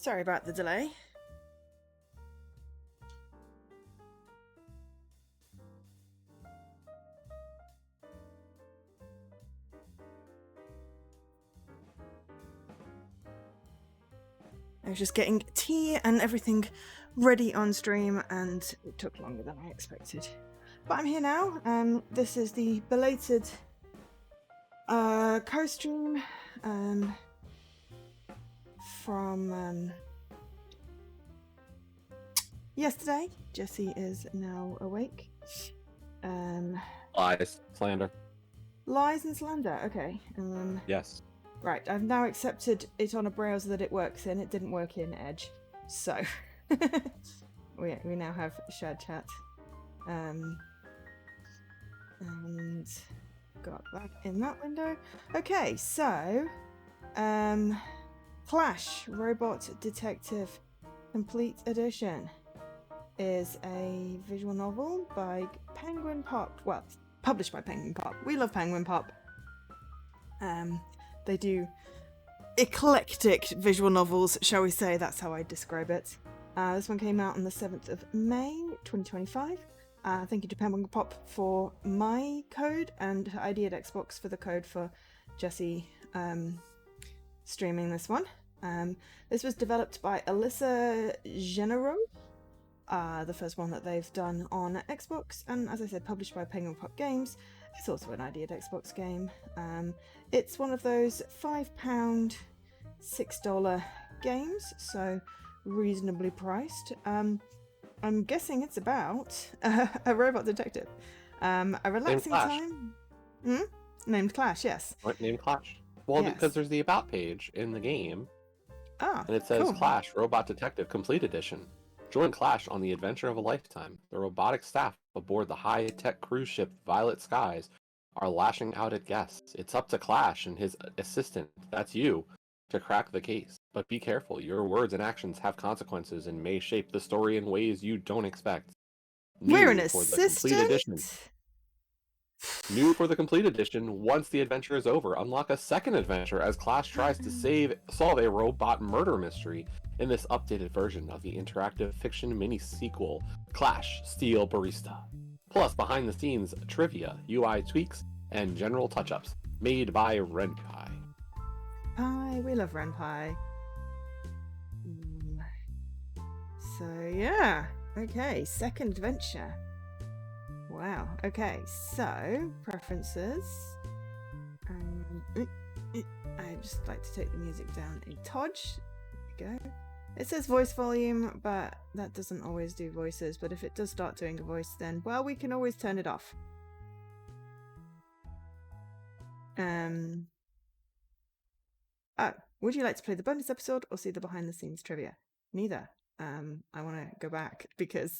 Sorry about the delay. I was just getting tea and everything ready on stream, and it took longer than I expected. But I'm here now. This is the belated co-stream from yesterday. Jesse is now awake. Lies, slander. Lies and slander. Okay. Yes. Right, I've now accepted it on a browser that it works in. It didn't work in Edge, so we now have shared chat. And got that in that window. Okay, so Clash Robot Detective Complete Edition is a visual novel by Penguin Pop. Well, published by Penguin Pop. We love Penguin Pop. They do eclectic visual novels, shall we say. That's how I describe it. This one came out on the 7th of May, 2025. Thank you to Penguin Pop for my code, and ID at Xbox for the code for Jesse streaming this one. This was developed by Alyssa Genero, the first one that they've done on Xbox, and as I said, published by Penguin Pop Games. It's also an ID at Xbox game. It's one of those £5, $6 games, so reasonably priced. I'm guessing it's about a robot detective. A relaxing time. Named Clash, yes. What, named Clash? Well, Yes. because there's the About page in the game, and it says cool. Clash Robot Detective Complete Edition. Join Clash on the adventure of a lifetime. The robotic staff aboard the high-tech cruise ship Violet Skies are lashing out at guests. It's up to Clash and his assistant, that's you, to crack the case. But be careful, your words and actions have consequences and may shape the story in ways you don't expect. We're an For the Complete Edition. assistant. New for the Complete Edition, once the adventure is over, unlock a second adventure as Clash tries to solve a robot murder mystery in this updated version of the interactive fiction mini-sequel, Clash Steel Barista. Plus, behind-the-scenes trivia, UI tweaks, and general touch-ups, made by Renpai. Pie, we love Renpai. So, yeah. Okay, second adventure. Wow. Okay, so preferences. I just like to take the music down a touch. There we go. It says voice volume, but that doesn't always do voices. But if it does start doing a voice, then well, we can always turn it off. Oh, would you like to play the bonus episode or see the behind the scenes trivia? Neither. I want to go back because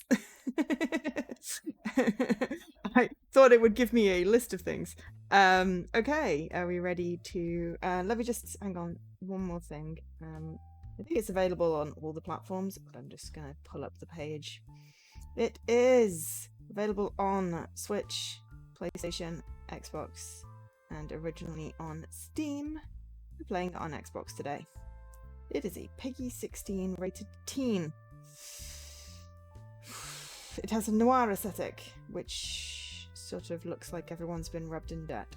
I thought it would give me a list of things. Okay, are we ready to... let me just... hang on, one more thing. I think it's available on all the platforms, but I'm just going to pull up the page. It is available on Switch, PlayStation, Xbox, and originally on Steam. We're playing it on Xbox today. It is a PEGI 16 rated teen. It has a noir aesthetic, which sort of looks like everyone's been rubbed in dirt.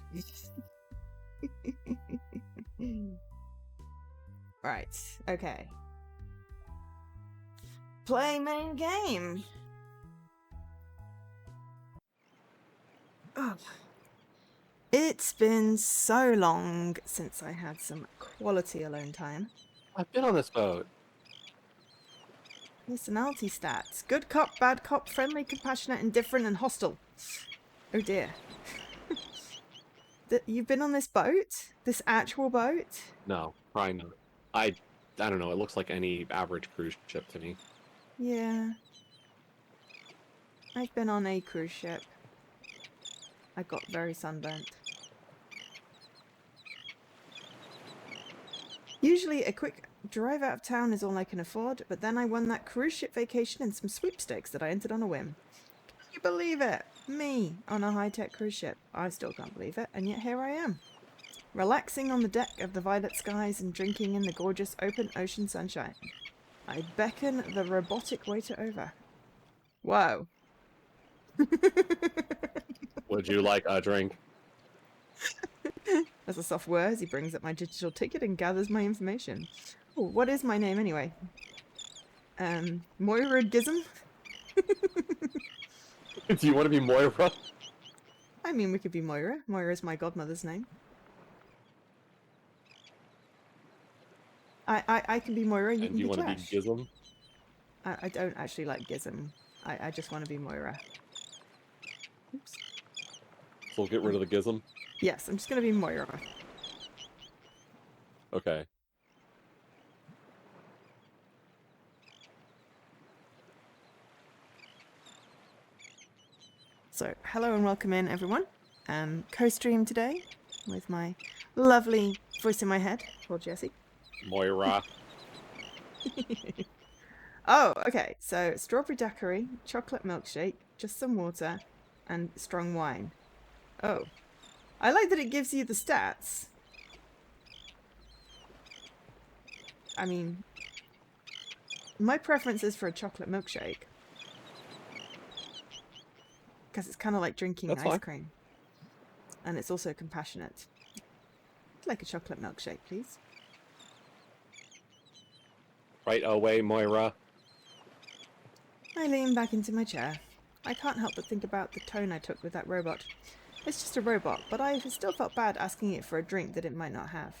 Right, okay. Play main game. Oh. It's been so long since I had some quality alone time. I've been on this boat. Personality stats. Good cop, bad cop, friendly, compassionate, indifferent, and hostile. Oh dear. You've been on this boat? This actual boat? No, probably not. I don't know, it looks like any average cruise ship to me. Yeah. I've been on a cruise ship. I got very sunburnt. Usually a quick drive out of town is all I can afford, but then I won that cruise ship vacation and some sweepstakes that I entered on a whim. Can you believe it? Me on a high-tech cruise ship. I still can't believe it, and yet here I am. Relaxing on the deck of the Violet Skies and drinking in the gorgeous open ocean sunshine. I beckon the robotic waiter over. Whoa. Would you like a drink? As a soft whir as he brings up my digital ticket and gathers my information. Oh, what is my name anyway? Moira Gizm? Do you want to be Moira? I mean, we could be Moira. Moira is my godmother's name. I can be Moira, you And can do you be want to be Josh. Gizm? I don't actually like Gizm. I just want to be Moira. Oops. So we'll get rid of the Gizm? Yes, I'm just going to be Moira. Okay. So, hello and welcome in, everyone. Co-stream today with my lovely voice in my head called Jessie. Moira. Oh, okay. So, strawberry daiquiri, chocolate milkshake, just some water, and strong wine. Oh. I like that it gives you the stats. I mean, my preference is for a chocolate milkshake. Because it's kind of like drinking That's ice fine. cream. And it's also compassionate. I'd like a chocolate milkshake, please. Right away, Moira. I lean back into my chair. I can't help but think about the tone I took with that robot. It's just a robot, but I still felt bad asking it for a drink that it might not have.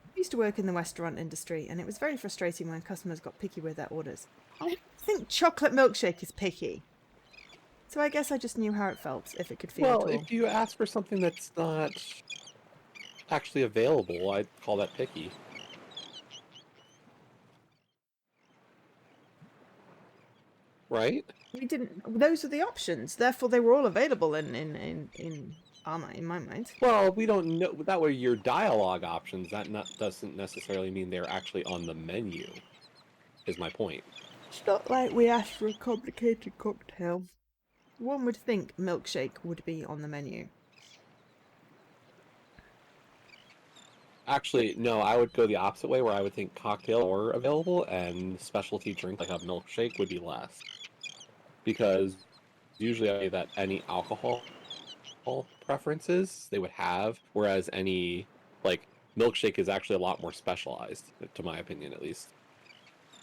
I used to work in the restaurant industry, and it was very frustrating when customers got picky with their orders. I think chocolate milkshake is picky. So I guess I just knew how it felt, if it could feel Well, at all. if you ask for something that's not actually available, I'd call that picky. Right? We didn't. Those were the options. Therefore, they were all available in my mind. Well, we don't know. That way, your dialogue options, doesn't necessarily mean they're actually on the menu, is my point. It's not like we asked for a complicated cocktail. One would think milkshake would be on the menu. Actually, no, I would go the opposite way, where I would think cocktail or available, and specialty drink like a milkshake would be less. Because usually I say that any alcohol preferences they would have, whereas any, like, milkshake is actually a lot more specialized, to my opinion at least.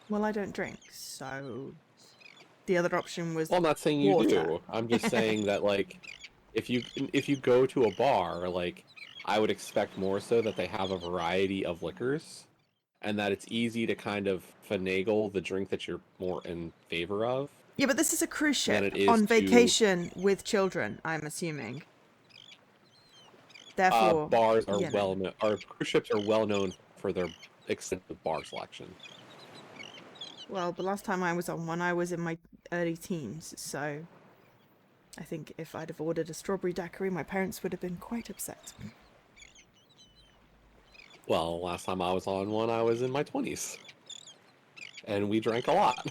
Well, I don't drink, so the other option was Well, I'm not saying you water. do. I'm just saying that, like, if you go to a bar, like, I would expect more so that they have a variety of liquors, and that it's easy to kind of finagle the drink that you're more in favor of. Yeah, but this is a cruise Than ship it is on to- vacation with children, I'm assuming. Therefore, Bars are you know. well known. Our cruise ships are well known for their extensive bar selection. Well, the last time I was on one, I was in my early teens, so I think if I'd have ordered a strawberry daiquiri, my parents would have been quite upset. Well, last time I was on one, I was in my 20s. And we drank a lot.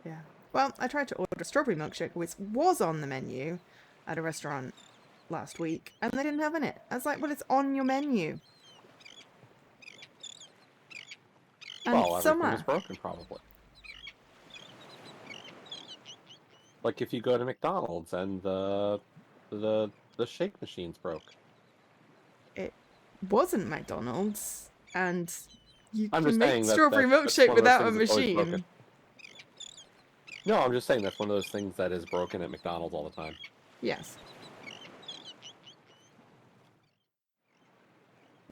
Yeah. Well, I tried to order a strawberry milkshake, which was on the menu at a restaurant last week, and they didn't have in it. I was like, well, it's on your menu. And Well, everything summer. was broken, probably. Like if you go to McDonald's and the shake machine's broke. It wasn't McDonald's, and you I'm can just make saying strawberry that's milkshake one of those without a things that's always machine. broken. No, I'm just saying that's one of those things that is broken at McDonald's all the time. Yes.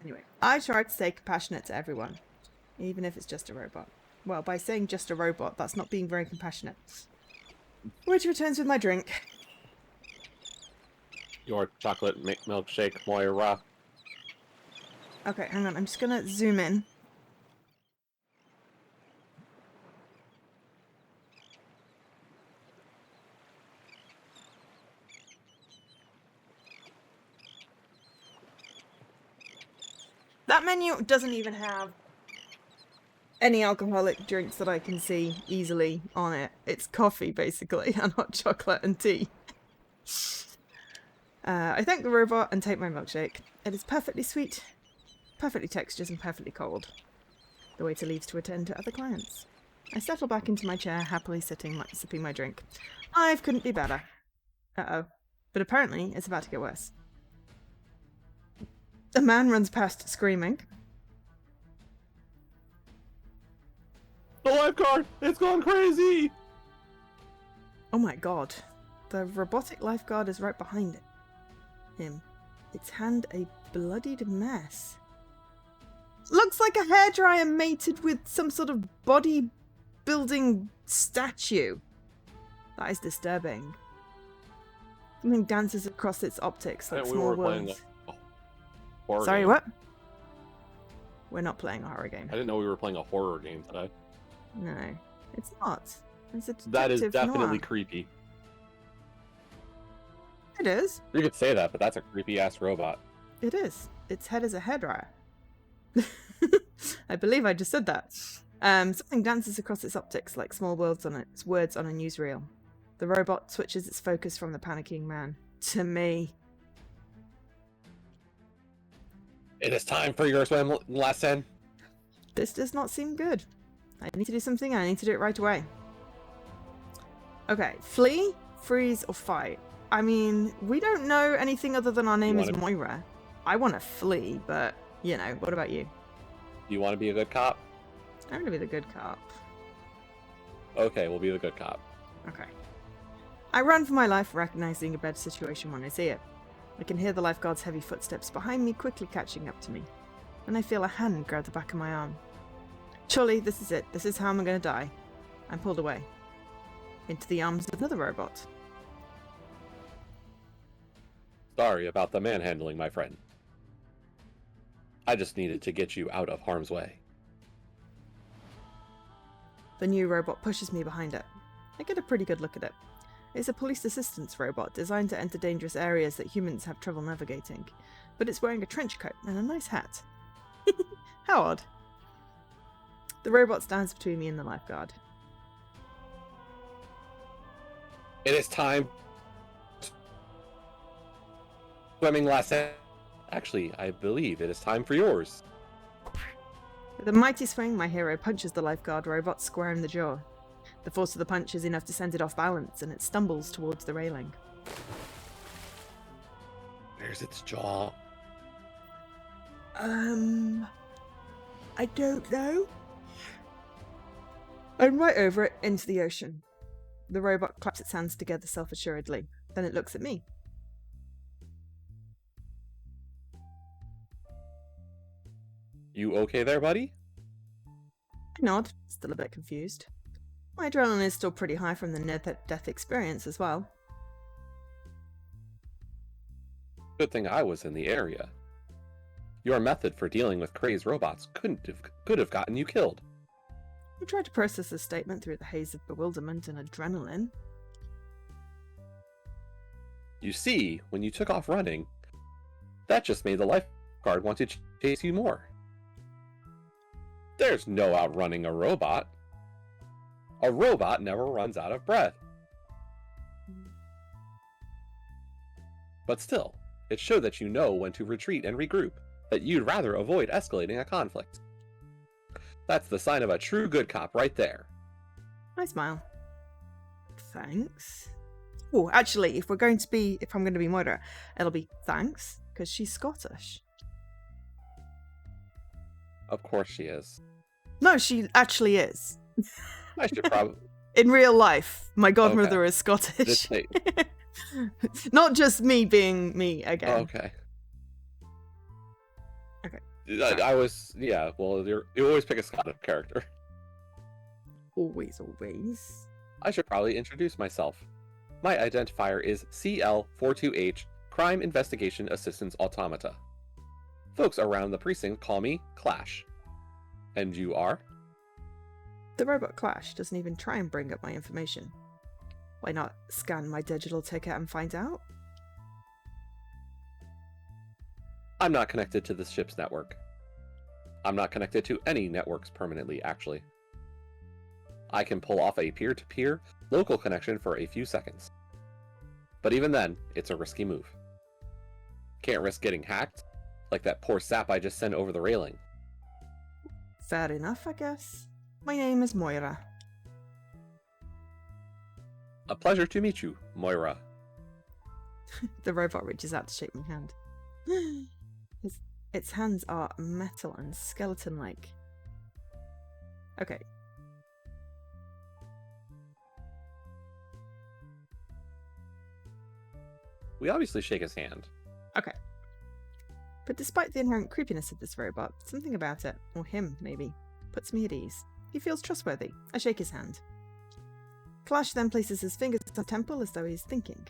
Anyway, I try to stay compassionate to everyone, even if it's just a robot. Well, by saying just a robot, that's not being very compassionate. Which returns with my drink. Your chocolate milkshake, Moira. Okay, hang on. I'm just gonna zoom in. That menu doesn't even have any alcoholic drinks that I can see easily on it. It's coffee, basically, and hot chocolate and tea. I thank the robot and take my milkshake. It is perfectly sweet, perfectly textured, and perfectly cold. The waiter leaves to attend to other clients. I settle back into my chair, happily sipping my drink. Life couldn't be better. Uh-oh. But apparently, it's about to get worse. A man runs past, screaming. The lifeguard! It's gone crazy! Oh my god. The robotic lifeguard is right behind him. Its hand a bloodied mess. Looks like a hairdryer mated with some sort of body-building statue. That is disturbing. Something dances across its optics like small worlds. Sorry, game. what? We're not playing a horror game. I didn't know we were playing a horror game today. No, it's not. It's a detective That is definitely noir. creepy. It is. You could say that, but that's a creepy-ass robot. It is. Its head is a hairdryer. I believe I just said that. Something dances across its optics like small words on a newsreel. The robot switches its focus from the panicking man to me. It is time for your swim lesson. This does not seem good. I need to do something and I need to do it right away. Okay, flee, freeze, or fight. I mean, we don't know anything other than our name is Moira. I want to flee, but, you know, what about you? You want to be a good cop? I'm going to be the good cop. Okay, we'll be the good cop. Okay. I run for my life, recognizing a bad situation when I see it. I can hear the lifeguard's heavy footsteps behind me quickly catching up to me. And I feel a hand grab the back of my arm. Surely, this is it. This is how I'm going to die. I'm pulled away. Into the arms of another robot. Sorry about the manhandling, my friend. I just needed to get you out of harm's way. The new robot pushes me behind it. I get a pretty good look at it. It's a police assistance robot designed to enter dangerous areas that humans have trouble navigating. But it's wearing a trench coat and a nice hat. How odd. The robot stands between me and the lifeguard. It is time. Swimming lesson. Actually, I believe it is time for yours. With a mighty swing, my hero punches the lifeguard robot square in the jaw. The force of the punch is enough to send it off balance, and it stumbles towards the railing. Where's its jaw? I don't know. I'm right over it, into the ocean. The robot claps its hands together self-assuredly. Then it looks at me. You okay there, buddy? I nod, still a bit confused. My adrenaline is still pretty high from the near-death experience as well. Good thing I was in the area. Your method for dealing with crazed robots could have gotten you killed. I tried to process this statement through the haze of bewilderment and adrenaline. You see, when you took off running, that just made the lifeguard want to chase you more. There's no outrunning a robot. A robot never runs out of breath. But still, it showed that you know when to retreat and regroup, that you'd rather avoid escalating a conflict. That's the sign of a true good cop right there. I smile. Thanks. Oh, actually, if I'm going to be Moira, it'll be thanks, because she's Scottish. Of course she is. No, she actually is. I should probably... In real life, my godmother is Scottish. Not just me being me again. Okay. Okay. I was... Yeah, well, you always pick a Scottish character. Always, always. I should probably introduce myself. My identifier is CL42H, Crime Investigation Assistance Automata. Folks around the precinct call me Clash. And you are? The robot Clash doesn't even try and bring up my information. Why not scan my digital ticket and find out? I'm not connected to this ship's network. I'm not connected to any networks permanently, actually. I can pull off a peer-to-peer local connection for a few seconds. But even then, it's a risky move. Can't risk getting hacked, like that poor sap I just sent over the railing. Fair enough, I guess. My name is Moira. A pleasure to meet you, Moira. The robot reaches out to shake my hand. Its hands are metal and skeleton-like. Okay. We obviously shake his hand. Okay. But despite the inherent creepiness of this robot, something about it, or him maybe, puts me at ease. He feels trustworthy. I shake his hand. Clash then places his fingers on the temple as though he's thinking.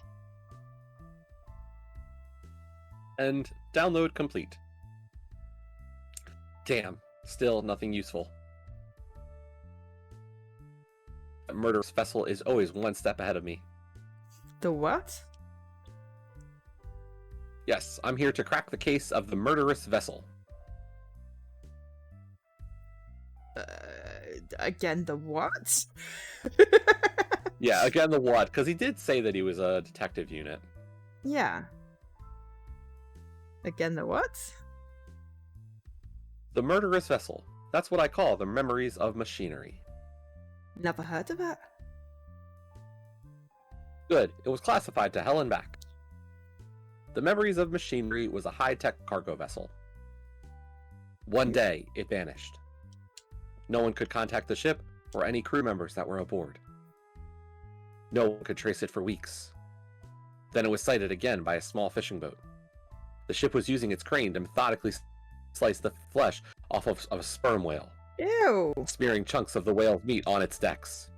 And download complete. Damn, still nothing useful. The murderous vessel is always one step ahead of me. The what? Yes, I'm here to crack the case of the murderous vessel. Again, the what? Yeah, again the what, because he did say that he was a detective unit. Yeah. Again, the what? The murderous vessel. That's what I call the memories of machinery. Never heard of it. Good, it was classified to hell and back. The memories of machinery was a high-tech cargo vessel. One day, it vanished. No one could contact the ship or any crew members that were aboard. No one could trace it for weeks. Then it was sighted again by a small fishing boat. The ship was using its crane to methodically slice the flesh off of a sperm whale, Ew. smearing chunks of the whale's meat on its decks.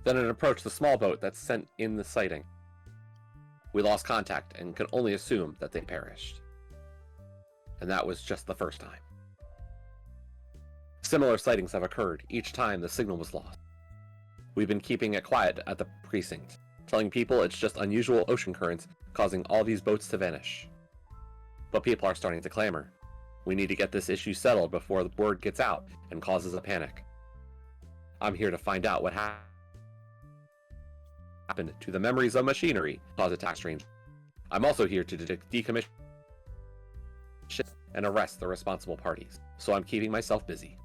Then it approached the small boat that sent in the sighting. We lost contact and can only assume that they perished. And that was just the first time. Similar sightings have occurred each time the signal was lost. We've been keeping it quiet at the precinct, telling people it's just unusual ocean currents causing all these boats to vanish. But people are starting to clamor. We need to get this issue settled before the word gets out and causes a panic. I'm here to find out what happened to the memories of machinery caused attack strange. I'm also here to decommission and arrest the responsible parties, so I'm keeping myself busy.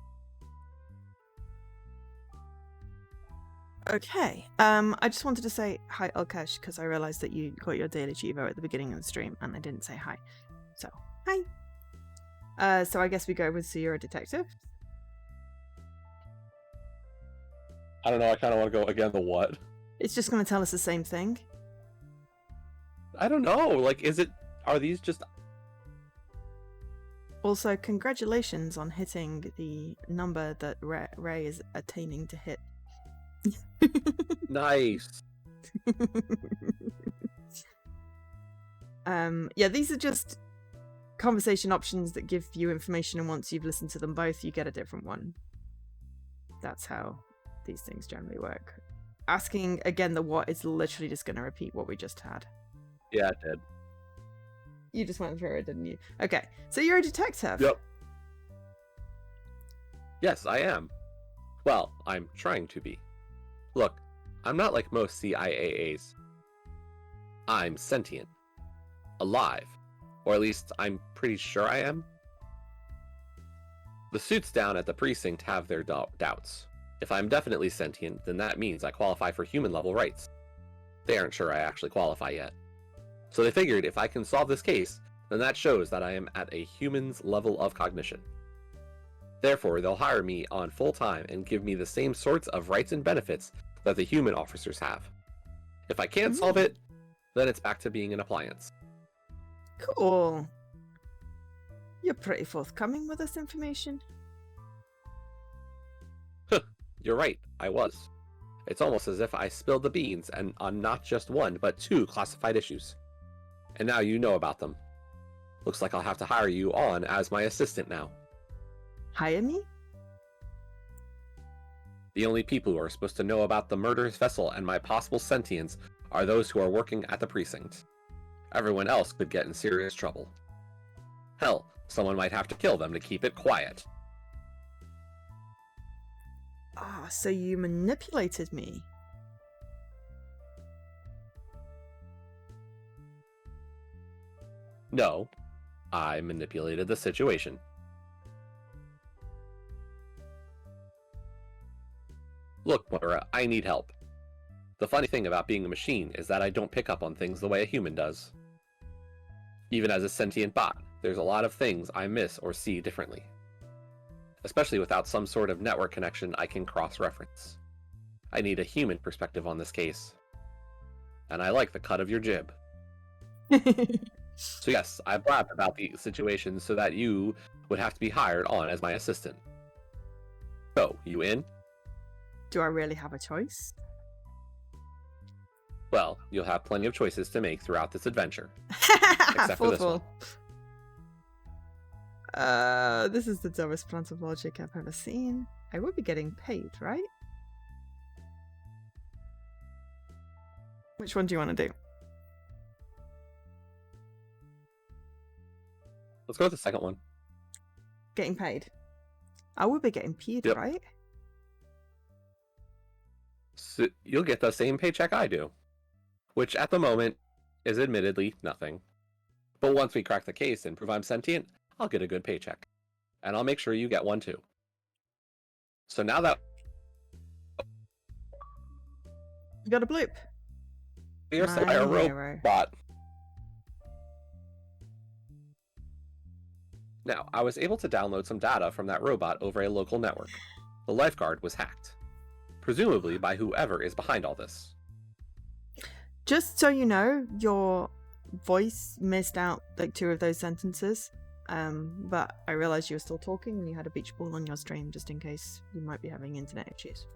Okay. I just wanted to say hi, Alkesh, because I realized that you got your daily Chivo at the beginning of the stream, and I didn't say hi. So, hi. So I guess we go with, so you're a detective? I don't know, I kind of want to go again the what? It's just going to tell us the same thing. I don't know, like, are these just... Also, congratulations on hitting the number that Ray is attaining to hit. Nice. Yeah, these are just conversation options that give you information, and once you've listened to them both, you get a different one. That's how these things generally work. Asking again the what is literally just going to repeat what we just had. Yeah, it did. You just went through it, didn't you? Okay, so you're a detective. Yep. Yes, I am. Well, I'm trying to be. Look, I'm not like most CIAAs. I'm sentient. Alive. Or at least I'm pretty sure I am. The suits down at the precinct have their doubts. If I'm definitely sentient, then that means I qualify for human-level rights. They aren't sure I actually qualify yet. So they figured if I can solve this case, then that shows that I am at a human's level of cognition. Therefore, they'll hire me on full-time and give me the same sorts of rights and benefits that the human officers have. If I can't solve it, then it's back to being an appliance. Cool. You're pretty forthcoming with this information. You're right, I was. It's almost as if I spilled the beans and on not just one, but 2 classified issues. And now you know about them. Looks like I'll have to hire you on as my assistant now. Hire me? The only people who are supposed to know about the murderous vessel and my possible sentience are those who are working at the precinct. Everyone else could get in serious trouble. Hell, someone might have to kill them to keep it quiet. Ah, so you manipulated me. No, I manipulated the situation. Look, Moira, I need help. The funny thing about being a machine is that I don't pick up on things the way a human does. Even as a sentient bot, there's a lot of things I miss or see differently. Especially without some sort of network connection I can cross-reference. I need a human perspective on this case. And I like the cut of your jib. So yes, I blabbed about the situation so that you would have to be hired on as my assistant. So, you in? Do I really have a choice? Well, you'll have plenty of choices to make throughout this adventure. Except for this one. This is the dumbest plan of logic I've ever seen. I will be getting paid, right? Which one do you want to do? Let's go with the second one. Getting paid. I will be getting paid, Yep. right? So you'll get the same paycheck I do. Which at the moment is admittedly nothing. But once we crack the case and prove I'm sentient, I'll get a good paycheck. And I'll make sure you get one too. So now that You got a bloop. we are sent by a robot. Now, I was able to download some data from that robot over a local network. The lifeguard was hacked. Presumably by whoever is behind all this. Just so you know, your voice missed out like 2 of those sentences. But I realized you were still talking and you had a beach ball on your stream just in case you might be having internet issues.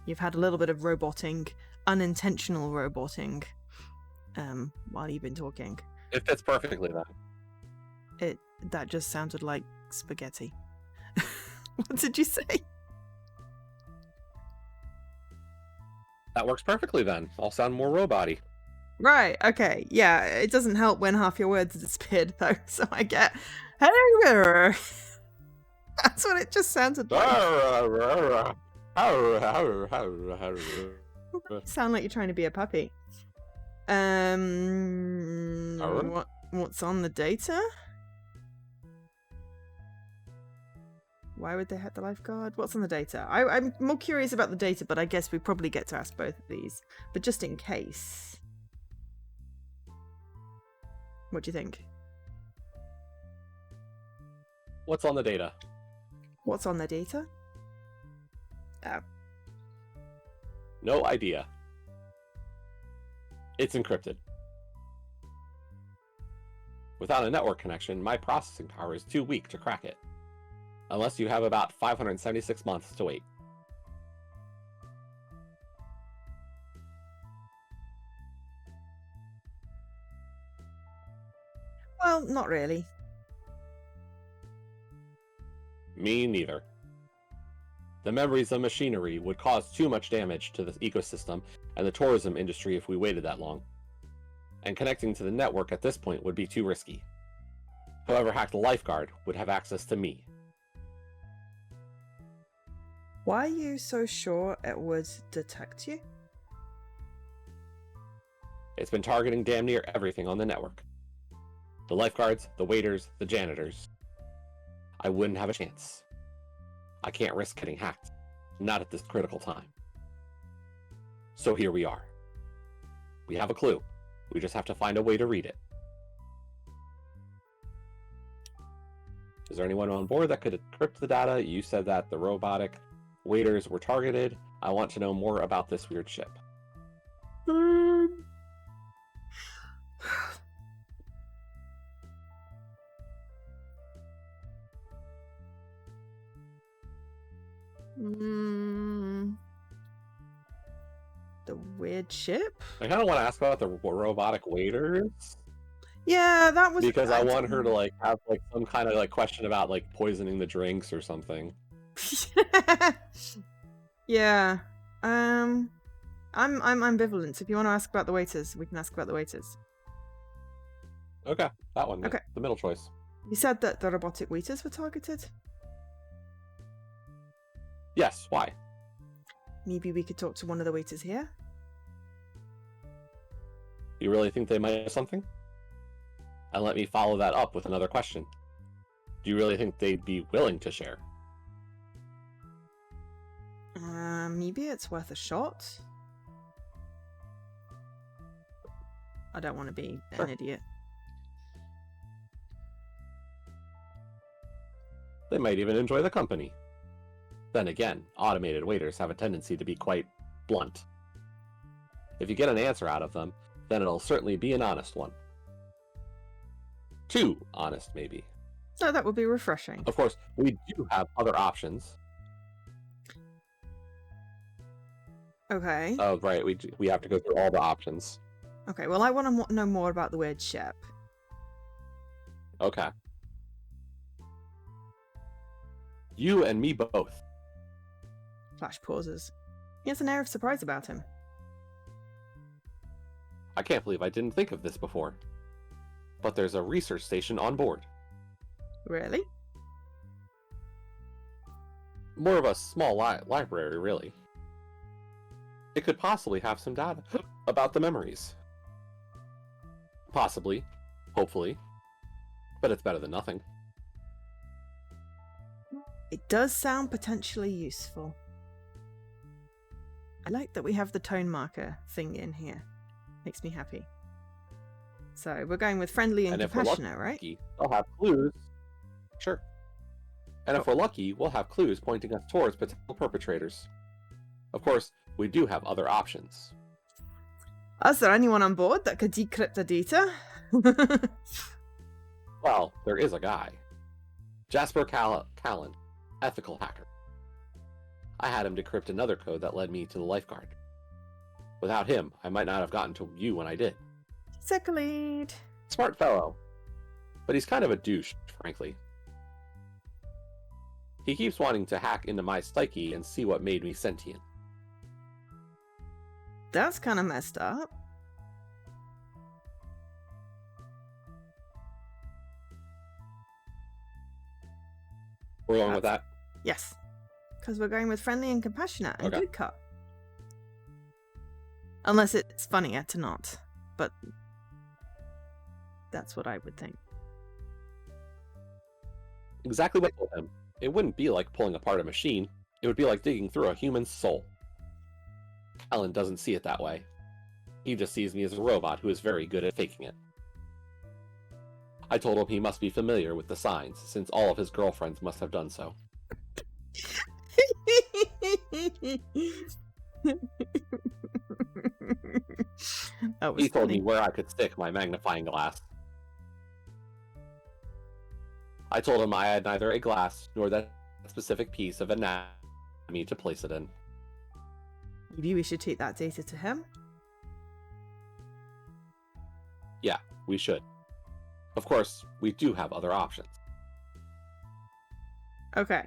You've had a little bit of roboting, unintentional roboting, while you've been talking. It fits perfectly then. That just sounded like spaghetti. What did you say? That works perfectly then. I'll sound more robot-y. Right, okay. Yeah, it doesn't help when half your words are disappeared though, so I get that's what it just sounded like. Sound like you're trying to be a puppy. What's on the data? Why would they hack the lifeguard? What's on the data? I'm more curious about the data, but I guess we probably get to ask both of these. But just in case. What do you think? What's on the data? What's on the data? Oh. No idea. It's encrypted. Without a network connection, my processing power is too weak to crack it. Unless you have about 576 months to wait. Well, not really. Me neither. The memories of machinery would cause too much damage to the ecosystem and the tourism industry if we waited that long. And connecting to the network at this point would be too risky. Whoever hacked the lifeguard would have access to me. Why are you so sure it would detect you? It's been targeting damn near everything on the network. The lifeguards, the waiters, the janitors. I wouldn't have a chance. I can't risk getting hacked. Not at this critical time. So here we are. We have a clue. We just have to find a way to read it. Is there anyone on board that could encrypt the data? You said that the robotic waiters were targeted. I want to know more about this weird ship. The weird ship? I kind of want to ask about the robotic waiters. Yeah, that was because I want her to like have like some kind of like question about like poisoning the drinks or something. Yeah. I'm ambivalent. So if you want to ask about the waiters, we can ask about the waiters. Okay, that one. Okay. The middle choice. You said that the robotic waiters were targeted? Yes, why? Maybe we could talk to one of the waiters here? You really think they might have something? And let me follow that up with another question. Do you really think they'd be willing to share? Maybe it's worth a shot. I don't want to be Sure. an idiot. They might even enjoy the company. Then again, automated waiters have a tendency to be quite blunt. If you get an answer out of them, then it'll certainly be an honest one. Too honest, maybe. So that would be refreshing. Of course, we do have other options. Okay. Oh, right, we have to go through all the options. Okay, well, I want to know more about the weird ship. Okay. You and me both. Flash pauses. He has an air of surprise about him. I can't believe I didn't think of this before. But there's a research station on board. Really? More of a small library, really. It could possibly have some data about the memories. Possibly. Hopefully. But it's better than nothing. It does sound potentially useful. I like that we have the tone marker thing in here. Makes me happy. So we're going with friendly and if we're compassionate, right? lucky, they'll have clues. Sure. And if we're lucky, we'll have clues pointing us towards potential perpetrators. Of course, we do have other options. Is there anyone on board that could decrypt the data? Well, there is a guy. Jasper Callan, ethical hacker. I had him decrypt another code that led me to the lifeguard. Without him, I might not have gotten to you when I did. Sick lead. Smart fellow. But he's kind of a douche, frankly. He keeps wanting to hack into my psyche and see what made me sentient. That's kind of messed up. We're going with that? Yes. Because we're going with friendly and compassionate and Okay. good cop. Unless it's funnier to not. But that's what I would think. Exactly what I told him. It wouldn't be like pulling apart a machine. It would be like digging through a human soul. Alan doesn't see it that way. He just sees me as a robot who is very good at faking it. I told him he must be familiar with the signs, since all of his girlfriends must have done so. That was He told funny. me where I could stick my magnifying glass. I told him I had neither a glass nor that specific piece of anatomy to place it in. Maybe we should take that data to him. Yeah, we should. Of course, we do have other options. Okay.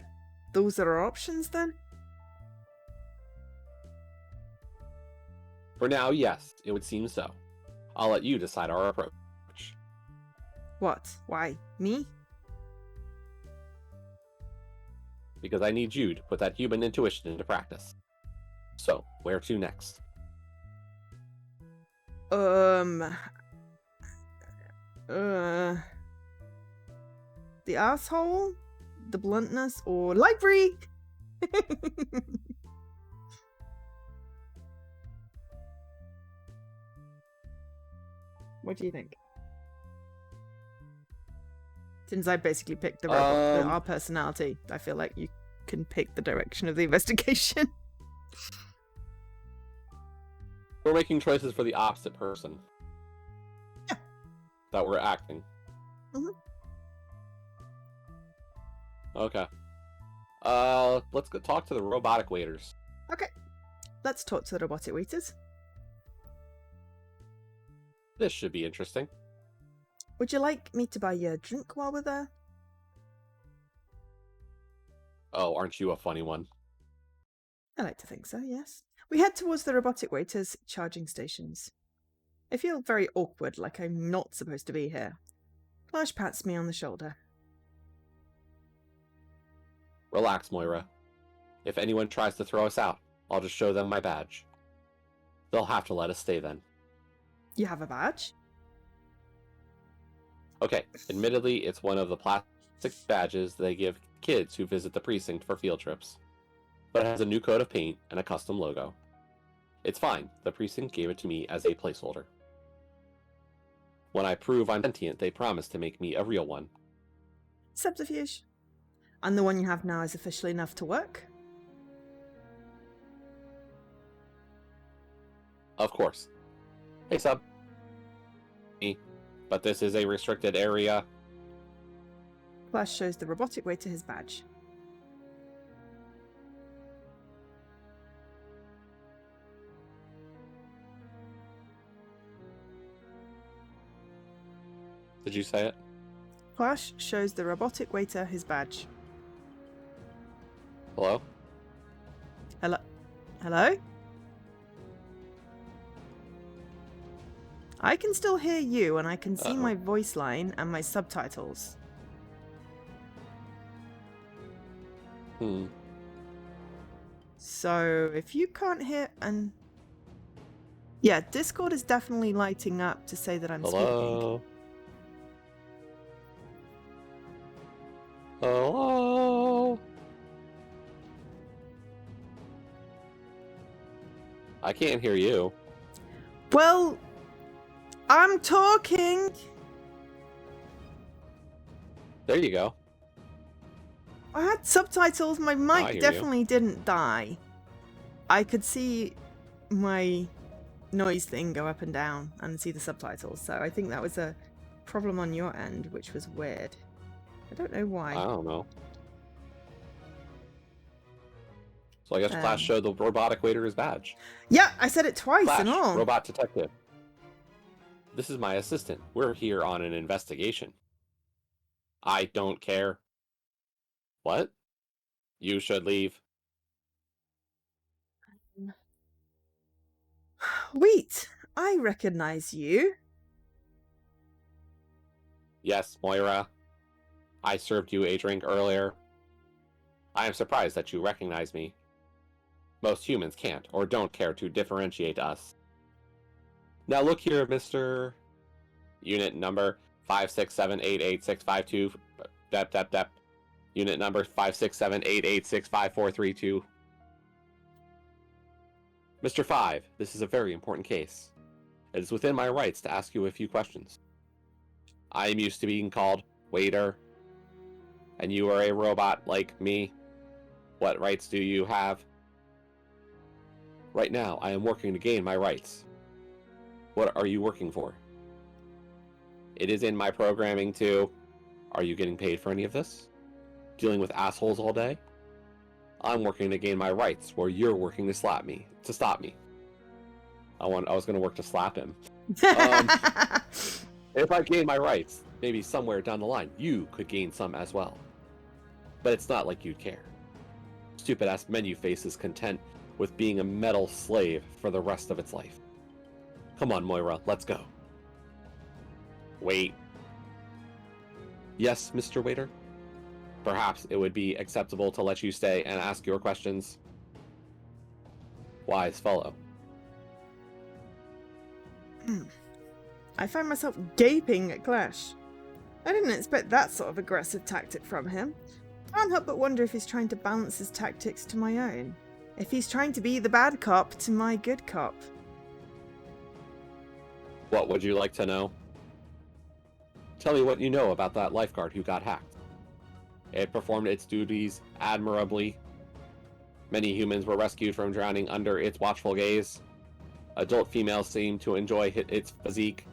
Those are our options then? For now, yes, it would seem so. I'll let you decide our approach. What? Why? Me? Because I need you to put that human intuition into practice. So, where to next? The asshole? The bluntness? Or library? What do you think? Since I basically picked the robot, our personality, I feel like you can pick the direction of the investigation. We're making choices for the opposite person. Yeah. That we're acting. Mhm. Okay. Let's go talk to the robotic waiters. Okay. Let's talk to the robotic waiters. This should be interesting. Would you like me to buy you a drink while we're there? Oh, aren't you a funny one? I like to think so, yes. We head towards the robotic waiters' charging stations. I feel very awkward, like I'm not supposed to be here. Flash pats me on the shoulder. Relax, Moira. If anyone tries to throw us out, I'll just show them my badge. They'll have to let us stay then. You have a badge? Okay, admittedly, it's one of the plastic badges they give kids who visit the precinct for field trips. But it has a new coat of paint and a custom logo. It's fine, the precinct gave it to me as a placeholder. When I prove I'm sentient, they promise to make me a real one. Subterfuge. And the one you have now is officially enough to work? Of course. Hey, sub. But this is a restricted area. Flash shows the robotic waiter his badge. Did you say it? Flash shows the robotic waiter his badge. Hello? Hello? Hello? I can still hear you, and I can see my voice line and my subtitles. So, if you can't hear and... Yeah, Discord is definitely lighting up to say that I'm Hello? speaking. Hello? I can't hear you. Well, I'm talking! There you go. I had subtitles, my I mic hear definitely didn't die. I could see my noise thing go up and down and see the subtitles, so I think that was a problem on your end, which was weird. I don't know why. I don't know. So I guess Flash showed the robotic waiter his badge. Yeah, I said it twice Flash, and all. robot detective. This is my assistant. We're here on an investigation. I don't care. What? You should leave. Wait, I recognize you. Yes, Moira. I served you a drink earlier. I am surprised that you recognize me. Most humans can't or don't care to differentiate us. Now look here, Mr. Unit number 567886552. Dep. Unit number 56788654332. Mr. 5, this is a very important case. It is within my rights to ask you a few questions. I am used to being called waiter, and you are a robot like me. What rights do you have? Right now, I am working to gain my rights. What are you working for? It is in my programming to... Are you getting paid for any of this? Dealing with assholes all day? I'm working to gain my rights, where you're working to stop me. I was going to work to slap him. If I gain my rights, maybe somewhere down the line, you could gain some as well. But it's not like you'd care. Stupid-ass menu face is content with being a metal slave for the rest of its life. Come on, Moira, let's go. Wait. Yes, Mr. Waiter? Perhaps it would be acceptable to let you stay and ask your questions. Wise fellow. I find myself gaping at Clash. I didn't expect that sort of aggressive tactic from him. Can't help but wonder if he's trying to balance his tactics to my own. If he's trying to be the bad cop to my good cop. What would you like to know? Tell me what you know about that lifeguard who got hacked. It performed its duties admirably. Many humans were rescued from drowning under its watchful gaze. Adult females seem to enjoy its physique.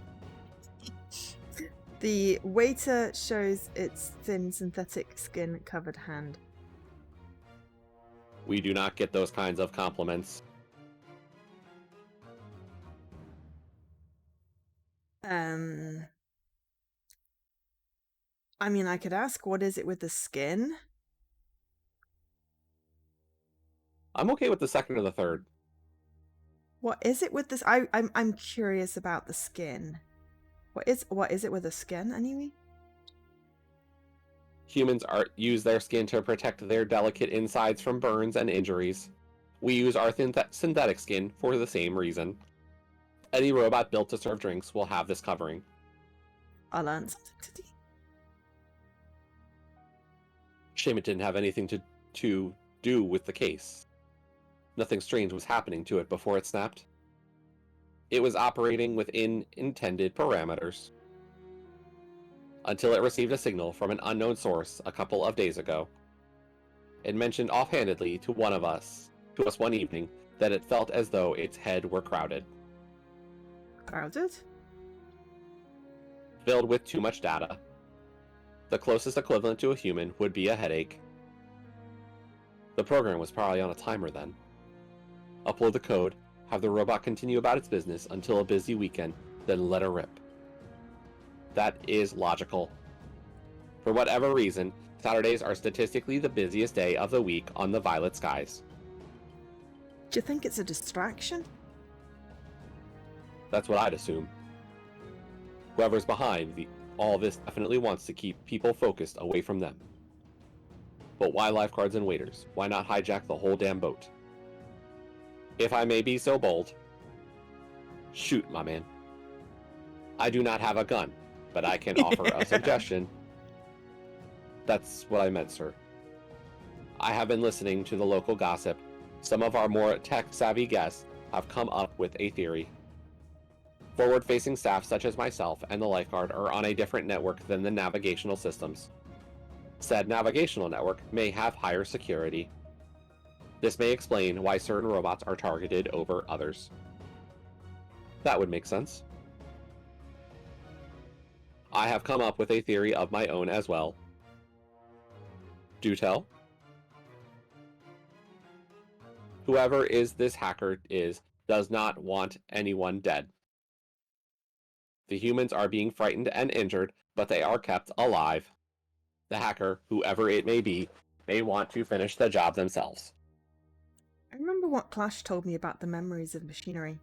The waiter shows its thin synthetic skin-covered hand. We do not get those kinds of compliments. I mean, I could ask, what is it with the skin? I'm okay with the second or the third. What is it with this? I'm curious about the skin. What is it with the skin anyway? Humans use their skin to protect their delicate insides from burns and injuries. We use our synthetic skin for the same reason. Any robot built to serve drinks will have this covering. I learned something today. Shame it didn't have anything to do with the case. Nothing strange was happening to it before it snapped. It was operating within intended parameters. Until it received a signal from an unknown source a couple of days ago. It mentioned offhandedly to us one evening, that it felt as though its head were crowded. Crowded? Filled with too much data. The closest equivalent to a human would be a headache. The program was probably on a timer then. Upload the code, have the robot continue about its business until a busy weekend, then let her rip. That is logical. For whatever reason, Saturdays are statistically the busiest day of the week on the violet skies. Do you think it's a distraction? That's what I'd assume. Whoever's behind all this definitely wants to keep people focused away from them. But why lifeguards and waiters? Why not hijack the whole damn boat? If I may be so bold, shoot, my man. I do not have a gun, but I can offer a suggestion. That's what I meant, sir. I have been listening to the local gossip. Some of our more tech-savvy guests have come up with a theory. Forward-facing staff such as myself and the lifeguard are on a different network than the navigational systems. Said navigational network may have higher security. This may explain why certain robots are targeted over others. That would make sense. I have come up with a theory of my own as well. Do tell. Whoever this hacker does not want anyone dead. The humans are being frightened and injured, but they are kept alive. The hacker, whoever it may be, may want to finish the job themselves. I remember what Clash told me about the memories of machinery.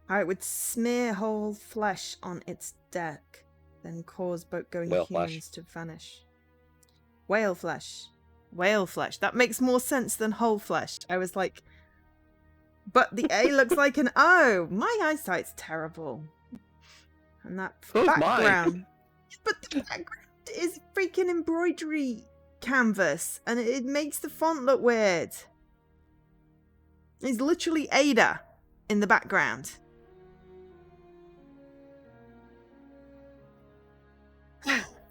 How it would smear whole flesh on its deck, then cause boat-going humans to vanish. Whale flesh. Whale flesh. That makes more sense than whole flesh. I was like, but the A looks like an O. My eyesight's terrible. And that background. But the background is freaking embroidery canvas, and it makes the font look weird. It's literally Ada in the background.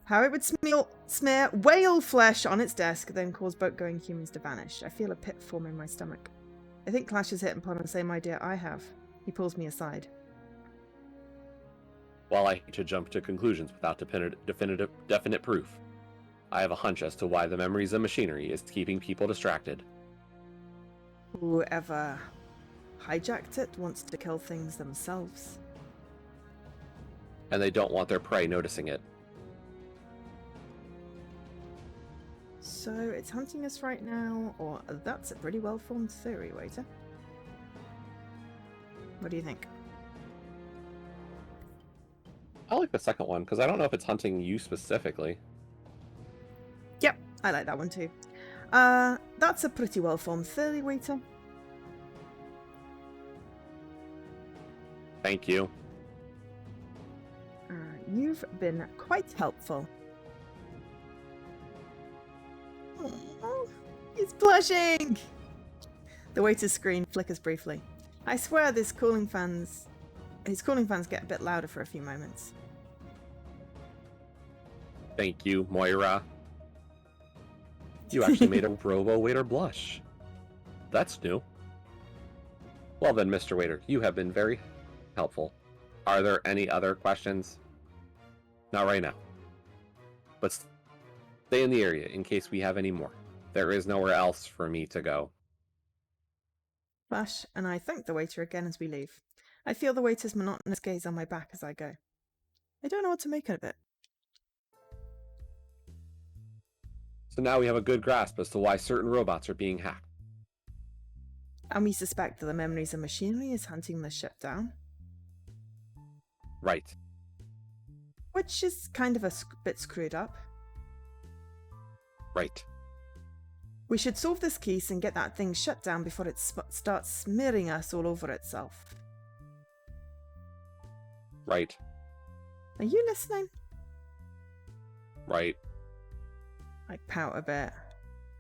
How it would smear whale flesh on its desk, then cause boat-going humans to vanish. I feel a pit form in my stomach. I think Clash has hit upon the same idea I have. He pulls me aside. While I hate to jump to conclusions without definite proof, I have a hunch as to why the memories of machinery is keeping people distracted. Whoever hijacked it wants to kill things themselves. And they don't want their prey noticing it. So it's hunting us right now, or that's a pretty well-formed theory, waiter. What do you think? I like the second one, because I don't know if it's hunting you specifically. Yep, I like that one too. That's a pretty well-formed theory, waiter. Thank you. You've been quite helpful. Oh, he's blushing! The waiter's screen flickers briefly. I swear his cooling fans get a bit louder for a few moments. Thank you, Moira. You actually made a robo-waiter blush. That's new. Well then, Mr. Waiter, you have been very helpful. Are there any other questions? Not right now. But stay in the area in case we have any more. There is nowhere else for me to go. Flash and I thank the waiter again as we leave. I feel the waiter's monotonous gaze on my back as I go. I don't know what to make of it. So now we have a good grasp as to why certain robots are being hacked. And we suspect that the memories of machinery is hunting the ship down. Right. Which is kind of a bit screwed up. Right. We should solve this case and get that thing shut down before it starts smearing us all over itself. Right. Are you listening? right? I pout a bit.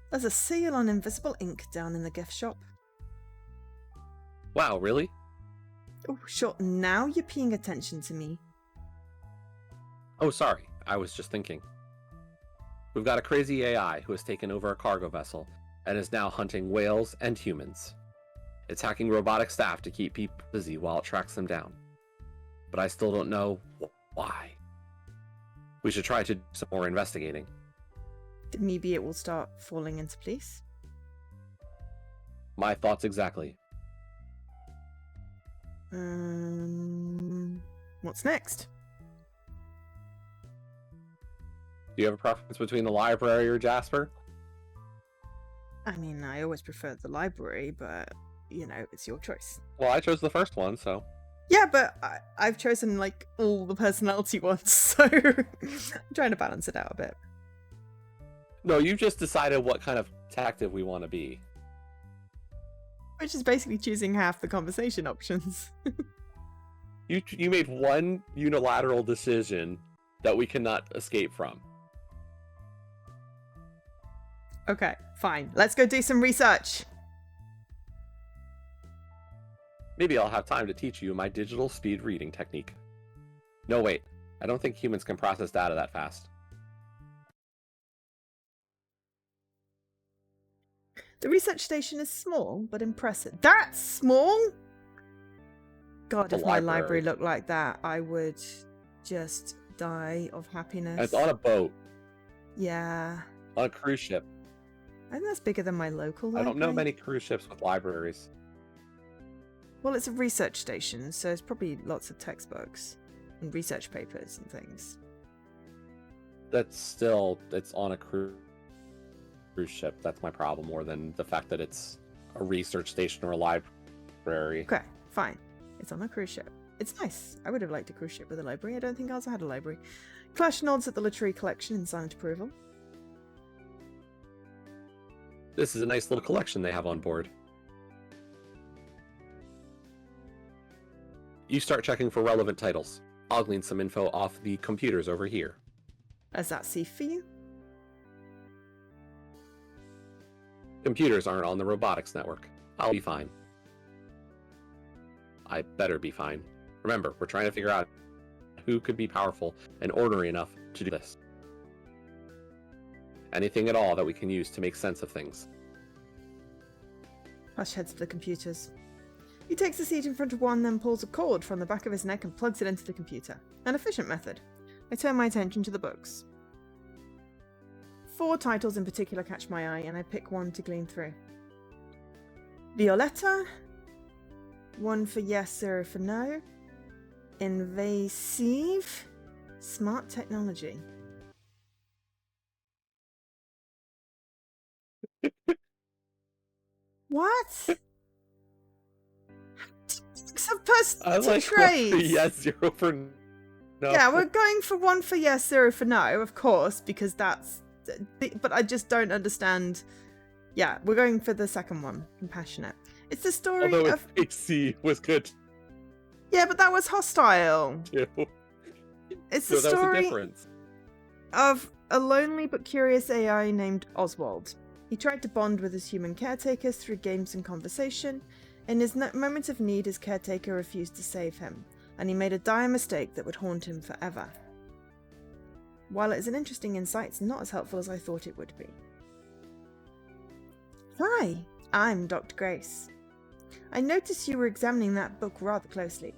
There's a seal on invisible ink down in the gift shop. Wow, really? Oh, sure. Now you're paying attention to me. Oh, sorry. I was just thinking. We've got a crazy AI who has taken over a cargo vessel and is now hunting whales and humans. It's hacking robotic staff to keep people busy while it tracks them down. But I still don't know why. We should try to do some more investigating. Maybe it will start falling into place. My thoughts exactly. What's next? Do you have a preference between the library or Jasper? I mean, I always prefer the library, but, you know, it's your choice. Well, I chose the first one, so... Yeah, but I've chosen, like, all the personality ones, so I'm trying to balance it out a bit. No, you just decided what kind of detective we want to be. Which is basically choosing half the conversation options. You made one unilateral decision that we cannot escape from. Okay, fine. Let's go do some research. Maybe I'll have time to teach you my digital speed reading technique. No, wait. I don't think humans can process data that fast. The research station is small, but impressive. That's small? God, if my library looked like that, I would just die of happiness. And it's on a boat. Yeah. On a cruise ship. I think that's bigger than my local library. I don't know many cruise ships with libraries. Well, it's a research station, so there's probably lots of textbooks and research papers and things. That's still, it's on a cruise ship. That's my problem more than the fact that it's a research station or a library. Okay, fine. It's on a cruise ship. It's nice. I would have liked a cruise ship with a library. I don't think I also had a library. Clash nods at the literary collection in silent approval. This is a nice little collection they have on board. You start checking for relevant titles. I'll glean some info off the computers over here. Is that safe for you? Computers aren't on the robotics network. I'll be fine. I better be fine. Remember, we're trying to figure out who could be powerful and ornery enough to do this. Anything at all that we can use to make sense of things. Hush heads to the computers. He takes a seat in front of one, then pulls a cord from the back of his neck and plugs it into the computer. An efficient method. I turn my attention to the books. 4 titles in particular catch my eye, and I pick one to glean through. Violetta. One for yes, 0 for no. Invasive. Smart technology. What? I like traits. 1 for yes, 0 for no. Yeah, we're going for 1 for yes, 0 for no, of course, because that's... But I just don't understand... Yeah, we're going for the second one. Compassionate. It's the story Although of... AC was good. Yeah, but that was hostile. Too. It's the So that was the story difference. of a lonely but curious AI named Oswald. He tried to bond with his human caretakers through games and conversation. In his moment of need, his caretaker refused to save him, and he made a dire mistake that would haunt him forever. While it is an interesting insight, it's not as helpful as I thought it would be. Hi, I'm Dr. Grace. I noticed you were examining that book rather closely.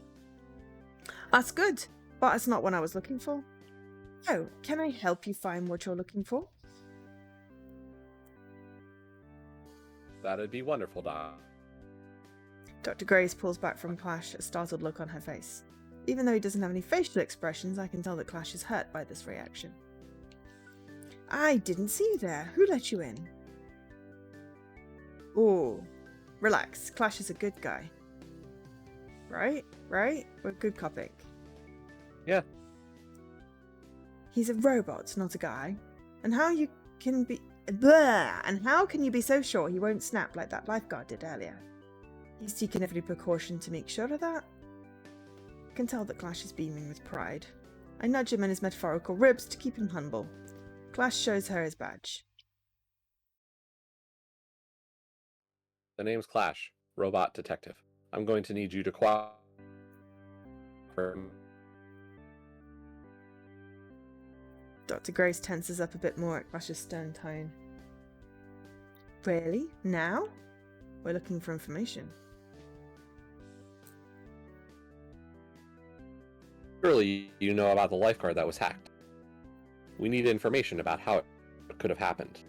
That's good, but it's not what I was looking for. Oh, can I help you find what you're looking for? That'd be wonderful, Doc. Dr. Grace pulls back from Clash, a startled look on her face. Even though he doesn't have any facial expressions, I can tell that Clash is hurt by this reaction. I didn't see you there. Who let you in? Ooh. Relax. Clash is a good guy. Right? Right? We're good copping. Yeah. He's a robot, not a guy. And how you can be... Blah! And how can you be so sure he won't snap like that lifeguard did earlier? He's taken every precaution to make sure of that. I can tell that Clash is beaming with pride. I nudge him in his metaphorical ribs to keep him humble. Clash shows her his badge. The name's Clash, robot detective. I'm going to need you to cooperate. Dr. Grace tenses up a bit more at Clash's stern tone. Really? Now? We're looking for information. Surely you know about the lifeguard that was hacked. We need information about how it could have happened.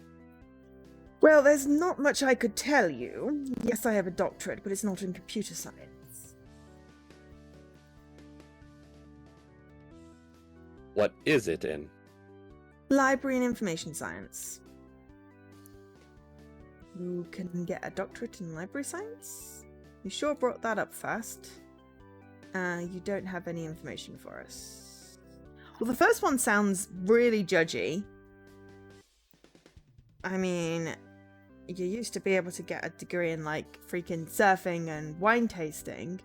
Well, there's not much I could tell you. Yes, I have a doctorate, but it's not in computer science. What is it in? Library and information science. You can get a doctorate in library science? You sure brought that up fast. You don't have any information for us. Well, the first one sounds really judgy. I mean, you used to be able to get a degree in, like, freaking surfing and wine tasting.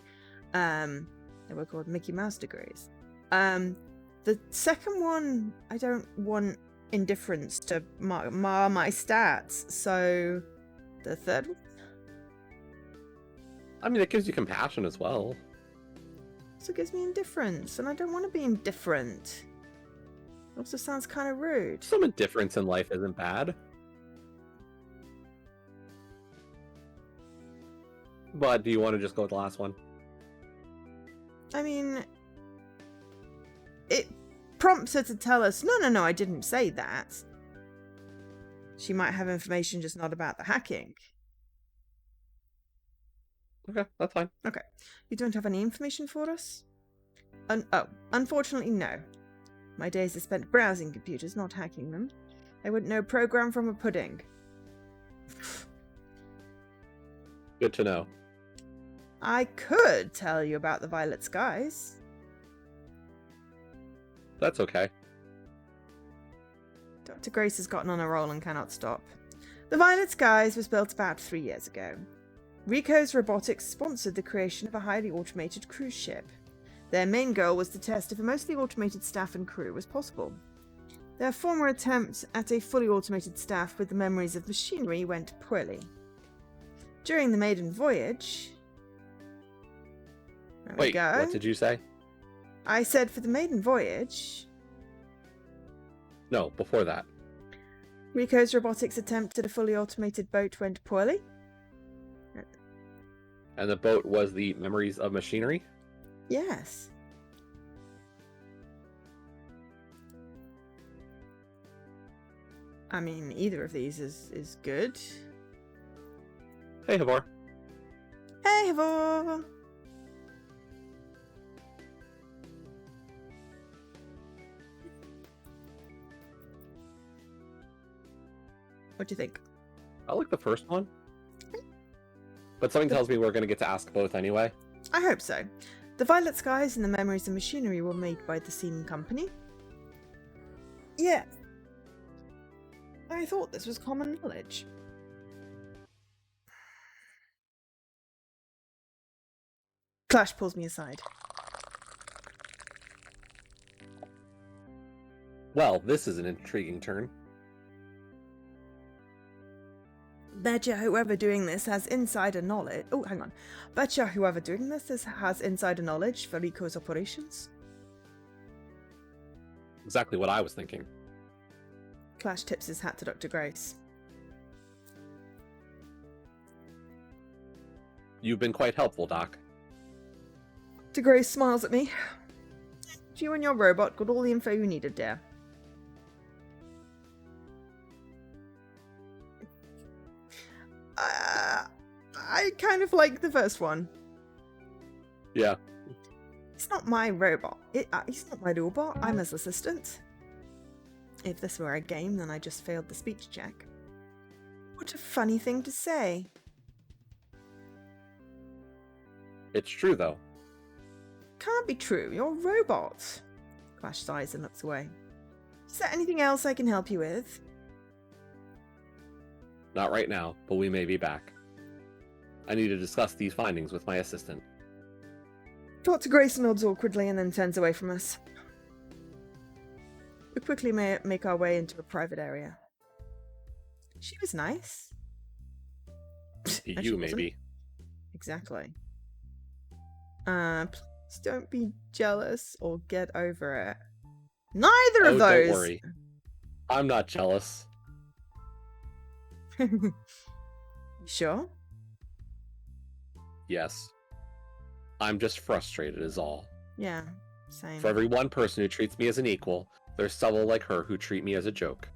They were called Mickey Mouse degrees. The second one, I don't want indifference to mar my stats, so the third one? I mean, it gives you compassion as well. Also gives me indifference, and I don't want to be indifferent. It also sounds kind of rude. Some indifference in life isn't bad. But do you want to just go with the last one? I mean, it prompts her to tell us, no, I didn't say that. She might have information, just not about the hacking. Okay, that's fine. Okay. You don't have any information for us? Oh, unfortunately, no. My days are spent browsing computers, not hacking them. I wouldn't know program from a pudding. Good to know. I could tell you about the Violet Skies. That's okay. Dr. Grace has gotten on a roll and cannot stop. The Violet Skies was built about 3 years ago. Rico's Robotics sponsored the creation of a highly automated cruise ship. Their main goal was to test if a mostly automated staff and crew was possible. Their former attempt at a fully automated staff with the memories of machinery went poorly. During the maiden voyage... Wait, what did you say? I said for the maiden voyage... No, before that. Rico's Robotics attempt at a fully automated boat went poorly. And the boat was the memories of machinery? Yes. I mean, either of these is good. Hey, Havor. Hey, Havor! What do you think? I like the first one. But something tells me we're going to get to ask both anyway. I hope so. The Violet Skies and the Memories of Machinery were made by the same company. Yeah. I thought this was common knowledge. Clash pulls me aside. Well, this is an intriguing turn. Betcha whoever doing this has insider knowledge. Oh, hang on. Betcha whoever doing this has insider knowledge for Rico's operations. Exactly what I was thinking. Clash tips his hat to Dr. Grace. You've been quite helpful, Doc. Dr. Grace smiles at me. You and your robot got all the info you needed, dear. I kind of like the first one. Yeah. It's not my robot. He's not my robot. I'm his assistant. If this were a game, then I just failed the speech check. What a funny thing to say. It's true, though. Can't be true. You're a robot. Clash sighs and looks away. Is there anything else I can help you with? Not right now, but we may be back. I need to discuss these findings with my assistant. Dr. Grace nods awkwardly and then turns away from us. quickly make our way into a private area. She was nice. No, she You, wasn't. maybe. Exactly. Please don't be jealous or get over it. Neither of those. Don't worry. I'm not jealous. You sure? Yes. I'm just frustrated is all. Yeah, same. For every one person who treats me as an equal, there's several like her who treat me as a joke.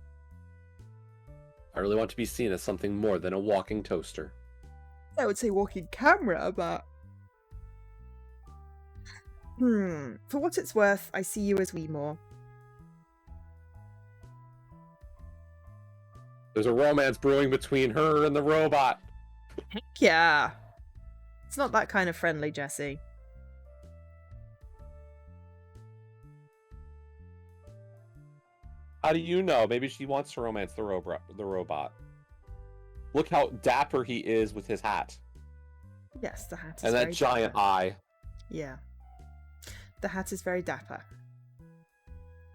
I really want to be seen as something more than a walking toaster. I would say walking camera, but... For what it's worth, I see you as Weemore. There's a romance brewing between her and the robot. Heck yeah. It's not that kind of friendly, Jesse. How do you know? Maybe she wants to romance the robot. Look how dapper he is with his hat. Yes, the hat is and very that giant dapper. eye. Yeah. The hat is very dapper.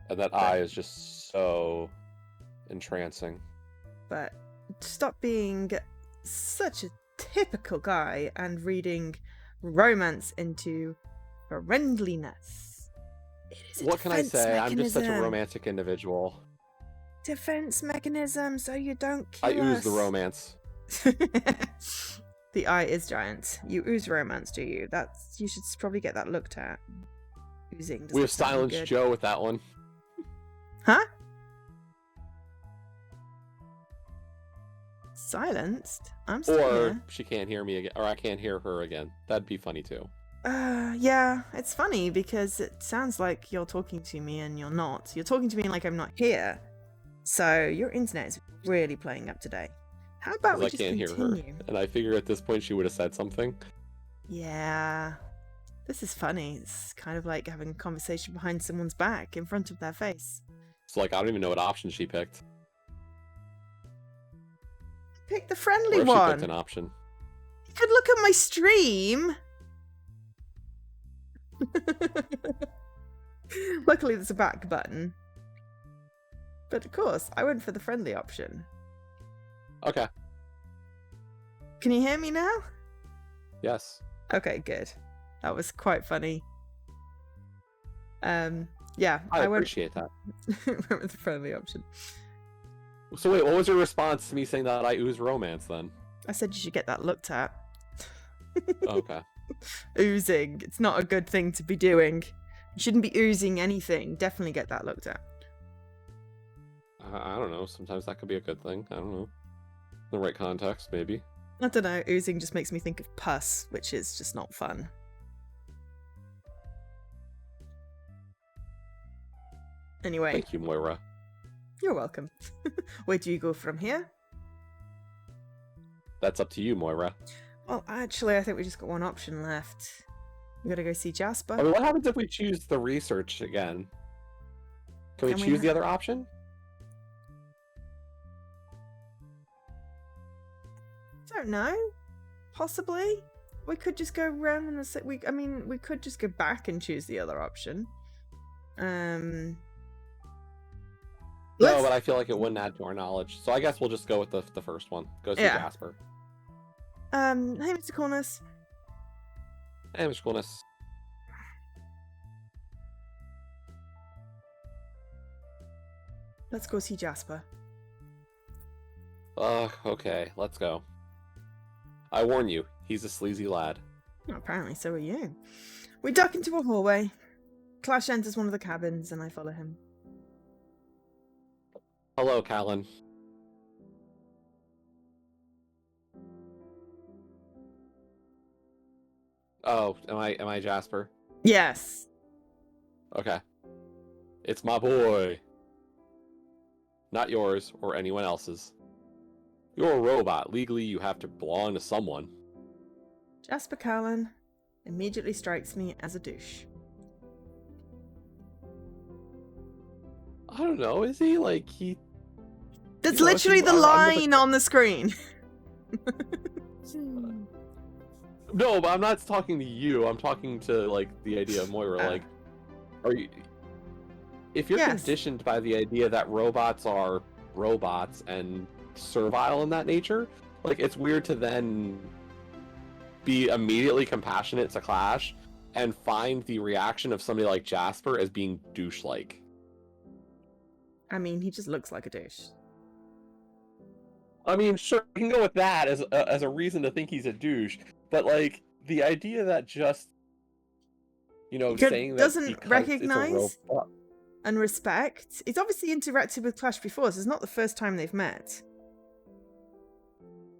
And that eye is just so entrancing. But stop being such a typical guy and reading romance into friendliness. It is a What can I say? defense I'm just such a mechanism. romantic individual. Defense mechanism, so you don't kill I ooze us. the romance. The eye is giant. You ooze romance, do you? You should probably get that looked at. Oozing. We have silenced Joe with that one. Huh? Silenced? I'm still Or here. she can't hear me again, or I can't hear her again. That'd be funny too. Yeah, it's funny because it sounds like you're talking to me and you're not. You're talking to me like I'm not here. So your internet is really playing up today. How about we I just can't continue? hear her. And I figure at this point she would have said something. Yeah. This is funny. It's kind of like having a conversation behind someone's back in front of their face. So like I don't even know what option she picked. Pick the friendly Or if she one. picked an option. You could look at my stream. Luckily there's a back button. But of course, I went for the friendly option. Okay. Can you hear me now? Yes. Okay, good. That was quite funny. Yeah, I went appreciate that. went with the friendly option. So wait, what was your response to me saying that I ooze romance then? I said you should get that looked at. Okay. Oozing. It's not a good thing to be doing. You shouldn't be oozing anything. Definitely get that looked at. I don't know. Sometimes that could be a good thing. I don't know. In the right context, maybe. I don't know. Oozing just makes me think of pus, which is just not fun. Anyway. Thank you, Moira. You're welcome. Where do you go from here? That's up to you, Moira. Well, actually, I think we just got one option left. We gotta go see Jasper. I mean, what happens if we choose the research again? Can we Can we choose the other option? Don't know. Possibly. We could just go around in the we could just go back and choose the other option. No, let's- but I feel like it wouldn't add to our knowledge. So I guess we'll just go with the first one. Go see Yeah. Jasper. Hey, Mr. Cornus. Hey, Mr. Coolness. Let's go see Jasper. Okay, let's go. I warn you, he's a sleazy lad. Oh, apparently, so are you. We duck into a hallway. Clash enters one of the cabins, and I follow him. Hello, Callan. Oh, am I Jasper? Yes. Okay. It's my boy. Not yours or anyone else's. You're a robot. Legally, you have to belong to someone. Jasper Callan immediately strikes me as a douche. I don't know. Is he like he? That's You know, literally if the you are under line on the screen. No, but I'm not talking to you. I'm talking to like the idea of Moira. Oh. Like, are you? if you're Yes. conditioned by the idea that robots are robots and servile in that nature, like, it's weird to then be immediately compassionate to Clash and find the reaction of somebody like Jasper as being douche-like. I mean, he just looks like a douche. I mean, sure, we can go with that as a reason to think he's a douche, but, like, the idea that just, saying that Doesn't because it's a recognize robot... and respect. He's obviously interacted with Clash before, so it's not the first time they've met.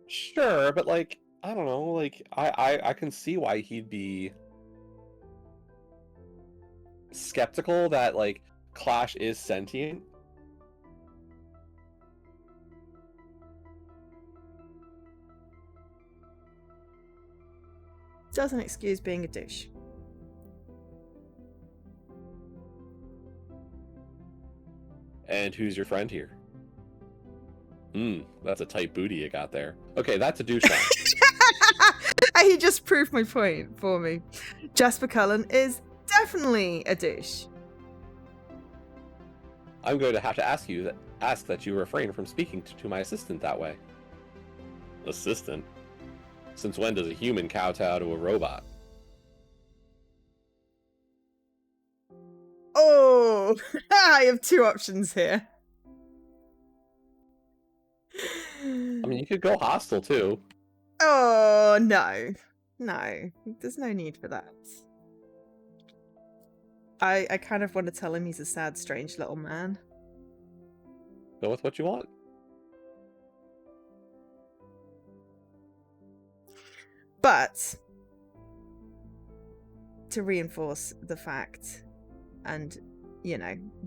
Sure, but, like, I don't know, like, I can see why he'd be skeptical that, like, Clash is sentient. Doesn't excuse being a douche. And who's your friend here? That's a tight booty you got there. Okay, that's a douchebag. He just proved my point for me. Jasper Cullen is definitely a douche. I'm going to have to ask that you refrain from speaking to my assistant that way. Assistant? Since when does a human kowtow to a robot? Oh, I have two options here. I mean, you could go hostile too. Oh, no. No, there's no need for that. I kind of want to tell him he's a sad, strange little man. Go with what you want. But to reinforce the fact and,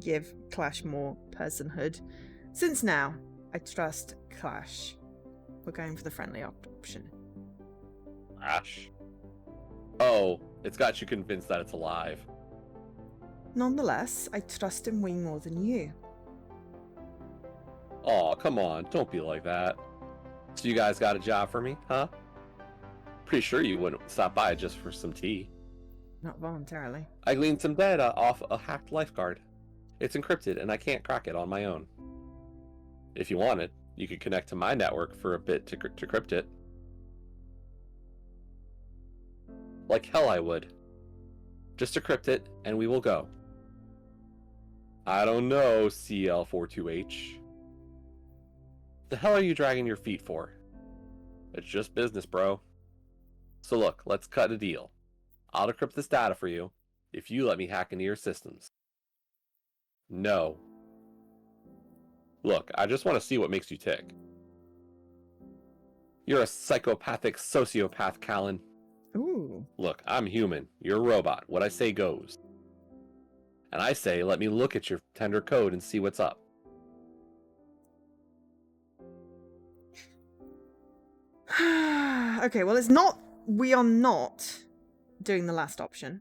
give Clash more personhood, since now I trust Clash, we're going for the friendly option. Clash? Oh, it's got you convinced that it's alive. Nonetheless, I trust him way more than you. Aw, come on, don't be like that. So you guys got a job for me, huh? Pretty sure you wouldn't stop by just for some tea. Not voluntarily. I gleaned some data off a hacked lifeguard. It's encrypted and I can't crack it on my own. If you want it, you could connect to my network for a bit to crypt it. Like hell I would. Just decrypt it and we will go. I don't know, CL42H. The hell are you dragging your feet for? It's just business, bro. So look, let's cut a deal. I'll decrypt this data for you if you let me hack into your systems. No. Look, I just want to see what makes you tick. You're a psychopathic sociopath, Callan. Ooh. Look, I'm human. You're a robot. What I say goes. And I say, let me look at your tender code and see what's up. Okay, well, we are not doing the last option.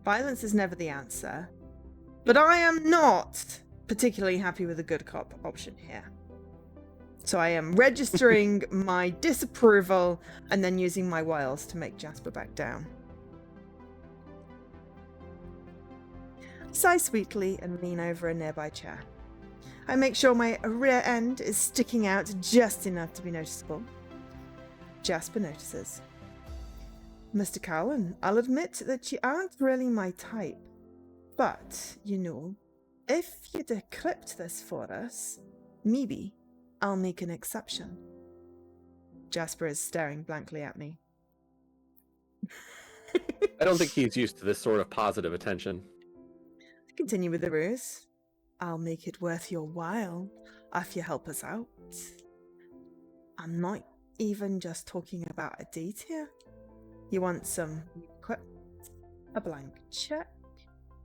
Violence is never the answer, but I am not particularly happy with the good cop option here. So I am registering my disapproval and then using my wiles to make Jasper back down. Sigh sweetly and lean over a nearby chair. I make sure my rear end is sticking out just enough to be noticeable. Jasper notices. Mr. Cowan, I'll admit that you aren't really my type. But, if you decrypt this for us, maybe I'll make an exception. Jasper is staring blankly at me. I don't think he's used to this sort of positive attention. Continue with the ruse. I'll make it worth your while if you help us out. I'm not even just talking about a date here. You want some equipment, a blank check,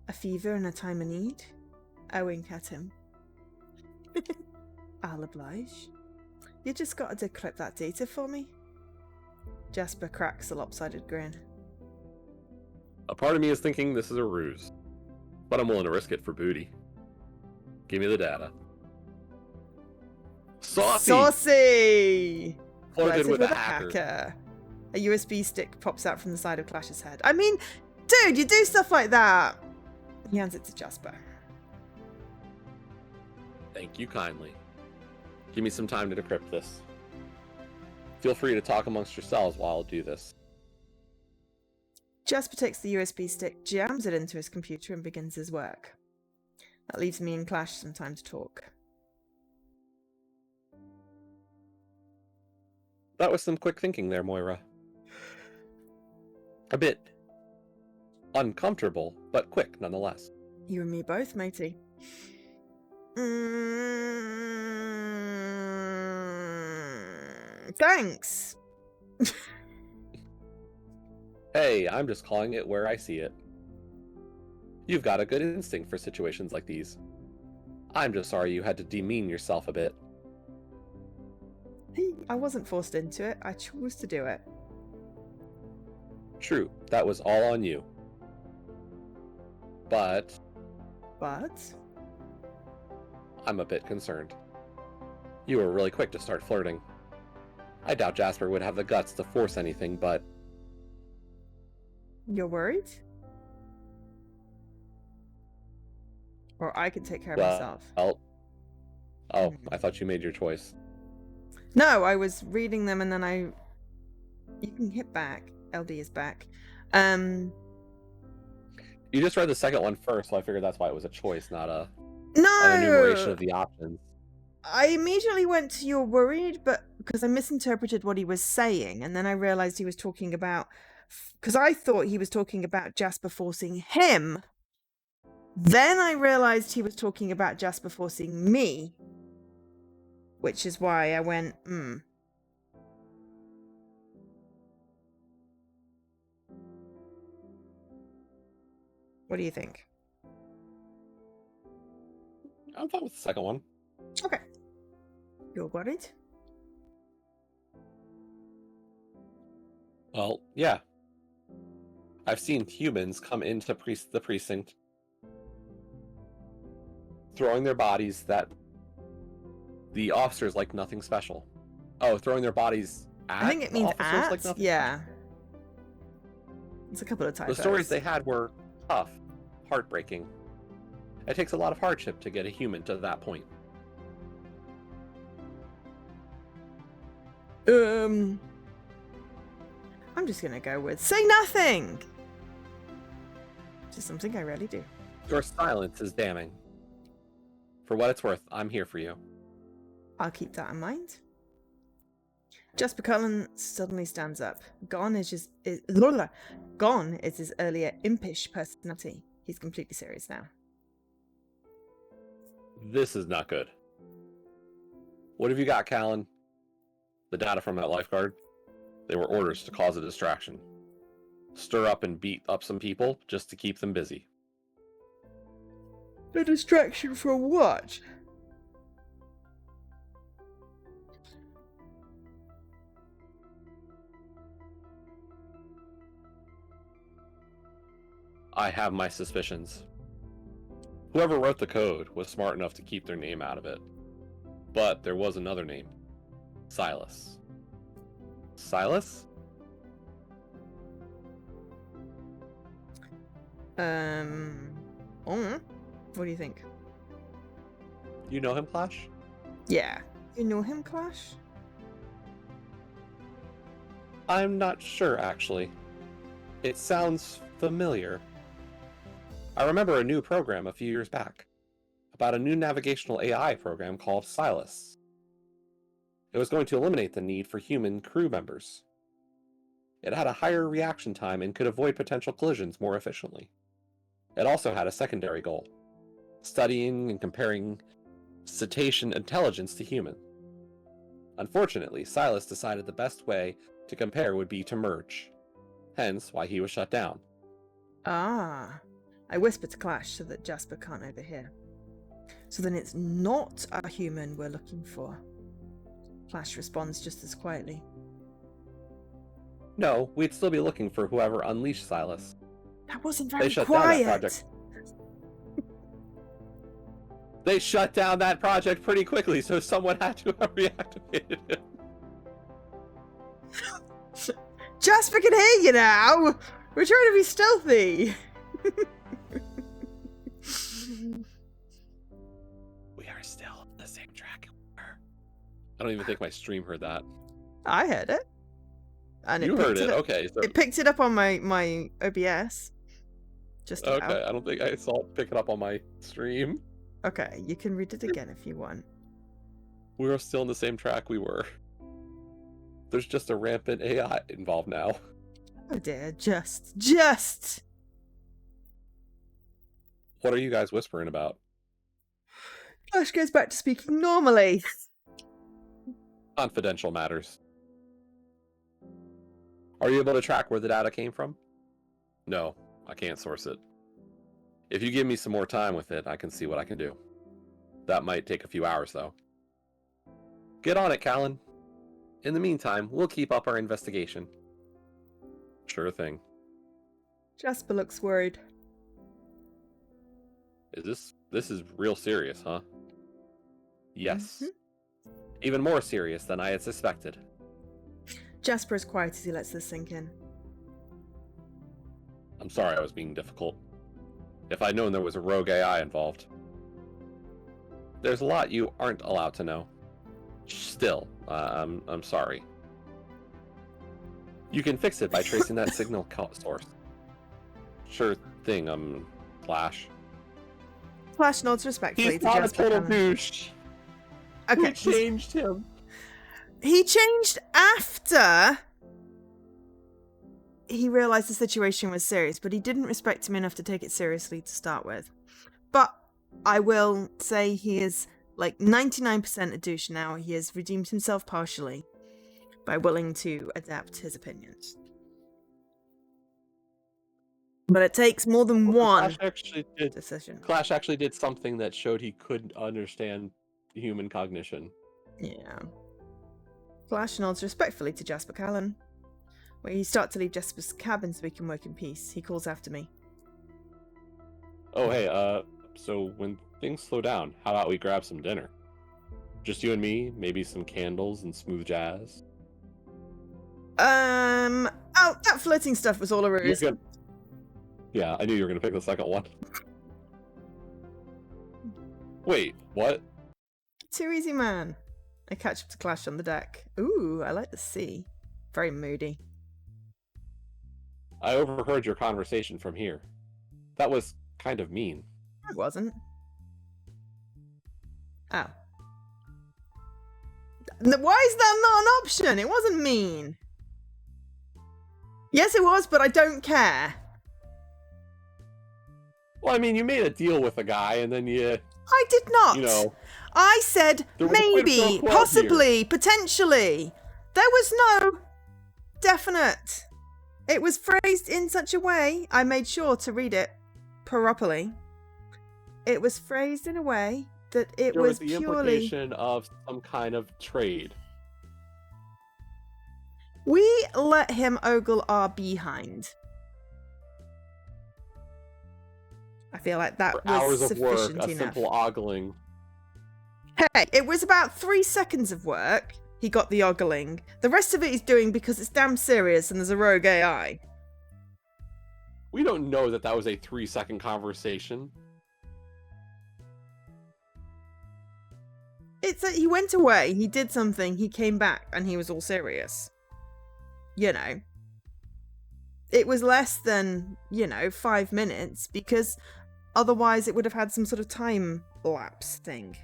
a fever and a time of need? I wink at him. I'll oblige. You just gotta decrypt that data for me. Jasper cracks a lopsided grin. A part of me is thinking this is a ruse, but I'm willing to risk it for booty. Give me the data. Saucy! Saucy! Flirted with a hacker. A USB stick pops out from the side of Clash's head. I mean, dude, you do stuff like that. He hands it to Jasper. Thank you kindly. Give me some time to decrypt this. Feel free to talk amongst yourselves while I'll do this. Jasper takes the USB stick, jams it into his computer, and begins his work. That leaves me and Clash some time to talk. That was some quick thinking there, Moira. A bit uncomfortable, but quick nonetheless. You and me both, matey. Thanks. Hey, I'm just calling it where I see it. You've got a good instinct for situations like these. I'm just sorry you had to demean yourself a bit. Hey, I wasn't forced into it. I chose to do it. True, that was all on you. But I'm a bit concerned. You were really quick to start flirting. I doubt Jasper would have the guts to force anything, but... You're worried? Or I could take care of myself. I thought you made your choice. No, I was reading them and then you can hit back. LD is back. You just read the second one first, so I figured that's why it was a choice, not an enumeration of the options. I immediately went to "you're worried," but because I misinterpreted what he was saying, and then I realized he was talking about, because I thought he was talking about Jasper forcing him. Then I realized he was talking about Jasper forcing me, which is why I went, What do you think? I'm fine with the second one. Okay. You're worried? Well, yeah. I've seen humans come into the precinct, throwing their bodies that the officers like nothing special. Oh, throwing their bodies at I think it means officers at. like nothing Yeah. It's a couple of typos. The stories they had were tough, heartbreaking. It takes a lot of hardship to get a human to that point. I'm just gonna go with say nothing. Which is something I rarely do. Your silence is damning. For what it's worth, I'm here for you. I'll keep that in mind. Jasper Cullen suddenly stands up. Gone is his earlier impish personality. He's completely serious now. This is not good. What have you got, Callan? The data from that lifeguard? They were orders to cause a distraction. Stir up and beat up some people just to keep them busy. A distraction from what? I have my suspicions. Whoever wrote the code was smart enough to keep their name out of it. But there was another name. Silas. Silas? What do you think? You know him, Clash? Yeah. You know him, Clash? I'm not sure, actually. It sounds familiar. I remember a new program a few years back about a new navigational AI program called Silas. It was going to eliminate the need for human crew members. It had a higher reaction time and could avoid potential collisions more efficiently. It also had a secondary goal: studying and comparing cetacean intelligence to human. Unfortunately, Silas decided the best way to compare would be to merge. Hence why he was shut down. Ah. I whisper to Clash so that Jasper can't overhear. So then it's not a human we're looking for. Clash responds just as quietly. No, we'd still be looking for whoever unleashed Silas. That wasn't very They shut quiet. down that project. They shut down that project pretty quickly, so someone had to have reactivated it. Jasper can hear you now! We're trying to be stealthy! We are still on the same track. I don't even think my stream heard that. I heard it. And You heard it? Up. Okay. So... It picked it up on my OBS. Just about. Okay, I don't think I saw it pick it up on my stream. Okay, you can read it again if you want. We are still on the same track we were. There's just a rampant AI involved now. Oh dear, just. What are you guys whispering about? Flash goes back to speaking normally. Confidential matters. Are you able to track where the data came from? No, I can't source it. If you give me some more time with it, I can see what I can do. That might take a few hours, though. Get on it, Callan. In the meantime, we'll keep up our investigation. Sure thing. Jasper looks worried. This is real serious, huh? Yes. Mm-hmm. Even more serious than I had suspected. Jasper is quiet as he lets this sink in. I'm sorry I was being difficult. If I'd known there was a rogue AI involved. There's a lot you aren't allowed to know. Still, I'm sorry. You can fix it by tracing that signal source. Sure thing, Flash. Flash nods respectfully He's to not a Jasper. total douche. Okay, We changed him. He changed after he realized the situation was serious, but he didn't respect him enough to take it seriously to start with. But I will say he is like 99% a douche now. He has redeemed himself partially by willing to adapt his opinions. But it takes more than one decision. Clash actually did something that showed he couldn't understand human cognition. Yeah. Flash nods respectfully to Jasper Callan. When you start to leave Jasper's cabin so we can work in peace, he calls after me. Oh, hey, so when things slow down, how about we grab some dinner? Just you and me, maybe some candles and smooth jazz? Oh, that flirting stuff was all a ruse. Yeah, I knew you were gonna pick the second one. Wait, what? Too easy, man. I catch up to Clash on the deck. Ooh, I like the sea. Very moody. I overheard your conversation from here. That was kind of mean. It wasn't. Oh. Why is that not an option? It wasn't mean. Yes, it was, but I don't care. Well, I mean, you made a deal with a guy, and then I did not. You know... I said maybe, possibly, potentially. There was no definite. It was phrased in such a way, I made sure to read it properly. It was phrased in a way that it was the purely... implication of some kind of trade. We let him ogle our behind. I feel like that For was hours of work, sufficient a enough. simple ogling. Hey, it was about 3 seconds of work. He got the ogling. The rest of it he's doing because it's damn serious and there's a rogue AI. We don't know that that was a 3-second conversation. It's that he went away, he did something, he came back, and he was all serious. You know. It was less than, 5 minutes, because otherwise it would have had some sort of time lapse thing.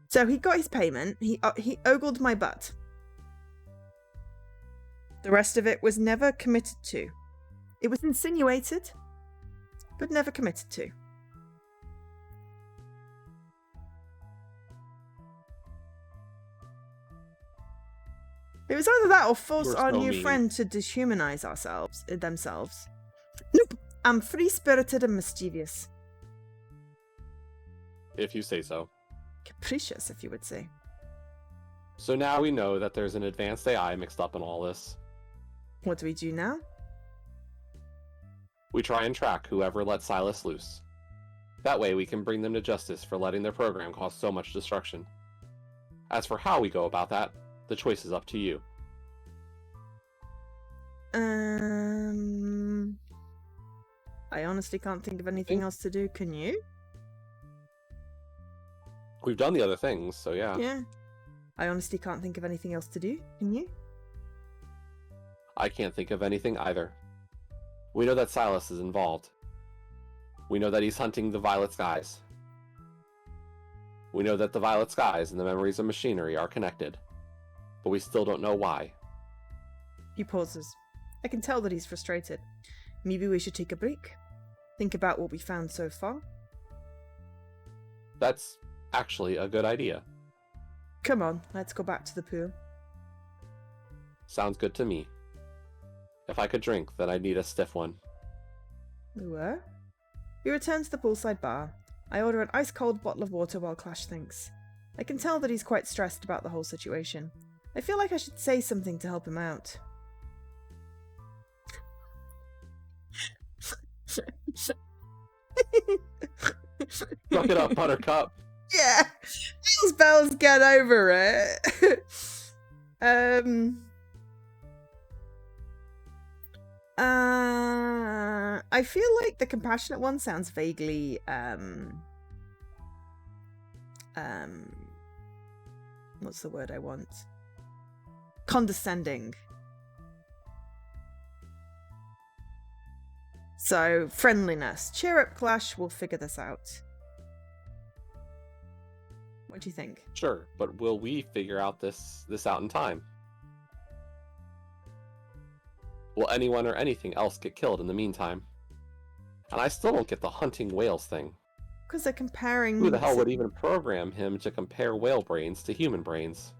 So he got his payment, he ogled my butt. The rest of it was never committed to. It was insinuated, but never committed to. It was either that or force our new friend to dehumanize themselves. Nope, I'm free-spirited and mischievous. If you say so. Capricious, if you would say. So now we know that there's an advanced AI mixed up in all this. What do we do now? We try and track whoever let Silas loose. That way we can bring them to justice for letting their program cause so much destruction. As for how we go about that, the choice is up to you. I honestly can't think of anything else to do. Can you? We've done the other things, so yeah. Yeah. I honestly can't think of anything else to do. Can you? I can't think of anything either. We know that Silas is involved. We know that he's hunting the Violet Skies. We know that the Violet Skies and the memories of machinery are connected. But we still don't know why. He pauses. I can tell that he's frustrated. Maybe we should take a break. Think about what we found so far. That's actually a good idea. Come on, let's go back to the pool. Sounds good to me. If I could drink, then I'd need a stiff one. Where? We return to the poolside bar. I order an ice-cold bottle of water while Clash thinks. I can tell that he's quite stressed about the whole situation. I feel like I should say something to help him out. Suck it up, Buttercup. Yeah! These bells, get over it! I feel like the compassionate one sounds vaguely, what's the word I want? Condescending. So, friendliness. Cheer up, Clash, we'll figure this out. What do you think? Sure, but will we figure out this out in time? Will anyone or anything else get killed in the meantime? And I still don't get the hunting whales thing. Because they're comparing... Who the hell would even program him to compare whale brains to human brains?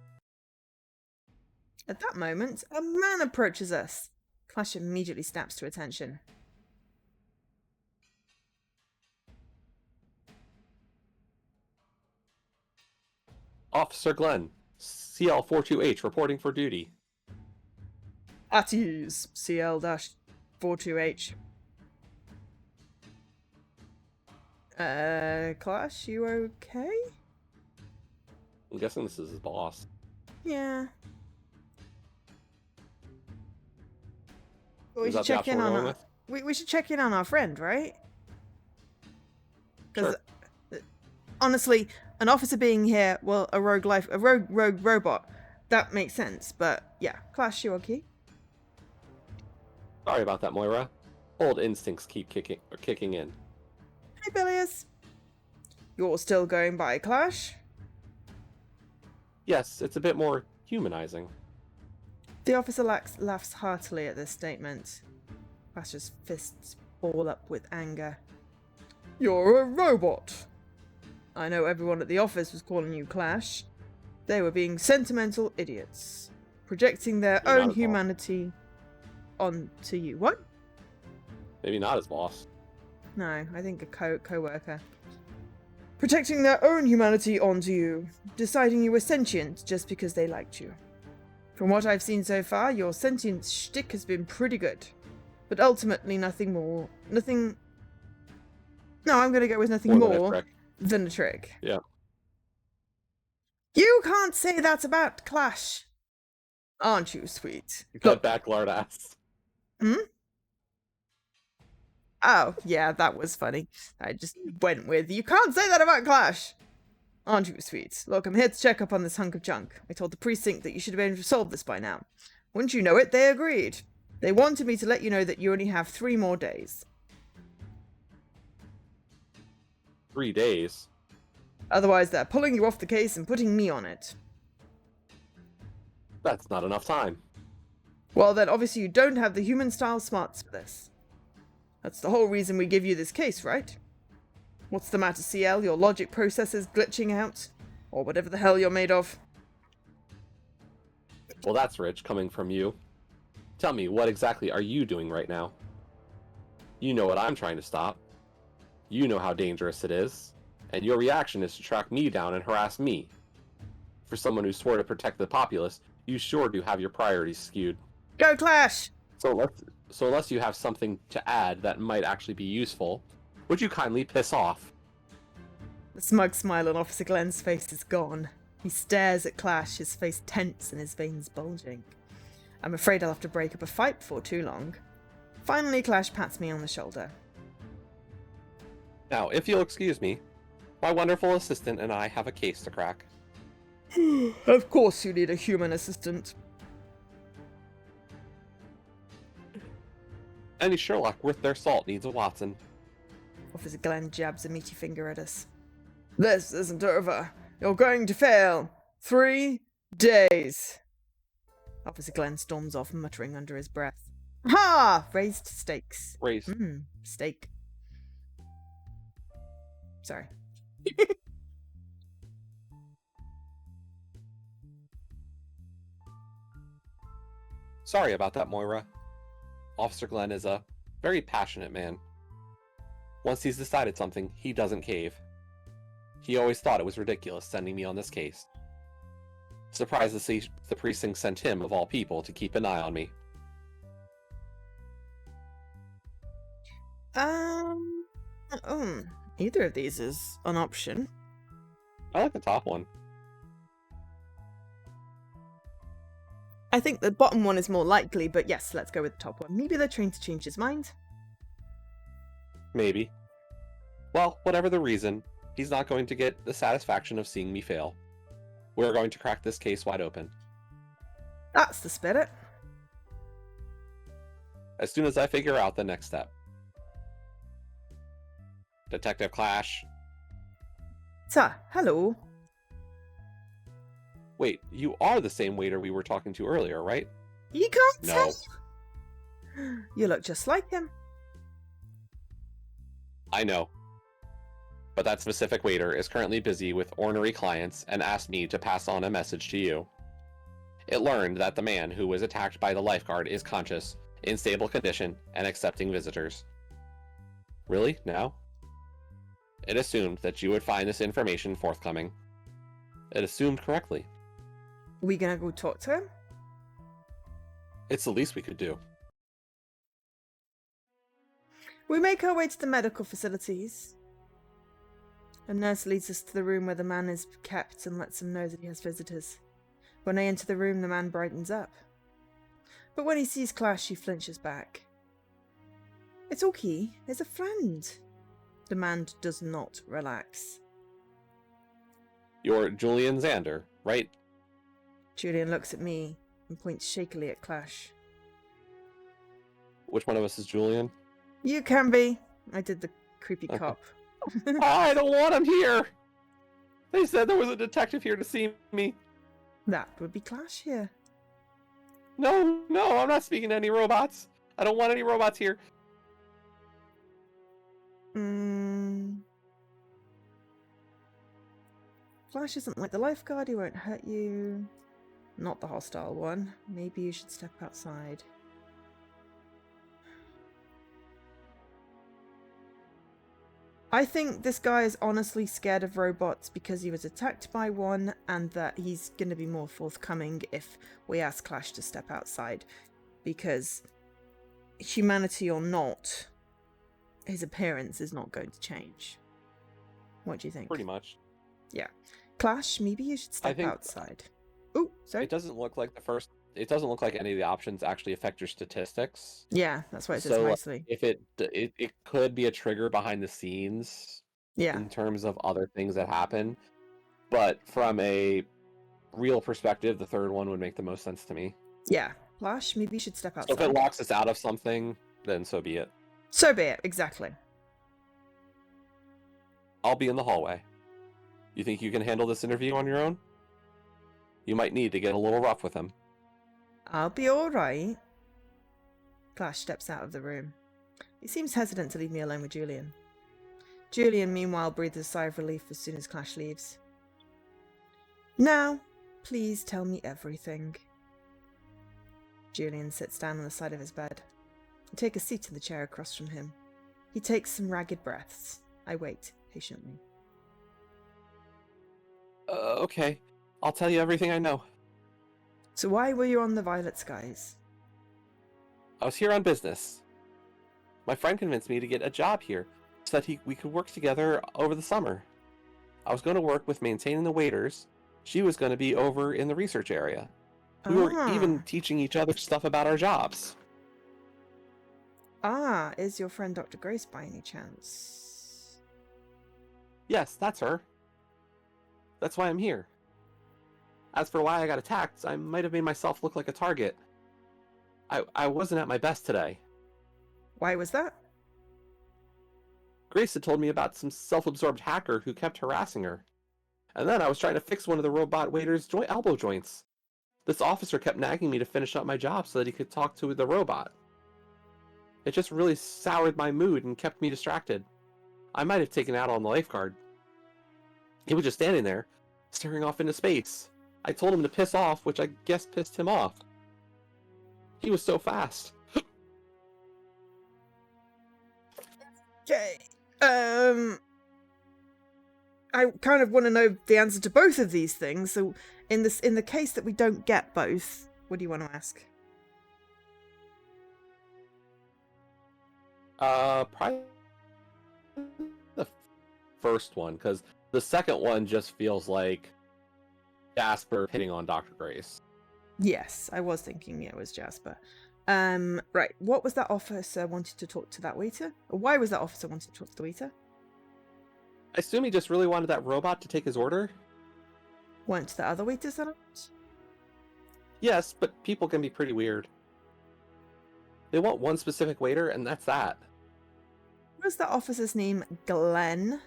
At that moment, a man approaches us. Clash immediately snaps to attention. Officer Glenn, CL42H reporting for duty. At ease, CL-42H. Clash, you okay? I'm guessing this is his boss. Yeah. We Is should that the check option in we're on going our... with? We should check in on our friend, right? Because honestly, an officer being here, well, a rogue robot, that makes sense. But yeah, Clash, you okay? Sorry about that, Moira. Old instincts keep kicking in. Hey, Bilius. You're still going by Clash? Yes, it's a bit more humanizing. The officer laughs heartily at this statement. Clash's fists ball up with anger. You're a robot. I know everyone at the office was calling you Clash. They were being sentimental idiots, projecting their Maybe not own his boss. humanity onto you. What? Maybe not his boss. No, I think a co-worker. Projecting their own humanity onto you, deciding you were sentient just because they liked you. From what I've seen so far, your sentient shtick has been pretty good. But ultimately nothing more... Nothing... No, I'm gonna go with nothing more than a trick. Yeah. You can't say that about Clash! Aren't you, sweet? That backlard ass. Hmm? Oh, yeah, that was funny. I just went with, you can't say that about Clash! Aren't you, sweet? Look, I'm here to check up on this hunk of junk. I told the precinct that you should have been able to solve this by now. Wouldn't you know it, they agreed. They wanted me to let you know that you only have 3 more days. 3 days? Otherwise, they're pulling you off the case and putting me on it. That's not enough time. Well, then obviously you don't have the human-style smarts for this. That's the whole reason we give you this case, right? What's the matter, CL? Your logic processor's glitching out? Or whatever the hell you're made of? Well, that's rich, coming from you. Tell me, what exactly are you doing right now? You know what I'm trying to stop. You know how dangerous it is. And your reaction is to track me down and harass me. For someone who swore to protect the populace, you sure do have your priorities skewed. Go Clash! So unless you have something to add that might actually be useful, would you kindly piss off? The smug smile on Officer Glenn's face is gone. He stares at Clash, his face tense and his veins bulging. I'm afraid I'll have to break up a fight before too long. Finally, Clash pats me on the shoulder. Now, if you'll excuse me, my wonderful assistant and I have a case to crack. Of course you need a human assistant. Any Sherlock worth their salt needs a Watson. Officer Glenn jabs a meaty finger at us. This isn't over. You're going to fail. 3 days. Officer Glenn storms off, muttering under his breath. Ha! Raised stakes. Raised. Steak. Sorry. Sorry about that, Moira. Officer Glenn is a very passionate man. Once he's decided something, he doesn't cave. He always thought it was ridiculous sending me on this case. Surprised to see the precinct sent him, of all people, to keep an eye on me. Either of these is an option. I like the top one. I think the bottom one is more likely, but yes, let's go with the top one. Maybe they're trying to change his mind. Maybe. Well, whatever the reason, he's not going to get the satisfaction of seeing me fail. We're going to crack this case wide open. That's the spirit. As soon as I figure out the next step. Detective Clash. Sir, hello. Wait, you are the same waiter we were talking to earlier, right? You can't No. tell. You look just like him. I know. But that specific waiter is currently busy with ornery clients and asked me to pass on a message to you. It learned that the man who was attacked by the lifeguard is conscious, in stable condition, and accepting visitors. Really? Now? It assumed that you would find this information forthcoming. It assumed correctly. We gonna go talk to him? It's the least we could do. We make our way to the medical facilities. A nurse leads us to the room where the man is kept and lets him know that he has visitors. When I enter the room, the man brightens up. But when he sees Clash, he flinches back. It's okay, there's a friend. The man does not relax. You're Julian Xander, right? Julian looks at me and points shakily at Clash. Which one of us is Julian? You can be. I did the creepy Okay. cop. I don't want him here! They said there was a detective here to see me. That would be Clash here. No, I'm not speaking to any robots. I don't want any robots here. Flash isn't like the lifeguard, he won't hurt you. Not the hostile one. Maybe you should step outside. I think this guy is honestly scared of robots because he was attacked by one, and that he's going to be more forthcoming if we ask Clash to step outside. Because humanity or not, his appearance is not going to change. What do you think? Pretty much. Yeah. Clash, maybe you should step outside. Oh, sorry. It doesn't look like it doesn't look like any of the options actually affect your statistics. Yeah, that's why it says So mostly. if it could be a trigger behind the scenes Yeah. in terms of other things that happen, but from a real perspective, the third one would make the most sense to me. Yeah. Clash, maybe you should step outside. So if it locks us out of something, then so be it. So be it, exactly. I'll be in the hallway. You think you can handle this interview on your own? You might need to get a little rough with him. I'll be alright. Clash steps out of the room. He seems hesitant to leave me alone with Julian. Julian, meanwhile, breathes a sigh of relief as soon as Clash leaves. Now, please tell me everything. Julian sits down on the side of his bed. I take a seat in the chair across from him. He takes some ragged breaths. I wait patiently. Okay. I'll tell you everything I know. So why were you on the Violet Skies? I was here on business. My friend convinced me to get a job here so that we could work together over the summer. I was going to work with maintaining the waiters. She was going to be over in the research area. We were even Ah. teaching each other stuff about our jobs. Ah, is your friend Dr. Grace by any chance? Yes, that's her. That's why I'm here. As for why I got attacked, I might have made myself look like a target. I wasn't at my best today. Why was that? Grace had told me about some self-absorbed hacker who kept harassing her. And then I was trying to fix one of the robot waiter's elbow joints. This officer kept nagging me to finish up my job so that he could talk to the robot. It just really soured my mood and kept me distracted. I might have taken out on the lifeguard. He was just standing there, staring off into space. I told him to piss off, which I guess pissed him off. He was so fast. Okay. I kind of want to know the answer to both of these things. So, in the case that we don't get both, what do you want to ask? Probably the first one, because the second one just feels like Jasper hitting on Dr. Grace. Yes, I was thinking it was Jasper. Right. What was that officer wanted to talk to that waiter? Or why was that officer wanting to talk to the waiter? I assume he just really wanted that robot to take his order? Weren't the other waiters around? Yes, but people can be pretty weird. They want one specific waiter, and that's that. Was that officer's name Glenn?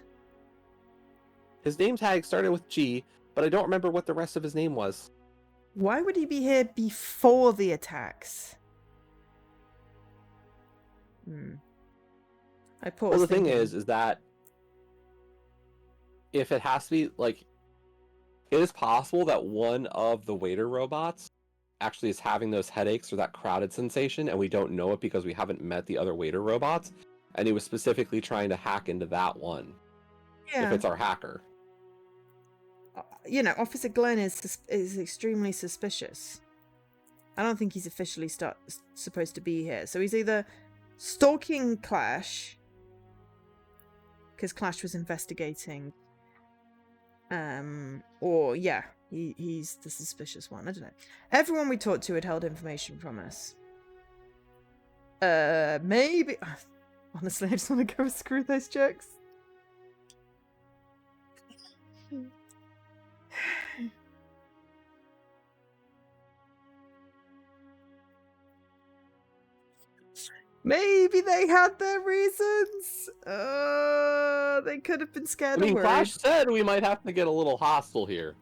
His name tag started with G, but I don't remember what the rest of his name was. Why would he be here before the attacks? I paused. Well, the thing thinking. is that if it has to be, like, it is possible that one of the waiter robots actually is having those headaches or that crowded sensation, and we don't know it because we haven't met the other waiter robots, and he was specifically trying to hack into that one. Yeah. If it's our hacker. You know, Officer Glenn is extremely suspicious. I don't think he's officially supposed to be here. So he's either stalking Clash, because Clash was investigating, or yeah, he's the suspicious one. I don't know. Everyone we talked to had held information from us. Maybe. Honestly, I just want to go screw those jerks. Maybe they had their reasons. They could have been scared or worried. Clash said we might have to get a little hostile here.